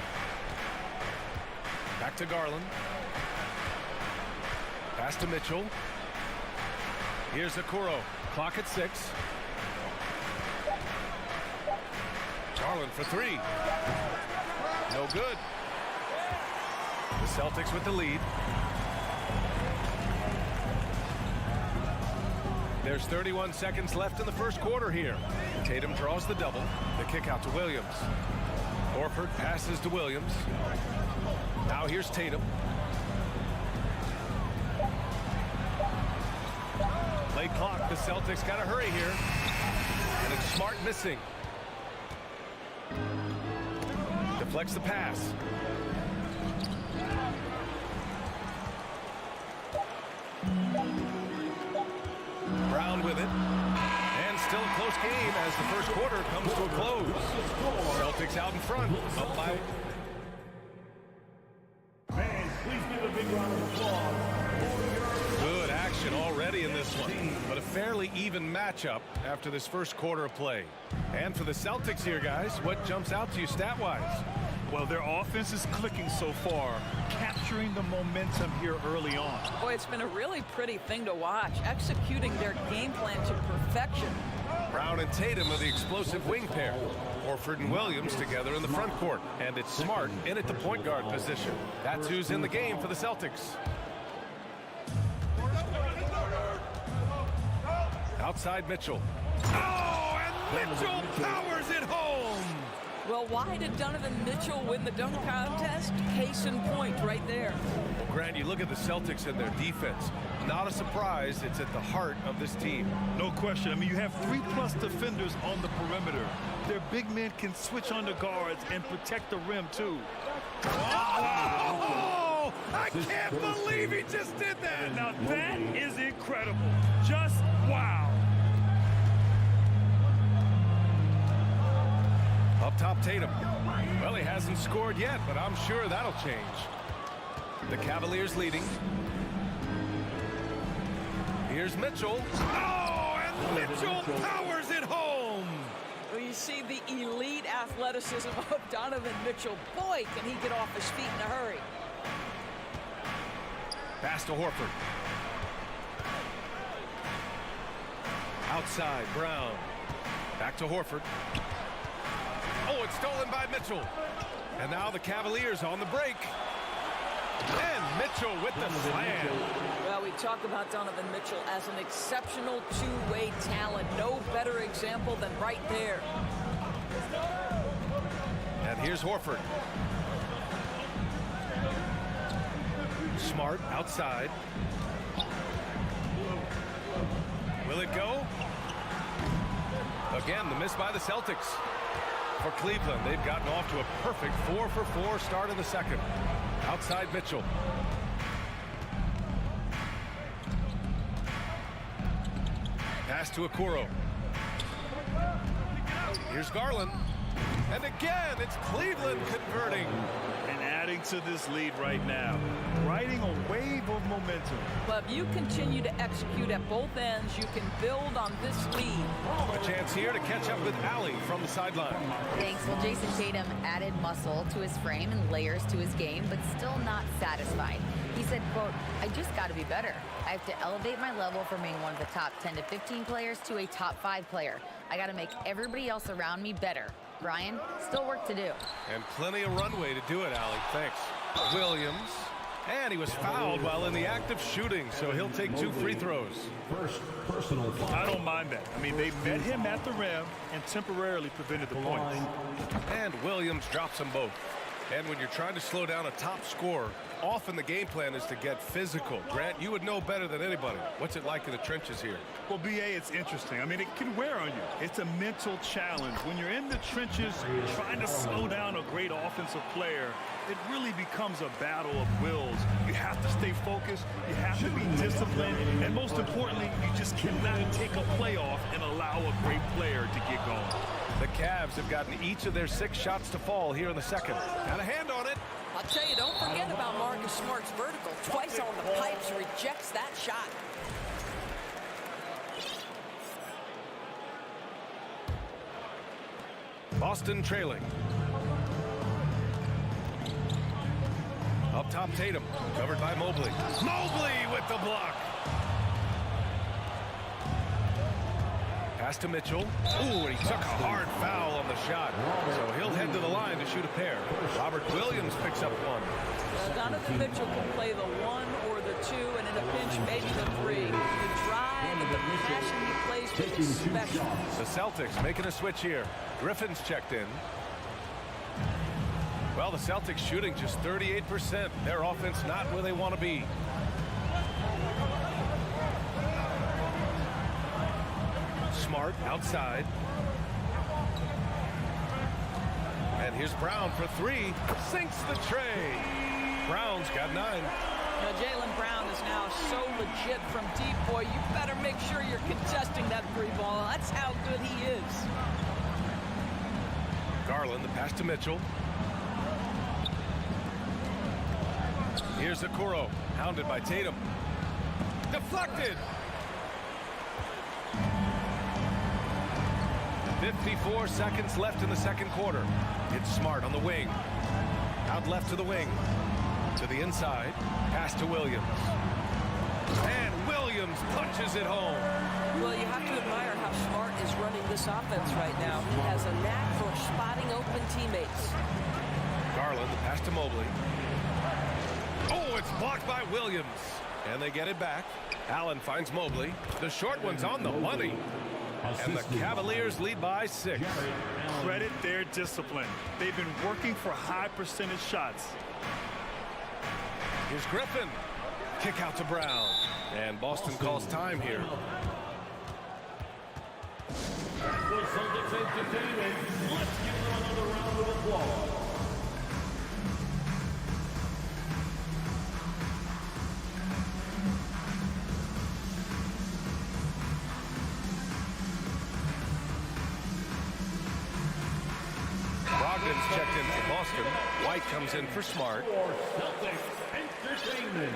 Back to Garland. Pass to Mitchell. Here's Okoro. Clock at 6. Garland for 3. No good. The Celtics with the lead. There's 31 seconds left in the first quarter here. Tatum draws the double. The kick out to Williams. Horford passes to Williams. Now here's Tatum. Late clock. The Celtics got to hurry here. And it's Smart missing. Deflects the pass. Brown with it. And still a close game as the first quarter comes to a close. Celtics out in front. Up by... Man, please give a big round of applause. Good action already in this one. But a fairly even matchup after this first quarter of play. And for the Celtics here, guys, what jumps out to you stat-wise? Well, their offense is clicking so far, capturing the momentum here early on. Boy, it's been a really pretty thing to watch, executing their game plan to perfection. Brown and Tatum are the explosive wing pair. Horford and Williams together in the front court. And it's Smart in at the point guard position. That's who's in the game for the Celtics. Outside Mitchell. Oh, and Mitchell powers it home! Well, why did Donovan Mitchell win the dunk contest? Case in point right there. Grant, you look at the Celtics and their defense. Not a surprise, it's at the heart of this team. No question. I mean, you have 3+ defenders on the perimeter. Their big men can switch on the guards and protect the rim, too. Oh! I can't believe he just did that! Now, that is incredible. Just wow. Up top, Tatum. Well, he hasn't scored yet, but I'm sure that'll change. The Cavaliers leading. Here's Mitchell. Oh, and Mitchell powers it home! Well, you see the elite athleticism of Donovan Mitchell. Boy, can he get off his feet in a hurry. Pass to Horford. Outside, Brown. Back to Horford. Oh, it's stolen by Mitchell. And now the Cavaliers on the break. And Mitchell with the slam. Well, we talk about Donovan Mitchell as an exceptional two-way talent. No better example than right there. And here's Horford. Smart outside. Will it go? Again, the miss by the Celtics. For Cleveland, they've gotten off to a perfect 4-for-4 start in the second. Outside Mitchell. Pass to Okoro. Here's Garland. And again, it's Cleveland converting. And adding to this lead right now. Riding a wave of momentum. But if you continue to execute at both ends, you can build on this lead. A chance here to catch up with Allie from the sideline. Thanks. Well, Jason Tatum added muscle to his frame and layers to his game, but still not satisfied. He said, quote, I just got to be better. I have to elevate my level from being one of the top 10 to 15 players to a top 5 player. I got to make everybody else around me better. Brian, still work to do. And plenty of runway to do it, Allie. Thanks. Williams. And he was fouled while in the act of shooting, so he'll take 2 free throws. First personal foul. I don't mind that. I mean, they met him at the rim and temporarily prevented the points. And Williams drops them both. And when you're trying to slow down a top scorer, often the game plan is to get physical. Grant, you would know better than anybody. What's it like in the trenches here? Well, B.A., it's interesting. I mean, it can wear on you. It's a mental challenge. When you're in the trenches trying to slow down a great offensive player, it really becomes a battle of wills. You have to stay focused. You have to be disciplined. And most importantly, you just cannot take a play off and allow a great player to get going. The Cavs have gotten each of their 6 shots to fall here in the second. Got a hand on it. I'll tell you, don't forget about Marcus Smart's vertical. Twice on the pipes, rejects that shot. Boston trailing. Up top, Tatum, covered by Mobley. Mobley with the block. Pass to Mitchell. Ooh, and he took a hard foul on the shot. So he'll head to the line to shoot a pair. Robert Williams picks up one. Donovan Mitchell can play the 1 or the 2, and in a pinch, maybe the 3. The drive and the passion he plays with is special. The Celtics making a switch here. Griffin's checked in. Well, the Celtics shooting just 38%. Their offense not where they want to be. Smart outside. And here's Brown for 3. Sinks the tray. Brown's got 9. Now, Jaylen Brown is now so legit from deep. Boy, you better make sure you're contesting that 3 ball. That's how good he is. Garland, the pass to Mitchell. Here's Okoro, hounded by Tatum. Deflected. 54 seconds left in the second quarter. It's Smart on the wing. Out left to the wing. To the inside. Pass to Williams. And Williams punches it home. Well, you have to admire how Smart is running this offense right now. He has a knack for spotting open teammates. Garland, the pass to Mobley. Oh, it's blocked by Williams. And they get it back. Allen finds Mobley. The short one's on the money. And the Cavaliers lead by 6. Credit their discipline. They've been working for high percentage shots. Here's Griffin. Kick out to Brown. And Boston calls time here. Celtics entertainment. Let's give them another round of applause. Brogdon's checked in for Boston. White comes in for Smart. Celtics entertainment.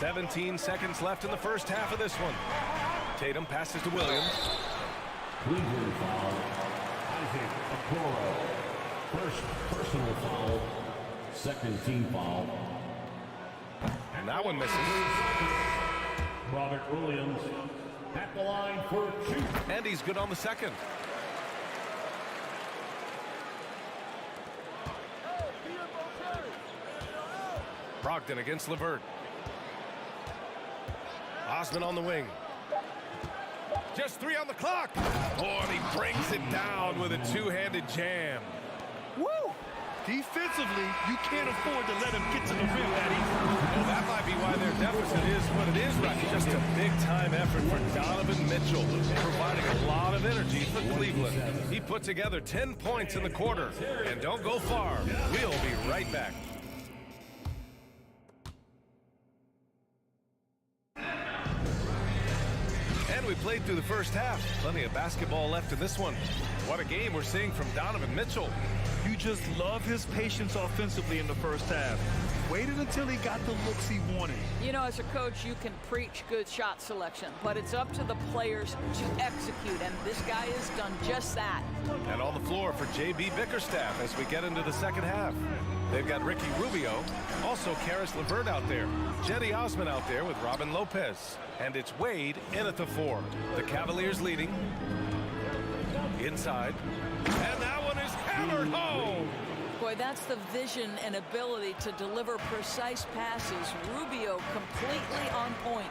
"17 seconds left in the first half of this one. Tatum passes to Williams. Cleveland foul. Isaac Okoro. First personal foul. Second team foul. And that one misses. Robert Williams at the line for 2. And he's good on the second. Brogdon against LeVert. Osman on the wing. Just 3 on the clock. Oh, and he brings it down with a two-handed jam. Woo! Defensively, you can't afford to let him get to the rim that easy. Well, that might be why their deficit is what it is right now. Just a big-time effort for Donovan Mitchell, providing a lot of energy for Cleveland. He put together 10 points in the quarter. And don't go far. We'll be right back. And we played through the first half. Plenty of basketball left in this one. What a game we're seeing from Donovan Mitchell. You just love his patience offensively in the first half. Waited until he got the looks he wanted. You know, as a coach, you can preach good shot selection, but it's up to the players to execute, and this guy has done just that. And on the floor for J.B. Bickerstaff as we get into the second half. They've got Ricky Rubio, also Karis LeVert out there, Jetty Osman out there with Robin Lopez. And it's Wade in at the 4. The Cavaliers leading. Inside. And that one is hammered home. Boy, that's the vision and ability to deliver precise passes. Rubio completely on point.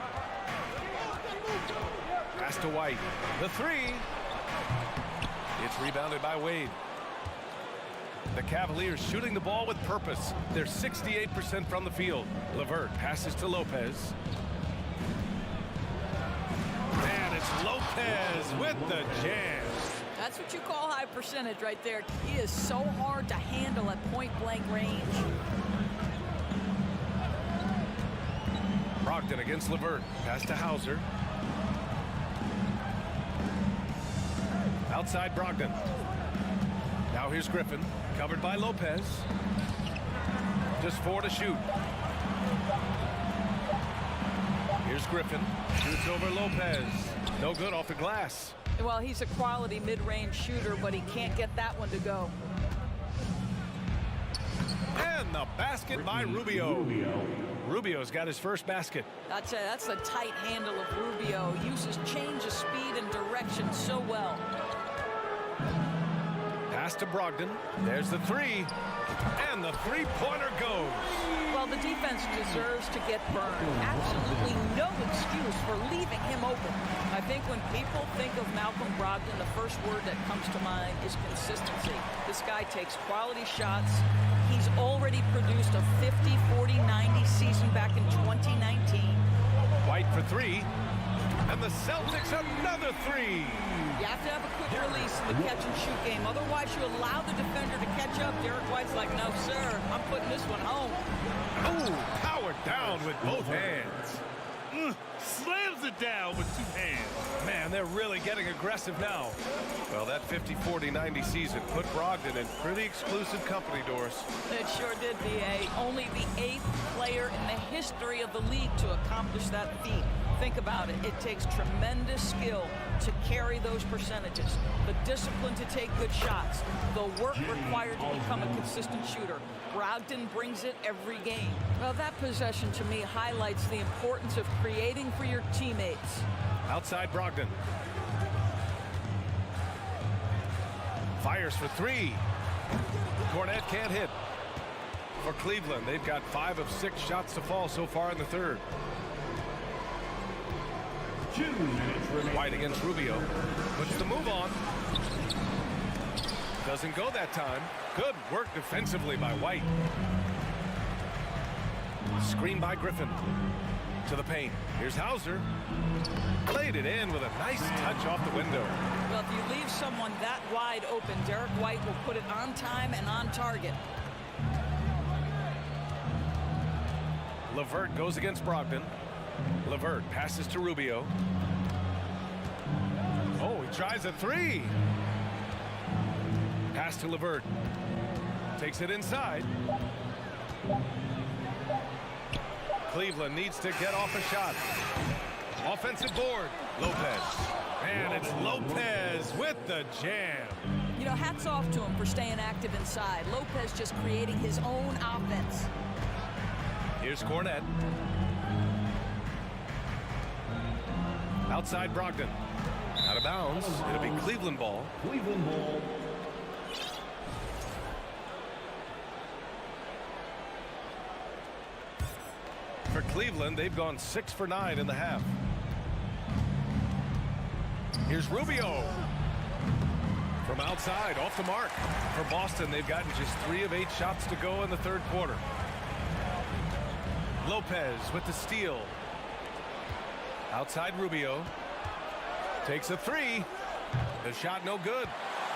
Pass to White. The 3. It's rebounded by Wade. The Cavaliers shooting the ball with purpose. They're 68% from the field. LeVert passes to Lopez. And it's Lopez with the jam. That's what you call high percentage right there. He is so hard to handle at point-blank range. Brogdon against LeVert. Pass to Hauser. Outside Brogdon. Now here's Griffin. Covered by Lopez. Just 4 to shoot. Here's Griffin. Shoots over Lopez. No good off the glass. Well, he's a quality mid-range shooter, but he can't get that one to go. And the basket by Rubio. Rubio's got his first basket. That's the tight handle of Rubio. Uses change of speed and direction so well. Pass to Brogdon. There's the three. And the three-pointer goes. Well, the defense deserves to get burned. Absolutely no excuse for leaving him open. I think when people think of Malcolm Brogdon, the first word that comes to mind is consistency. This guy takes quality shots. He's already produced a 50, 40, 90 season back in 2019. White for three. And the Celtics another three. You have to have a quick release in the catch-and-shoot game. Otherwise, you allow the defender to catch up. Derek White's like, no, sir, I'm putting this one home. Ooh, powered down with both hands. Slams it down with two hands. Man, they're really getting aggressive now. Well, that 50, 40, 90 season put Brogdon in pretty exclusive company, Doris. It sure did, B.A. Only the 8th player in the history of the league to accomplish that feat. Think about it. It takes tremendous skill to carry those percentages. The discipline to take good shots. The work required to become a consistent shooter. Brogdon brings it every game. Well, that possession to me highlights the importance of creating for your teammates. Outside Brogdon. Fires for three. Cornette can't hit. For Cleveland, they've got 5 of 6 shots to fall so far in the third. 2 minutes remaining. White against Rubio. Puts the move on. Doesn't go that time. Good work defensively by White. Screen by Griffin. To the paint. Here's Hauser. Played it in with a nice touch off the window. Well, if you leave someone that wide open, Derek White will put it on time and on target. LeVert goes against Brogdon. LeVert passes to Rubio. Oh, he tries a three. Pass to LeVert. Takes it inside. Cleveland needs to get off a shot. Offensive board. Lopez. And it's Lopez with the jam. You know, hats off to him for staying active inside. Lopez just creating his own offense. Here's Cornette. Outside Brogdon. Out of bounds. It'll be Cleveland ball. Cleveland ball. For Cleveland, they've gone 6 for 9 in the half. Here's Rubio. From outside, off the mark. For Boston, they've gotten just 3 of 8 shots to go in the third quarter. Lopez with the steal. Outside Rubio. Takes a three. The shot no good.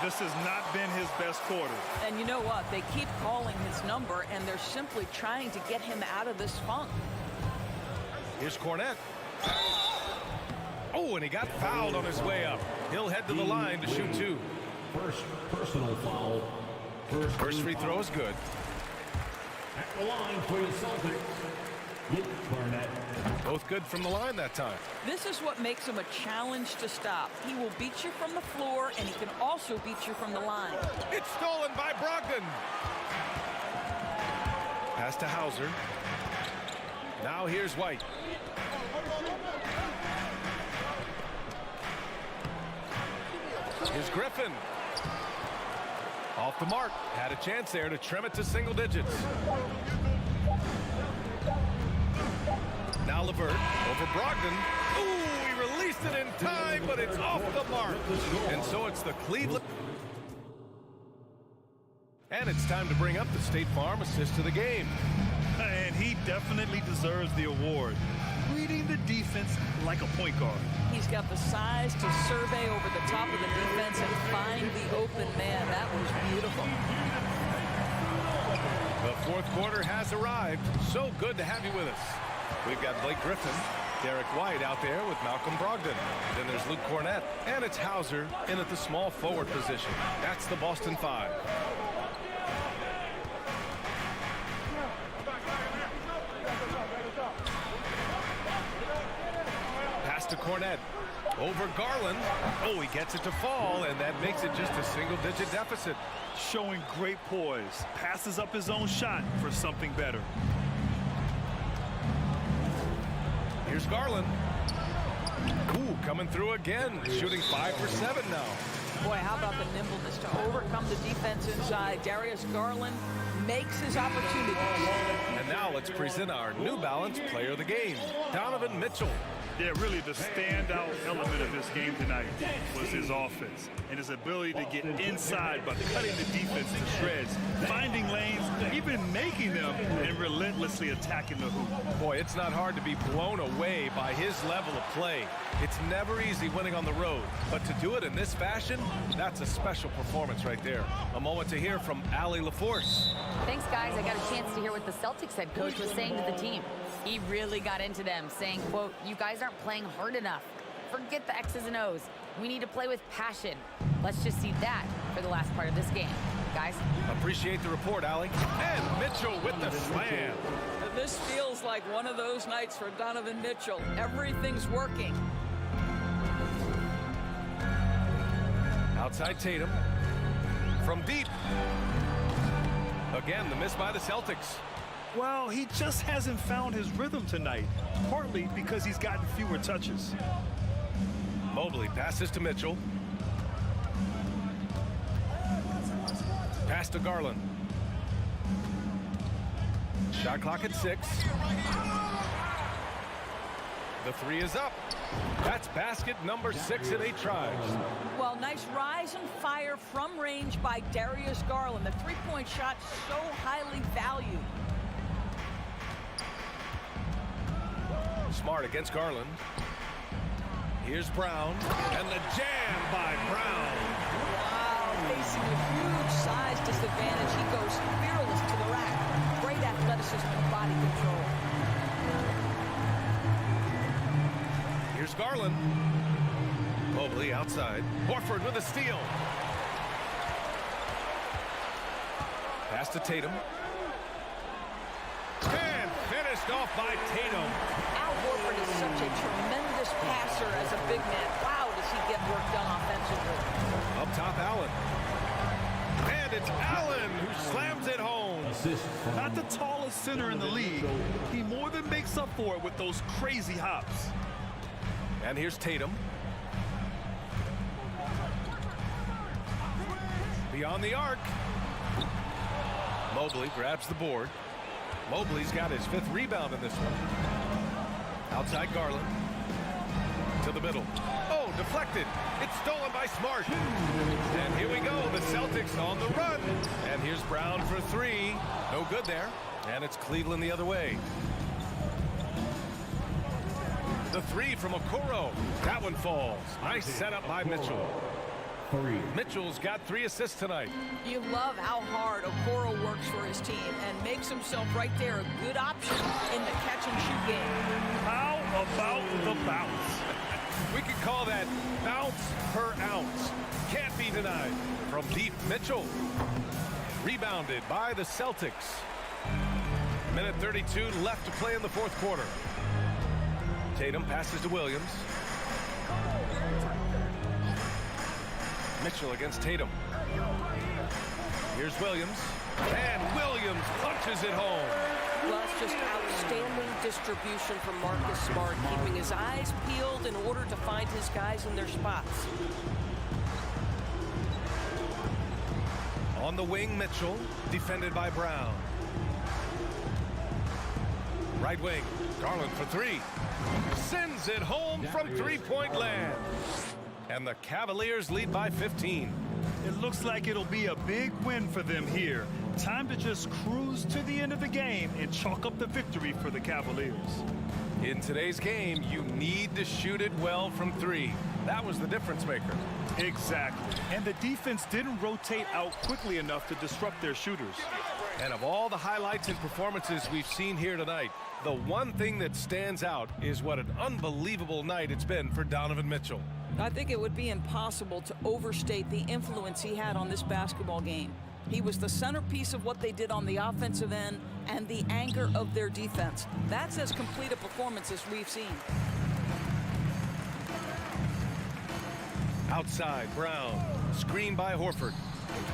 This has not been his best quarter. And you know what? They keep calling his number, and they're simply trying to get him out of this funk. Here's Cornette. Oh, and he got fouled on his way up. He'll head to the line to shoot 2. First personal foul. First free throw is good. At the line for the Celtics, Luke Barnett. Both good from the line that time. This is what makes him a challenge to stop. He will beat you from the floor, and he can also beat you from the line. It's stolen by Brogdon. Pass to Hauser. Now here's White. Here's Griffin. Off the mark. Had a chance there to trim it to single digits. Now LeVert over Brogdon. Ooh, he released it in time, but it's off the mark. And so it's the Cleveland. And it's time to bring up the State Farm assist of the game. And he definitely deserves the award. Reading the defense like a point guard. He's got the size to survey over the top of the defense and find the open man. That was beautiful. The fourth quarter has arrived. So good to have you with us. We've got Blake Griffin, Derek White out there with Malcolm Brogdon. Then there's Luke Cornette, and it's Hauser in at the small forward position. That's the Boston 5. Pass to Cornette. Over Garland. Oh, he gets it to fall, and that makes it just a single-digit deficit. Showing great poise. Passes up his own shot for something better. Here's Garland. Ooh, coming through again. Shooting 5 for 7 now. Boy, how about the nimbleness to overcome the defense inside. Darius Garland makes his opportunity. And now let's present our New Balance player of the game, Donovan Mitchell. Yeah, really the standout element of this game tonight was his offense and his ability to get inside by cutting the defense to shreds, finding lanes, even making them, and relentlessly attacking the hoop. Boy, it's not hard to be blown away by his level of play. It's never easy winning on the road, but to do it in this fashion, that's a special performance right there. A moment to hear from Allie LaForce. Thanks, guys. I got a chance to hear what the Celtics head coach was saying to the team. He really got into them, saying, quote, "You guys aren't playing hard enough. Forget the X's and O's. We need to play with passion." Let's just see that for the last part of this game. Guys. Appreciate the report, Allie. And Mitchell with the slam. This feels like one of those nights for Donovan Mitchell. Everything's working. Outside Tatum. From deep. Again, the miss by the Celtics. Well, he just hasn't found his rhythm tonight, partly because he's gotten fewer touches. Mobley passes to Mitchell. Pass to Garland. Shot clock at 6. The 3 is up. That's basket number 6 in 8 tries. Well, nice rise and fire from range by Darius Garland. The three-point shot so highly valued. Smart against Garland. Here's Brown. And the jam by Brown. Wow, facing a huge size disadvantage. He goes fearless to the rack. Great athleticism and body control. Here's Garland. Mobley outside. Horford with a steal. Pass to Tatum. And finished off by Tatum. Al Horford is such a tremendous passer as a big man. Wow, does he get work done offensively. Up top, Allen. And it's Allen who slams it home. Not the tallest center in the league. He more than makes up for it with those crazy hops. And here's Tatum. Beyond the arc. Mobley grabs the board. Mobley's got his 5th rebound in this one. Outside Garland. To the middle. Oh, deflected. It's stolen by Smart. And here we go. The Celtics on the run. And here's Brown for 3. No good there. And it's Cleveland the other way. The 3 from Okoro. That one falls. Nice setup by Mitchell. Mitchell's got 3 assists tonight. You love how hard Okoro works for his team and makes himself right there a good option in the catch-and-shoot game. How about the bounce? We could call that bounce per ounce. Can't be denied. From deep, Mitchell. Rebounded by the Celtics. Minute 32 left to play in the 4th quarter. Tatum passes to Williams. Mitchell against Tatum. Here's Williams. And Williams punches it home. Well, it's just outstanding distribution from Marcus Smart, keeping his eyes peeled in order to find his guys in their spots. On the wing, Mitchell, defended by Brown. Right wing, Garland for 3. Sends it home from 3-point land. And the Cavaliers lead by 15. It looks like it'll be a big win for them here. Time to just cruise to the end of the game and chalk up the victory for the Cavaliers. In today's game, you need to shoot it well from 3. That was the difference maker. Exactly. And the defense didn't rotate out quickly enough to disrupt their shooters. And of all the highlights and performances we've seen here tonight, the one thing that stands out is what an unbelievable night it's been for Donovan Mitchell. I think it would be impossible to overstate the influence he had on this basketball game. He was the centerpiece of what they did on the offensive end and the anchor of their defense. That's as complete a performance as we've seen. Outside, Brown. Screen by Horford.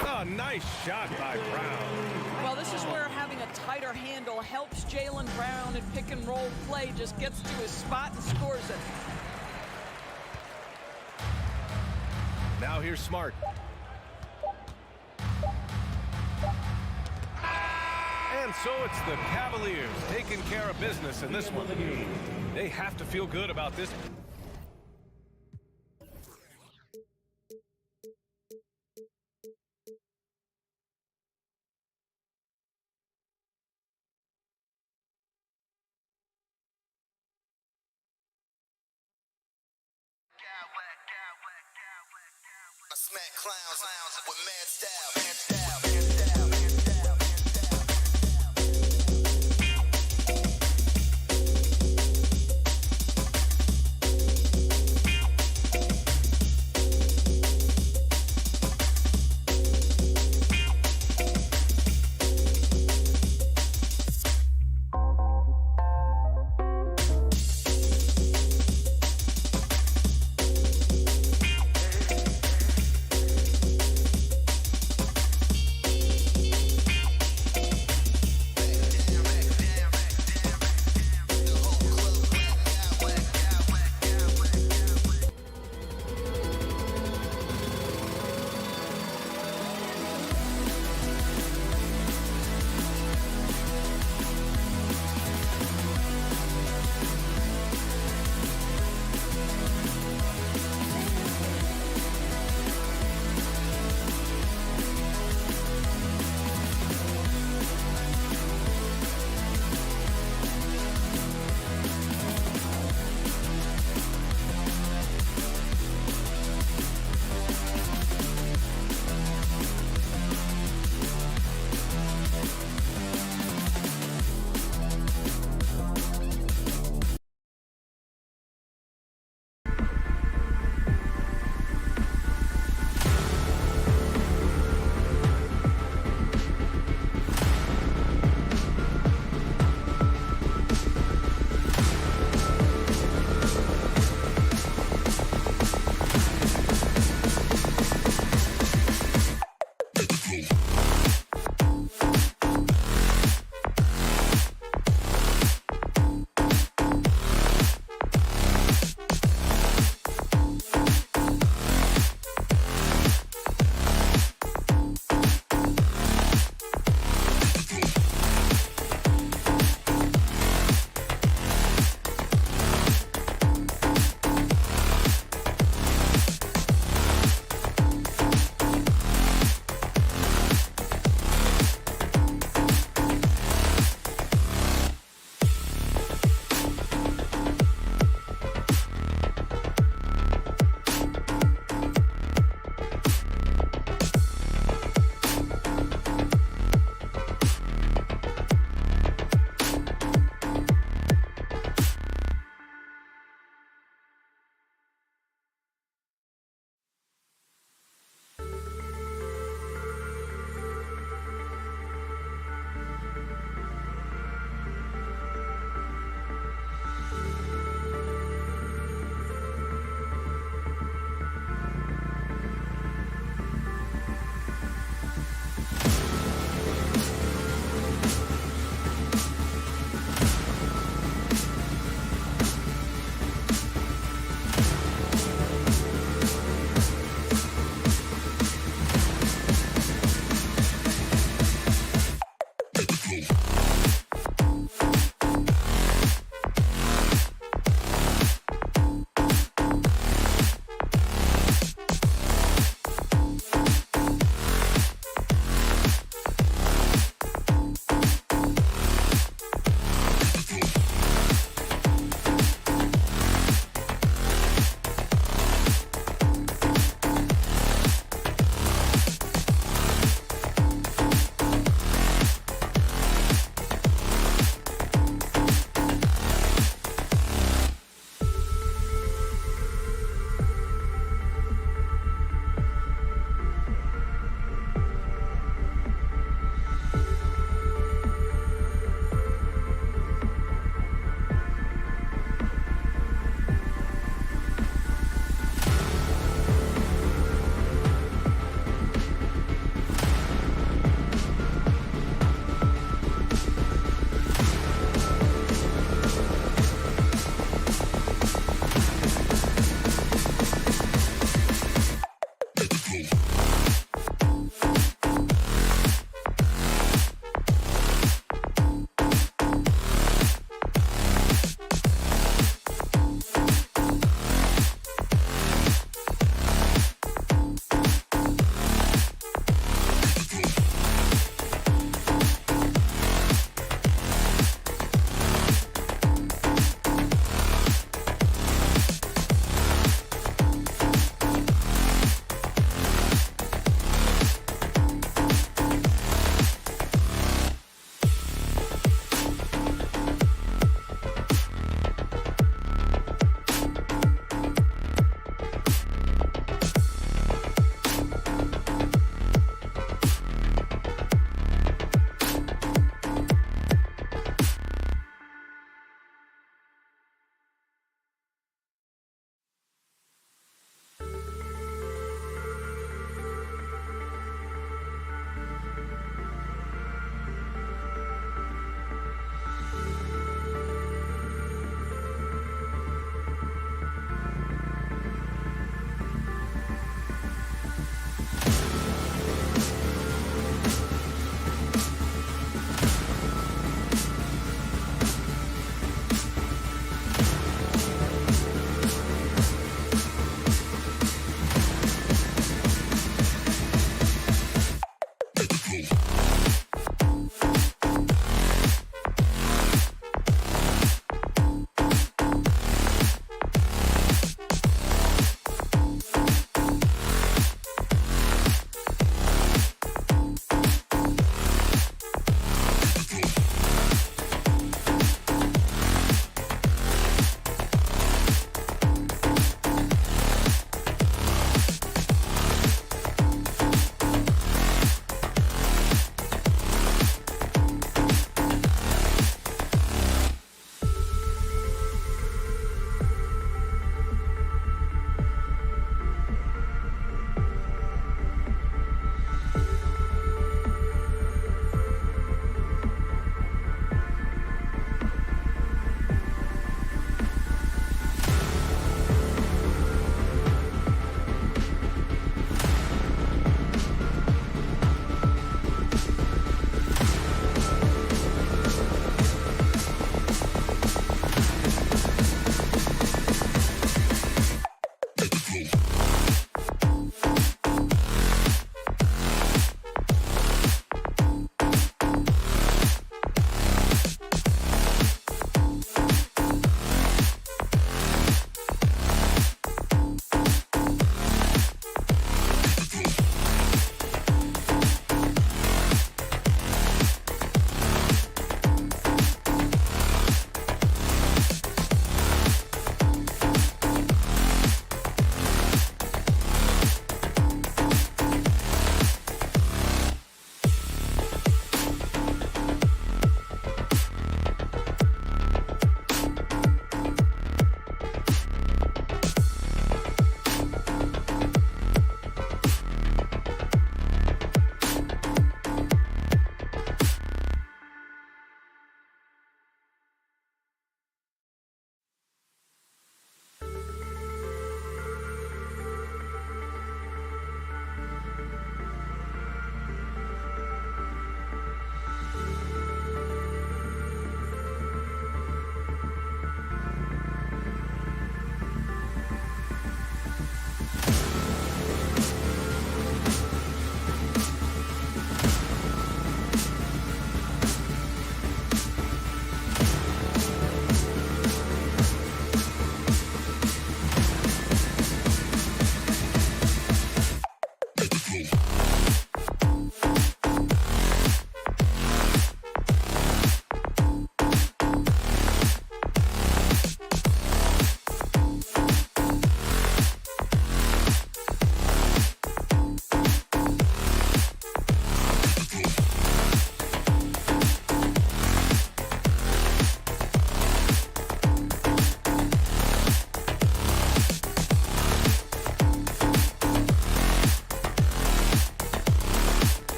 Oh, nice shot by Brown. Well, this is where having a tighter handle helps Jaylen Brown in pick and roll play. Just gets to his spot and scores it. Now here's Smart. And so it's the Cavaliers taking care of business in this one. They have to feel good about this. I smack clowns with mad style.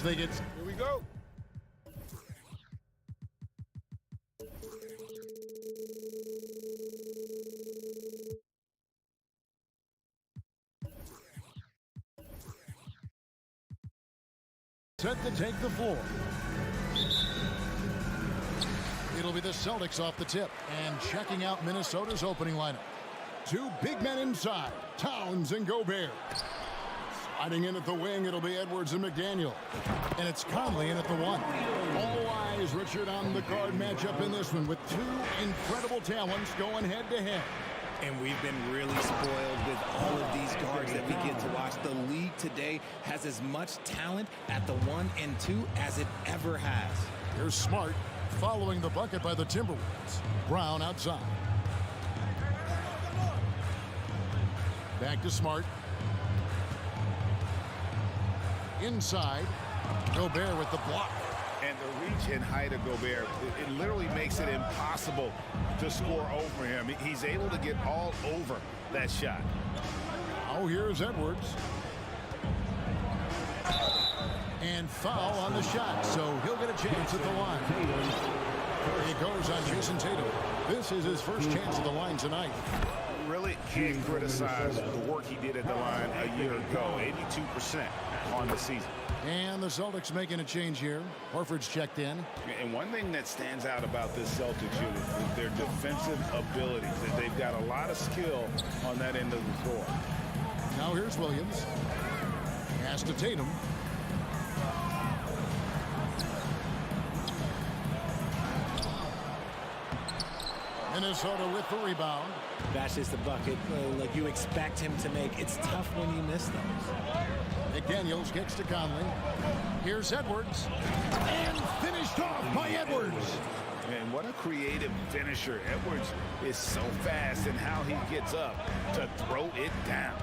as they get... Here we go. Set to take the floor. It'll be the Celtics off the tip. And checking out Minnesota's opening lineup. Two big men inside, Towns and Gobert. Sliding in at the wing, it'll be Edwards and McDaniel. And it's Conley in at the one. All eyes, Richard, on the guard matchup in this one with two incredible talents going head-to-head. And we've been really spoiled with all of these guards that we get to watch. The league today has as much talent at the 1 and 2 as it ever has. Here's Smart following the bucket by the Timberwolves. Brown outside. Back to Smart. Inside. Gobert with the block. And the reach and height of Gobert, it literally makes it impossible to score over him. He's able to get all over that shot. Oh, here's Edwards. And foul on the shot, so he'll get a chance at the line. He goes on Jason Tatum. This is his first chance at the line tonight. Really can't criticize the work he did at the line a year ago. 82% on the season. And the Celtics making a change here. Horford's checked in. And one thing that stands out about this Celtics unit is their defensive abilities. They've got a lot of skill on that end of the floor. Now here's Williams. Pass to Tatum. Minnesota with the rebound. That's just the bucket like you expect him to make. It's tough when you miss those. McDaniels kicks to Conley. Here's Edwards. And finished off by Edwards. And what a creative finisher. Edwards is so fast in how he gets up to throw it down.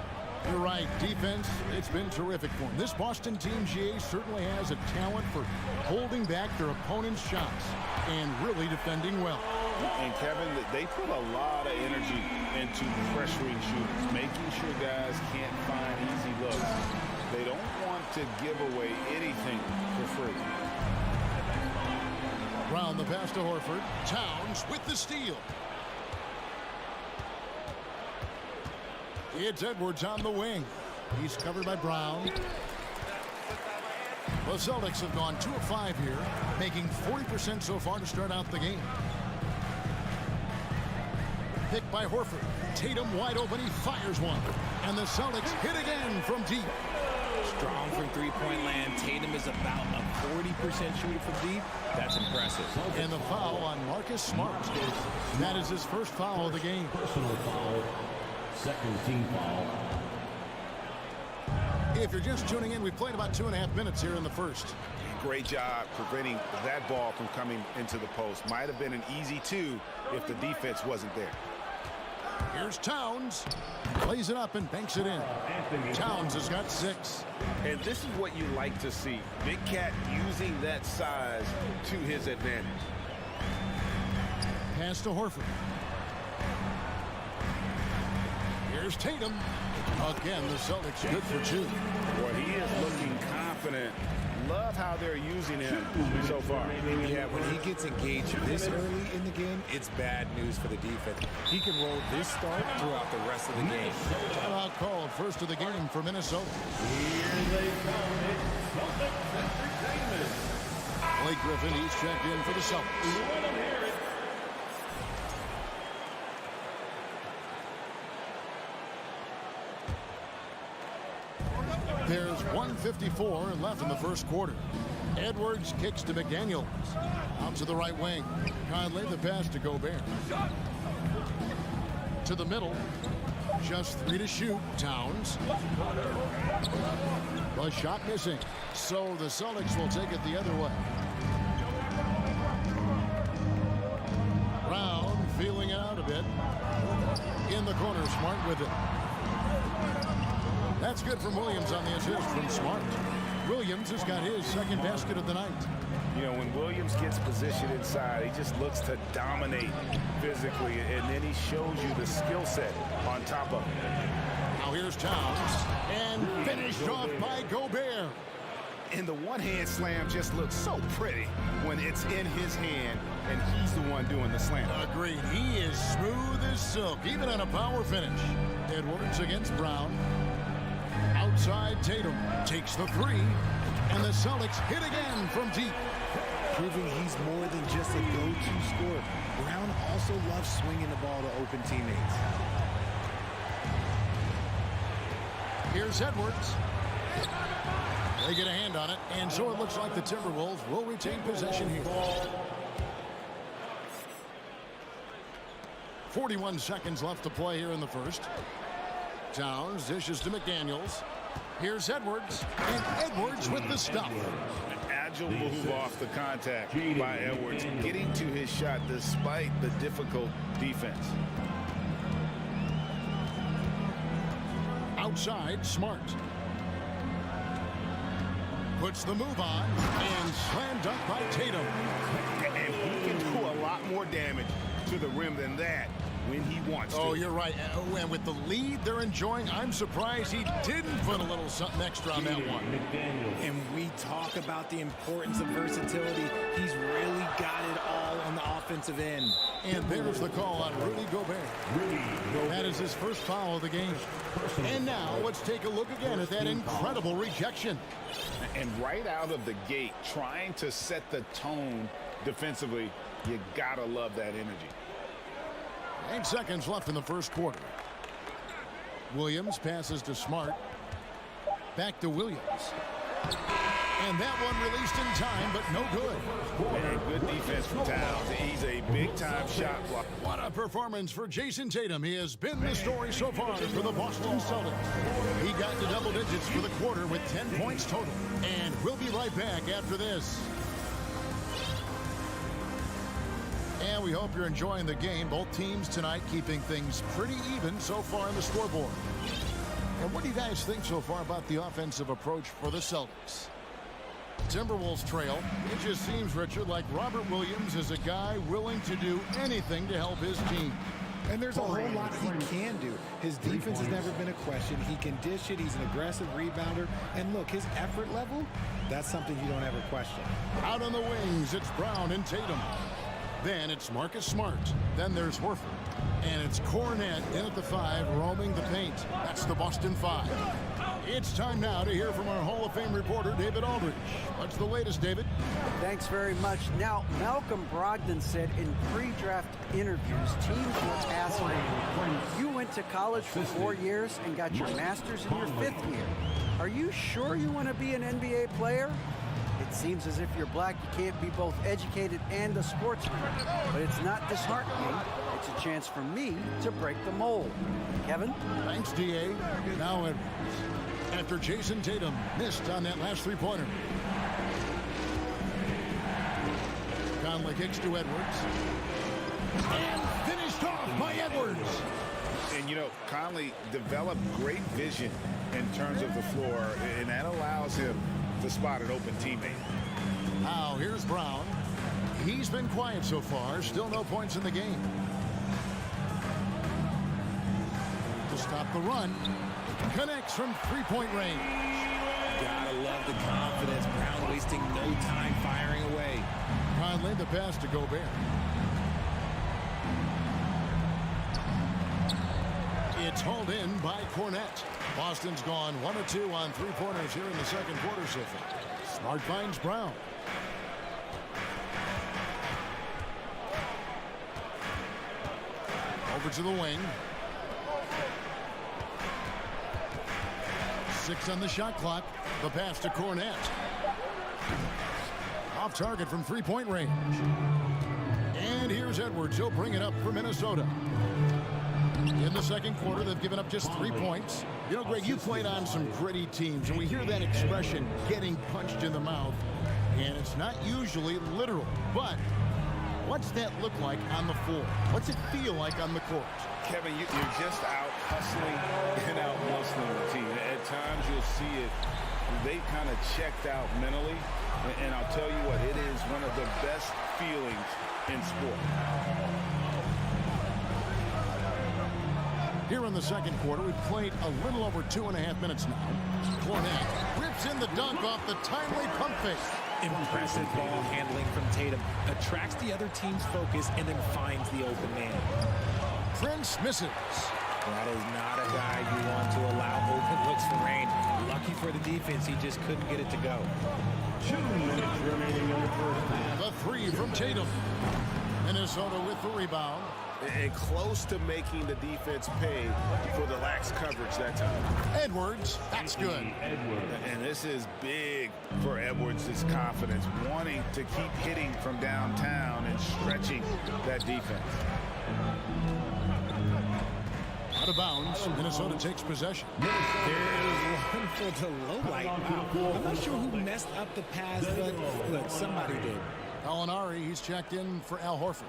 You're right. Defense, it's been terrific for him. This Boston team, GA, certainly has a talent for holding back their opponent's shots and really defending well. And Kevin, they put a lot of energy into pressuring shooters, making sure guys can't find easy looks. They don't want to give away anything for free. Brown the pass to Horford. Towns with the steal. It's Edwards on the wing. He's covered by Brown. The Celtics have gone 2 of 5 here, making 40% so far to start out the game. Picked by Horford. Tatum wide open. He fires one. And the Celtics hit again from deep. Strong from three-point land. Tatum is about a 40% shooter from deep. That's impressive. And the foul on Marcus Smart. That is his first foul of the game. Personal foul. Second team foul. If you're just tuning in, we played about 2.5 minutes here in the first. Great job preventing that ball from coming into the post. Might have been an easy 2 if the defense wasn't there. Here's Towns. Plays it up and banks it in. Towns has got 6. And this is what you like to see. Big Cat using that size to his advantage. Pass to Horford. Here's Tatum. Again, the Celtics good for 2. Boy, he is looking confident. Love how they're using him so far. Yeah, when he gets engaged this early in the game, it's bad news for the defense. He can roll this start throughout the rest of the game. Timeout called, first of the game for Minnesota. Here they come. It's Celtics Entertainment. Blake Griffin, he's checked in for the Celtics. Let him hear it. There's 1:54 left in the first quarter. Edwards kicks to McDaniels. Out to the right wing. Conley the pass to Gobert. To the middle. Just 3 to shoot. Towns. The shot missing. So the Celtics will take it the other way. Brown feeling it out a bit. In the corner, Smart with it. That's good from Williams on the assist from Smart. Williams has got his second basket of the night. You know, when Williams gets positioned inside, he just looks to dominate physically, and then he shows you the skill set on top of it. Now here's Towns, and finished off by Gobert. And the one-hand slam just looks so pretty when it's in his hand and he's the one doing the slam. Agreed. He is smooth as silk, even on a power finish. Edwards against Brown. Outside, Tatum takes the three, and the Celtics hit again from deep. Proving he's more than just a go-to scorer. Brown also loves swinging the ball to open teammates. Here's Edwards. They get a hand on it, and so it looks like the Timberwolves will retain possession here. 41 seconds left to play here in the first. Towns dishes to McDaniels. Here's Edwards, and Edwards with the stop. An agile move off the contact by Edwards, getting to his shot despite the difficult defense. Outside, Smart. Puts the move on, and slam dunk by Tatum. And he can do a lot more damage to the rim than that when he wants to. Oh, you're right. And with the lead they're enjoying, I'm surprised he didn't put a little something extra on that one. And we talk about the importance of versatility. He's really got it all on the offensive end. And there's the call on Rudy Gobert. That is his first foul of the game. And now let's take a look again at that incredible rejection. And right out of the gate, trying to set the tone defensively, you gotta love that energy. 8 seconds left in the first quarter. Williams passes to Smart. Back to Williams. And that one released in time, but no good. And good defense from Towns. He's a big-time shot blocker. What a performance for Jason Tatum. He has been the story so far for the Boston Celtics. He got to double digits for the quarter with 10 points total. And we'll be right back after this. And we hope you're enjoying the game. Both teams tonight keeping things pretty even so far in the scoreboard. And what do you guys think so far about the offensive approach for the Celtics? Timberwolves trail. It just seems, Richard, like Robert Williams is a guy willing to do anything to help his team. And there's a whole lot he can do. His defense has never been a question. He can dish it. He's an aggressive rebounder. And look, his effort level, that's something you don't ever question. Out on the wings, it's Brown and Tatum. Then it's Marcus Smart. Then there's Horford. And it's Cornette in at the 5, roaming the paint. That's the Boston 5. It's time now to hear from our Hall of Fame reporter, David Aldridge. What's the latest, David? Thanks very much. Now, Malcolm Brogdon said in pre-draft interviews, teams were asking, you went to college for 4 years and got your master's in your 5th year. Are you sure you want to be an NBA player? It seems as if you're black, you can't be both educated and a sportsman. But it's not disheartening. It's a chance for me to break the mold. Kevin? Thanks, D.A. Now Edwards. After Jason Tatum missed on that last three-pointer. Conley kicks to Edwards. And finished off by Edwards. And, you know, Conley developed great vision in terms of the floor, and that allows him to spot an open teammate. Now, here's Brown. He's been quiet so far. Still no points in the game. To stop the run. Connects from three-point range. Gotta love the confidence. Brown wasting no time firing away. Conley, the pass to Gobert. It's hauled in by Cornette. Boston's gone 1 of 2 on three-pointers here in the second quarter so far. Smart finds Brown. Over to the wing. 6 on the shot clock. The pass to Cornette. Off target from three-point range. And here's Edwards. He'll bring it up for Minnesota. In the second quarter, they've given up just 3 points. You know, Greg, you played on some gritty teams, and we hear that expression, getting punched in the mouth. And it's not usually literal. But what's that look like on the floor? What's it feel like on the court? Kevin, you're just out hustling and out muscling the team. At times you'll see it. They kind of checked out mentally. And I'll tell you what, it is one of the best feelings in sport. Here in the second quarter, we've played a little over 2.5 minutes now. Cornette rips in the dunk off the timely pump fake. Impressive ball handling from Tatum. Attracts the other team's focus and then finds the open man. Prince misses. That is not a guy you want to allow open looks for rain. Lucky for the defense, he just couldn't get it to go. 2 minutes remaining in the first half. The three from Tatum. Minnesota with the rebound. And close to making the defense pay for the lax coverage that time. Edwards, that's good. And this is big for Edwards' confidence, wanting to keep hitting from downtown and stretching that defense. Out of bounds, Minnesota takes possession. There is one for the low light. I'm not sure who messed up the pass, but look, somebody did. Gallinari, he's checked in for Al Horford.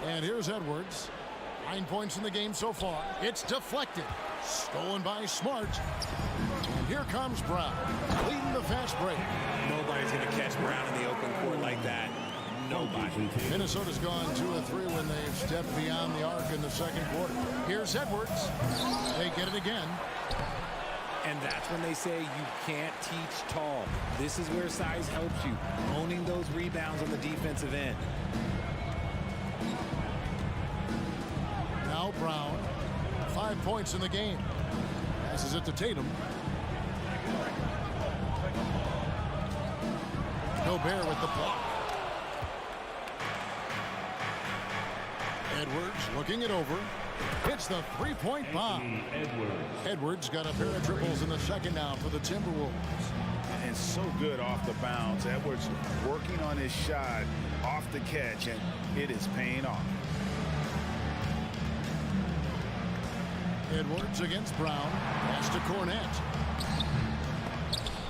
And here's Edwards. 9 points in the game so far. It's deflected. Stolen by Smart. And here comes Brown, leading the fast break. Nobody's going to catch Brown in the open court like that. Nobody. Minnesota's gone 2 of 3 when they've stepped beyond the arc in the second quarter. Here's Edwards. They get it again. And that's when they say you can't teach tall. This is where size helps you. Owning those rebounds on the defensive end. Now Brown, 5 points in the game. Passes it to Tatum. Gobert with the block. Edwards looking it over. Hits the three-point bomb. Edwards got a pair of triples in the second now for the Timberwolves. And so good off the bounce. Edwards working on his shot off the catch, and it is paying off. Edwards against Brown. Pass to Cornette.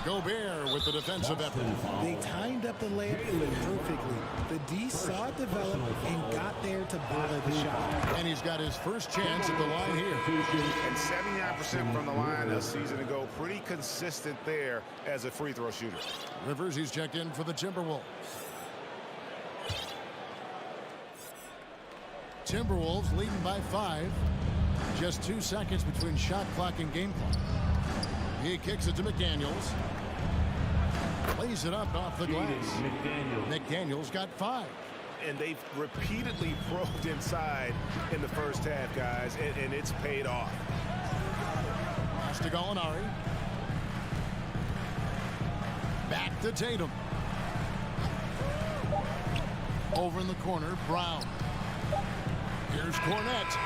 Gobert with the defensive effort. They timed up the layup perfectly. The D saw it develop and got there to bother the shot. And he's got his first chance at the line here. And 79% from the line a season ago. Pretty consistent there as a free throw shooter. Rivers, he's checked in for the Timberwolves. Timberwolves leading by 5. Just 2 seconds between shot clock and game clock. He kicks it to McDaniels. Plays it up off the glass. McDaniels got 5. And they've repeatedly probed inside in the first half, guys, and it's paid off. Pass to Gallinari. Back to Tatum. Over in the corner, Brown. Here's Cornette.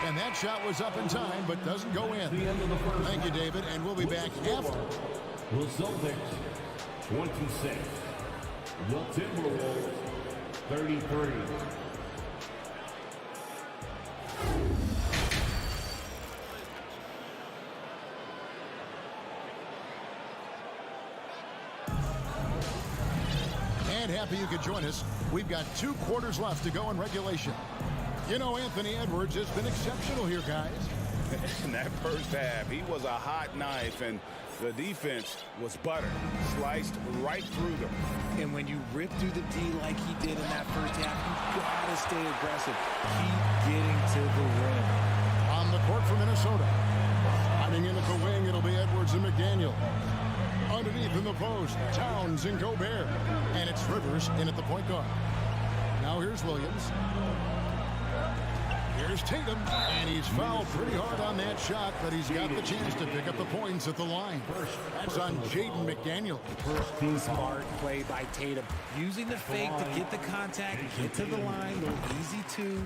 And that shot was up in time, but doesn't go in. Thank you, David, and we'll be back after. The Celtics, 26. The Timberwolves, 33. And happy you could join us. We've got 2 quarters left to go in regulation. You know, Anthony Edwards has been exceptional here, guys. In that first half, he was a hot knife, and the defense was butter, sliced right through them. And when you rip through the D like he did in that first half, you gotta stay aggressive. Keep getting to the rim. On the court for Minnesota. Hiding in at the wing, it'll be Edwards and McDaniel. Underneath in the post, Towns and Gobert. And it's Rivers in at the point guard. Now here's Williams. Here's Tatum, and he's fouled pretty hard on that shot, but he's got the chance to pick up the points at the line. That's on Jaden McDaniel. Smart play by Tatum. Using the fake to get the contact, get to the line, a little easy too.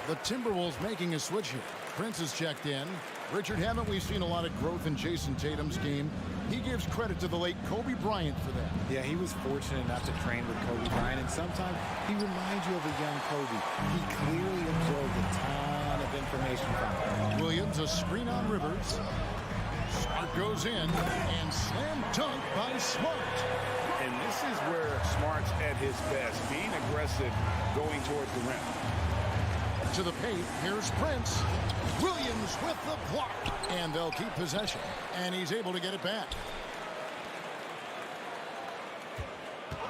The Timberwolves making a switch here. Prince is checked in. Richard, haven't we seen a lot of growth in Jason Tatum's game? He gives credit to the late Kobe Bryant for that. Yeah, he was fortunate enough to train with Kobe Bryant, and sometimes he reminds you of a young Kobe. He clearly absorbed a ton of information from him. Williams, a screen on Rivers. Smart goes in, and slam dunk by Smart. And this is where Smart's at his best, being aggressive, going towards the rim. To the paint, here's Prince. Williams with the block. And they'll keep possession. And he's able to get it back.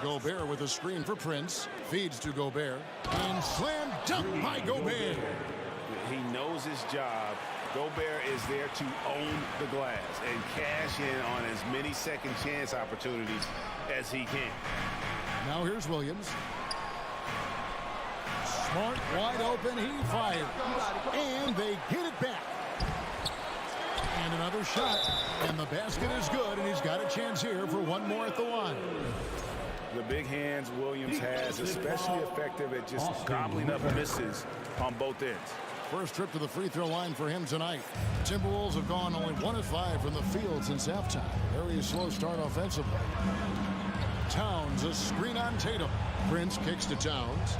Gobert with a screen for Prince. Feeds to Gobert. And slam dunk by Gobert. He knows his job. Gobert is there to own the glass and cash in on as many second chance opportunities as he can. Now here's Williams. Smart, wide open, he fired. And they get it back. And another shot. And the basket is good, and he's got a chance here for one more at the line. The big hands Williams has, especially effective at just gobbling up misses on both ends. First trip to the free throw line for him tonight. Timberwolves have gone only 1 of 5 from the field since halftime. Very slow start offensively. Towns, a screen on Tatum. Prince kicks to Towns.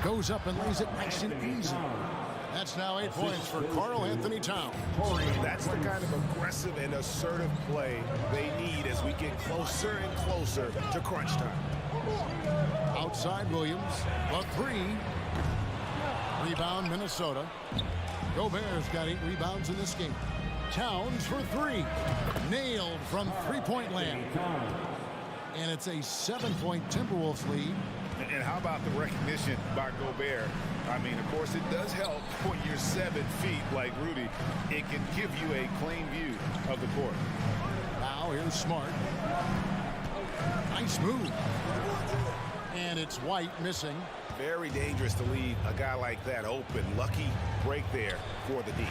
Goes up and lays it nice and easy. That's now 8 points for Karl Anthony Towns. That's the kind of aggressive and assertive play they need as we get closer and closer to crunch time. Outside Williams, a 3. Rebound Minnesota. Gobert's got 8 rebounds in this game. Towns for 3. Nailed from three-point land. And it's a 7-point Timberwolves lead. And how about the recognition by Gobert? I mean, of course, it does help when you're 7 feet like Rudy. It can give you a clean view of the court. Now here's Smart. Nice move. And it's White missing. Very dangerous to leave a guy like that open. Lucky break there for the D.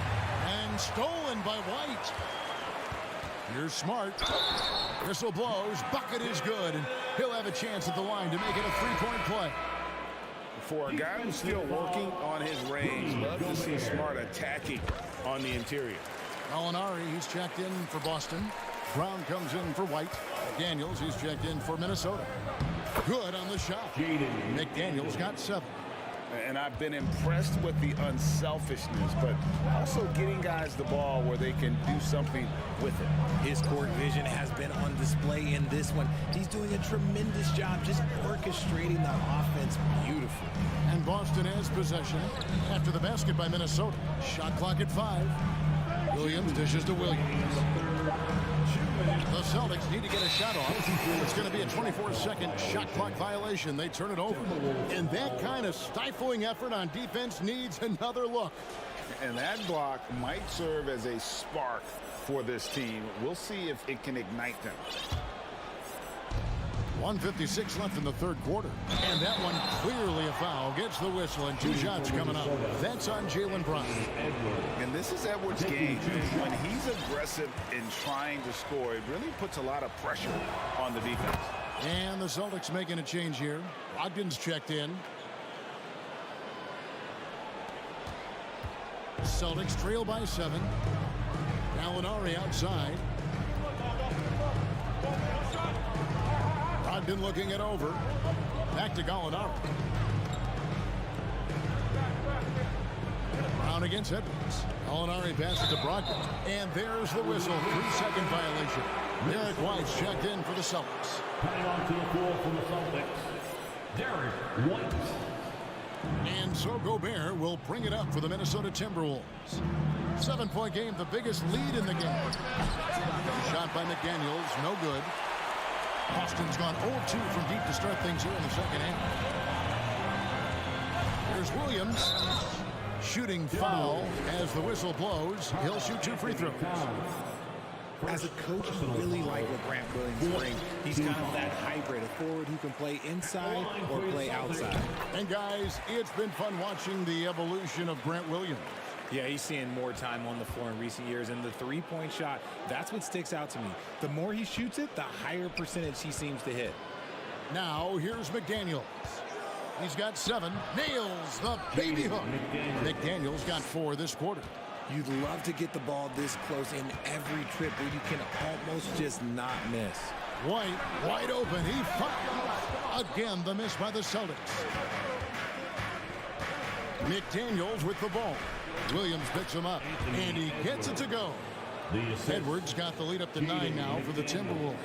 And stolen by White. Here's Smart. Whistle blows. Bucket is good. And he'll have a chance at the line to make it a 3-point play. For a guy who's still working on his range, love to see Smart attacking on the interior. Gallinari, he's checked in for Boston. Brown comes in for White. Daniels, he's checked in for Minnesota. Good on the shot. McDaniels got 7. And I've been impressed with the unselfishness, but also getting guys the ball where they can do something with it. His court vision has been on display in this one. He's doing a tremendous job just orchestrating the offense beautifully. And Boston has possession after the basket by Minnesota. Shot clock at 5. Williams dishes to Williams. The Celtics need to get a shot off. It's going to be a 24-second shot clock violation. They turn it over. And that kind of stifling effort on defense needs another look. And that block might serve as a spark for this team. We'll see if it can ignite them. 1:56 left in the third quarter. And that one clearly a foul. Gets the whistle and 2 shots coming up. That's on Jaylen Brown. And this is Edwards' game. When he's aggressive in trying to score, it really puts a lot of pressure on the defense. And the Celtics making a change here. Ogden's checked in. Celtics trail by 7. Gallinari outside. Ogden looking it over. Back to Gallinari. Brown against Edwards. Gallinari passes to Brogdon. And there's the whistle. 3-second violation. Derek White's checked in for the Celtics. Coming onto the floor for the Celtics, Derek White. And so Gobert will bring it up for the Minnesota Timberwolves. 7-point game, the biggest lead in the game. Shot by McDaniels, no good. Boston's gone 0-2 from deep to start things here in the second half. Here's Williams. Shooting foul as the whistle blows. He'll shoot 2 free throws. As a coach, I really like what Grant Williams brings. He's kind of that hybrid, a forward who can play inside or play outside. And guys, it's been fun watching the evolution of Grant Williams. Yeah, he's seeing more time on the floor in recent years, and the 3-point shot, that's what sticks out to me. The more he shoots it, the higher percentage he seems to hit. Now, here's McDaniels. He's got 7. Nails the baby hook. McDaniels got 4 this quarter. You'd love to get the ball this close in every trip where you can almost just not miss. White, wide open. He fires. Again, the miss by the Celtics. McDaniels with the ball. Williams picks him up, and he gets it to go. Edwards got the lead up to 9 now for the Timberwolves.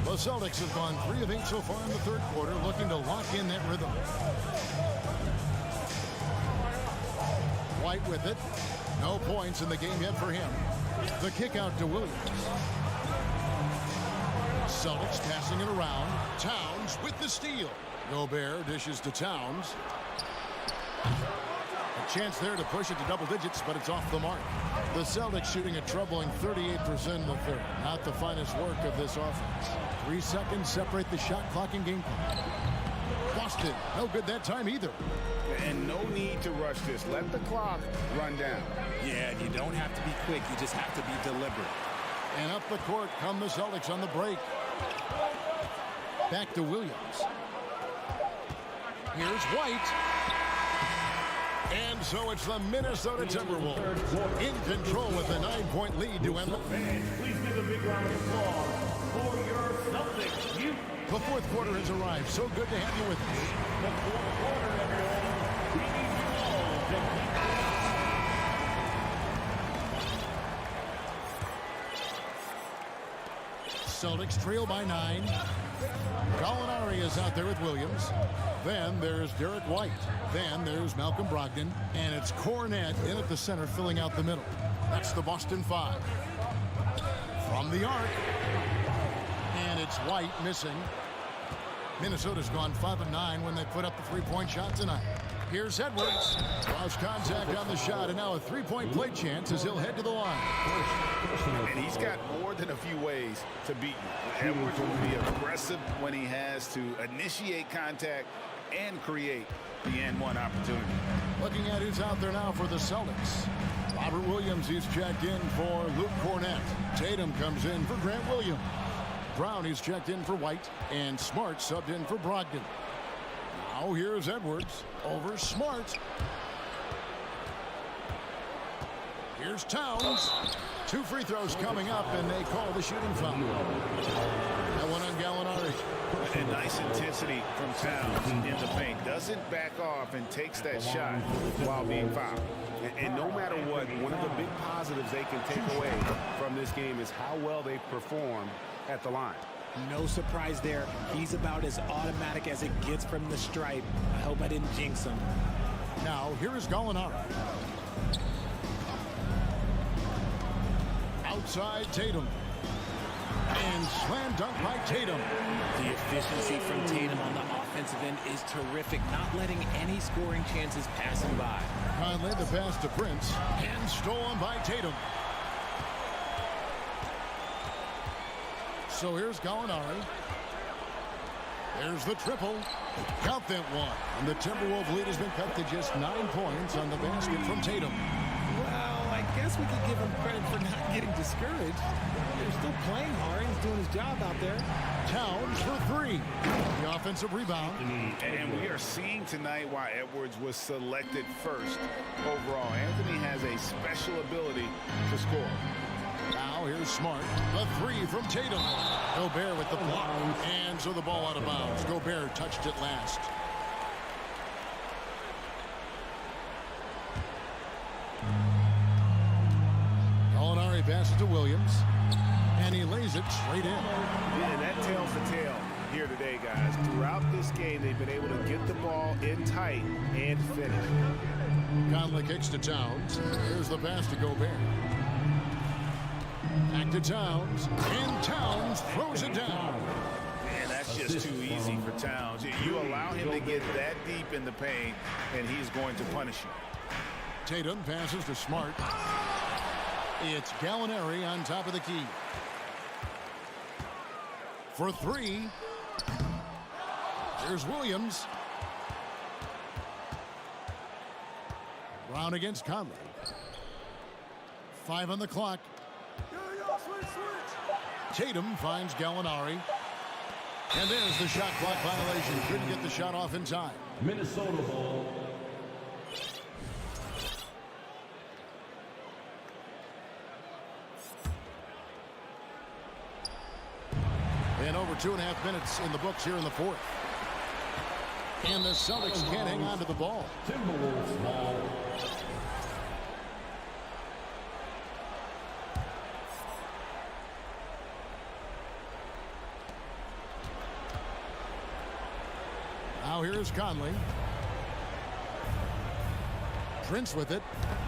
The Celtics have gone 3 of 8 so far in the third quarter, looking to lock in that rhythm. White with it. No points in the game yet for him. The kick out to Williams. Celtics passing it around. Towns with the steal. Gobert dishes to Towns. A chance there to push it to double digits, but it's off the mark. The Celtics shooting a troubling 38% in the third. Not the finest work of this offense. 3 seconds separate the shot clock and game clock. Boston, no good that time either. And no need to rush this. Let the clock run down. Yeah, you don't have to be quick. You just have to be deliberate. And up the court come the Celtics on the break. Back to Williams. Here's White. And so it's the Minnesota Timberwolves in control with a 9-point lead to end. Please give a big round of applause for your Celtics. The fourth quarter has arrived. So good to have you with us. The fourth quarter, everyone. We need you all to keep Celtics trail by 9. Gallinari is out there with Williams. Then there's Derek White. Then there's Malcolm Brogdon. And it's Cornette in at the center filling out the middle. That's the Boston 5. From the arc. And it's White missing. Minnesota's gone 5 of 9 when they put up the three-point shot tonight. Here's Edwards. Lost contact on the shot, and now a three-point play chance as he'll head to the line. And he's got more than a few ways to beat you. Edwards will be aggressive when he has to initiate contact and create the N1 opportunity. Looking at who's out there now for the Celtics. Robert Williams, he's checked in for Luke Cornette. Tatum comes in for Grant Williams. Brown, he's checked in for White. And Smart subbed in for Brogdon. Now here's Edwards over Smart. Here's Towns. 2 free throws coming up, and they call the shooting foul. That one on Gallinari. And nice intensity from Towns in the paint. Doesn't back off and takes that shot while being fouled. And no matter what, one of the big positives they can take away from this game is how well they perform at the line. No surprise there. He's about as automatic as it gets from the stripe. I hope I didn't jinx him. Now, here is Gallinari. Outside Tatum. And slam dunk by Tatum. The efficiency from Tatum on the offensive end is terrific. Not letting any scoring chances pass him by. Conley the pass to Prince. And stolen by Tatum. So here's Gallinari. There's the triple. Count that one. And the Timberwolves lead has been cut to just 9 points on the basket from Tatum. Well, I guess we could give him credit for not getting discouraged. They're still playing hard. He's doing his job out there. Towns for 3. The offensive rebound. And we are seeing tonight why Edwards was selected first overall. Anthony has a special ability to score. Now here's Smart. The 3 from Tatum. Gobert with the block. And so the ball out of bounds. Gobert touched it last. Gallinari passes to Williams. And he lays it straight in. Yeah, and that tells the tale here today, guys. Throughout this game, they've been able to get the ball in tight and finish. Conley kicks to Towns. Here's the pass to Gobert. Back to Towns. And Towns throws it down. Man, that's just too easy for Towns. You allow him to get that deep in the paint, and he's going to punish you. Tatum passes to Smart. It's Gallinari on top of the key. For 3. Here's Williams. Brown against Conley. 5 on the clock. Tatum finds Gallinari. And there's the shot clock violation. Couldn't get the shot off in time. Minnesota ball. And over 2.5 minutes in the books here in the fourth. And the Celtics can't hang on to the ball. Timberwolves ball. Now here's Conley. Prince with it.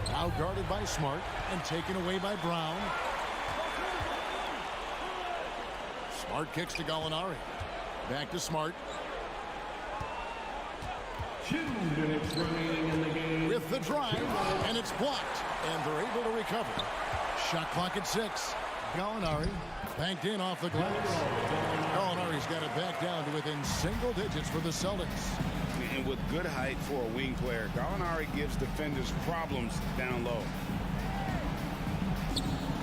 Now guarded by Smart and taken away by Brown. Smart kicks to Gallinari. Back to Smart. 2 minutes remaining in the game. With the drive, and it's blocked, and they're able to recover. Shot clock at 6. Gallinari banked in off the glass. Gallinari's got it back down to within single digits for the Celtics. And with good height for a wing player, Gallinari gives defenders problems down low.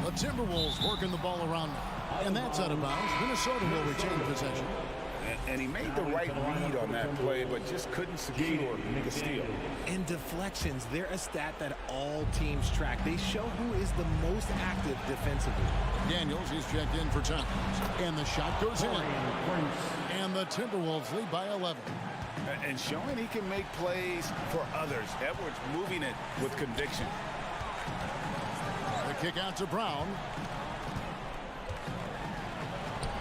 The Timberwolves working the ball around now, and that's out of bounds. Minnesota will retain possession. And he made the right read on that play, but just couldn't secure the steal. And deflections, they're a stat that all teams track. They show who is the most active defensively. Daniels is checked in for time. And the shot goes in. And the Timberwolves lead by 11. And showing he can make plays for others. Edwards moving it with conviction. The kick out to Brown.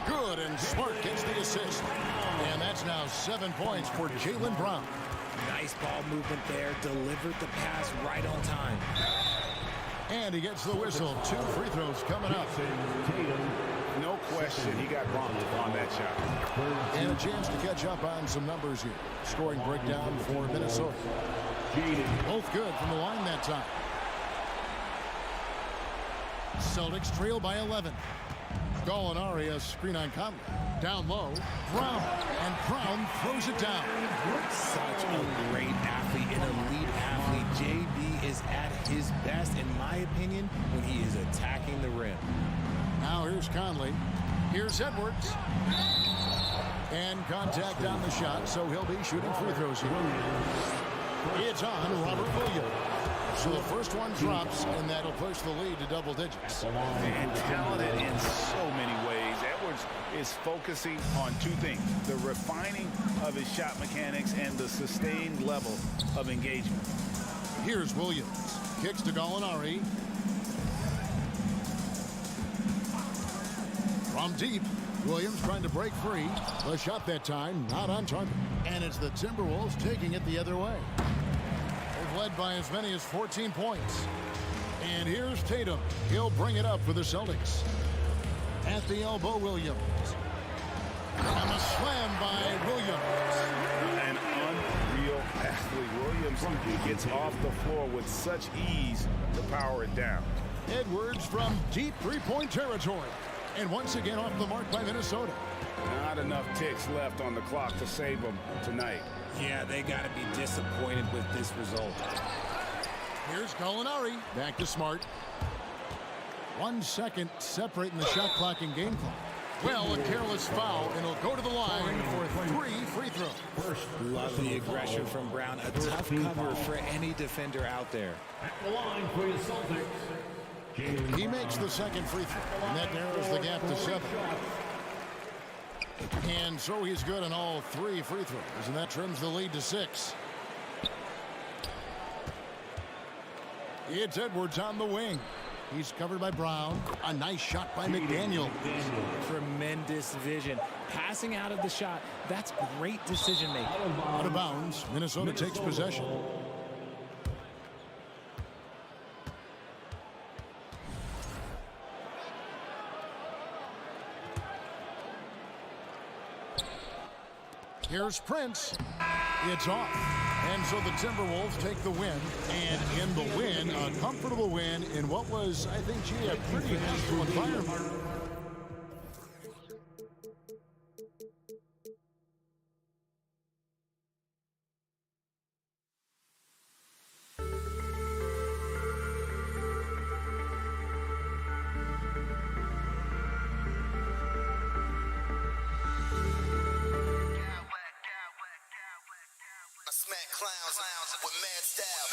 Good, and Smart gets the assist. And that's now 7 points for Jaylen Brown. Nice ball movement there. Delivered the pass right on time. And he gets the whistle. 2 free throws coming up. No question, he got bumped on that shot. And a chance to catch up on some numbers here. Scoring breakdown for Minnesota. Both good from the line that time. Celtics trail by 11. Gallinari, a screen on Conley. Down low, Brown. And Brown throws it down. Such a great athlete, an elite athlete. JB is at his best, in my opinion, when he is attacking the rim. Now here's Conley. Here's Edwards. And contact on the shot, so he'll be shooting free throws here. It's on Robert Williams. So the first one drops, and that'll push the lead to double digits. And talented in so many ways. Edwards is focusing on 2 things: the refining of his shot mechanics and the sustained level of engagement. Here's Williams. Kicks to Gallinari. From deep, Williams trying to break free. The shot that time not on target. And it's the Timberwolves taking it the other way. They've led by as many as 14 points. And here's Tatum. He'll bring it up for the Celtics. At the elbow, Williams. And the slam by Williams. An unreal athlete. Williams gets off the floor with such ease to power it down. Edwards from deep three-point territory. And once again off the mark by Minnesota. Not enough ticks left on the clock to save them tonight. Yeah, they got to be disappointed with this result. Here's Gallinari. Back to Smart. 1 second separating the shot clock and game clock. Well, a careless foul, and he'll go to the line for 3 free throws. Love the aggression from Brown. A tough cover for any defender out there. At the line for the Celtics. He makes the second free throw, and that narrows the gap to 7. And so he's good on all 3 free throws, and that trims the lead to 6. It's Edwards on the wing. He's covered by Brown. A nice shot by McDaniel. Tremendous vision. Passing out of the shot, that's great decision making. Out of bounds, Minnesota takes possession. Here's Prince. It's off. And so the Timberwolves take the win. And in the win, a comfortable win in what was, I think, gee, a pretty hostile environment. Clowns with mad style.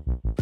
Thank you.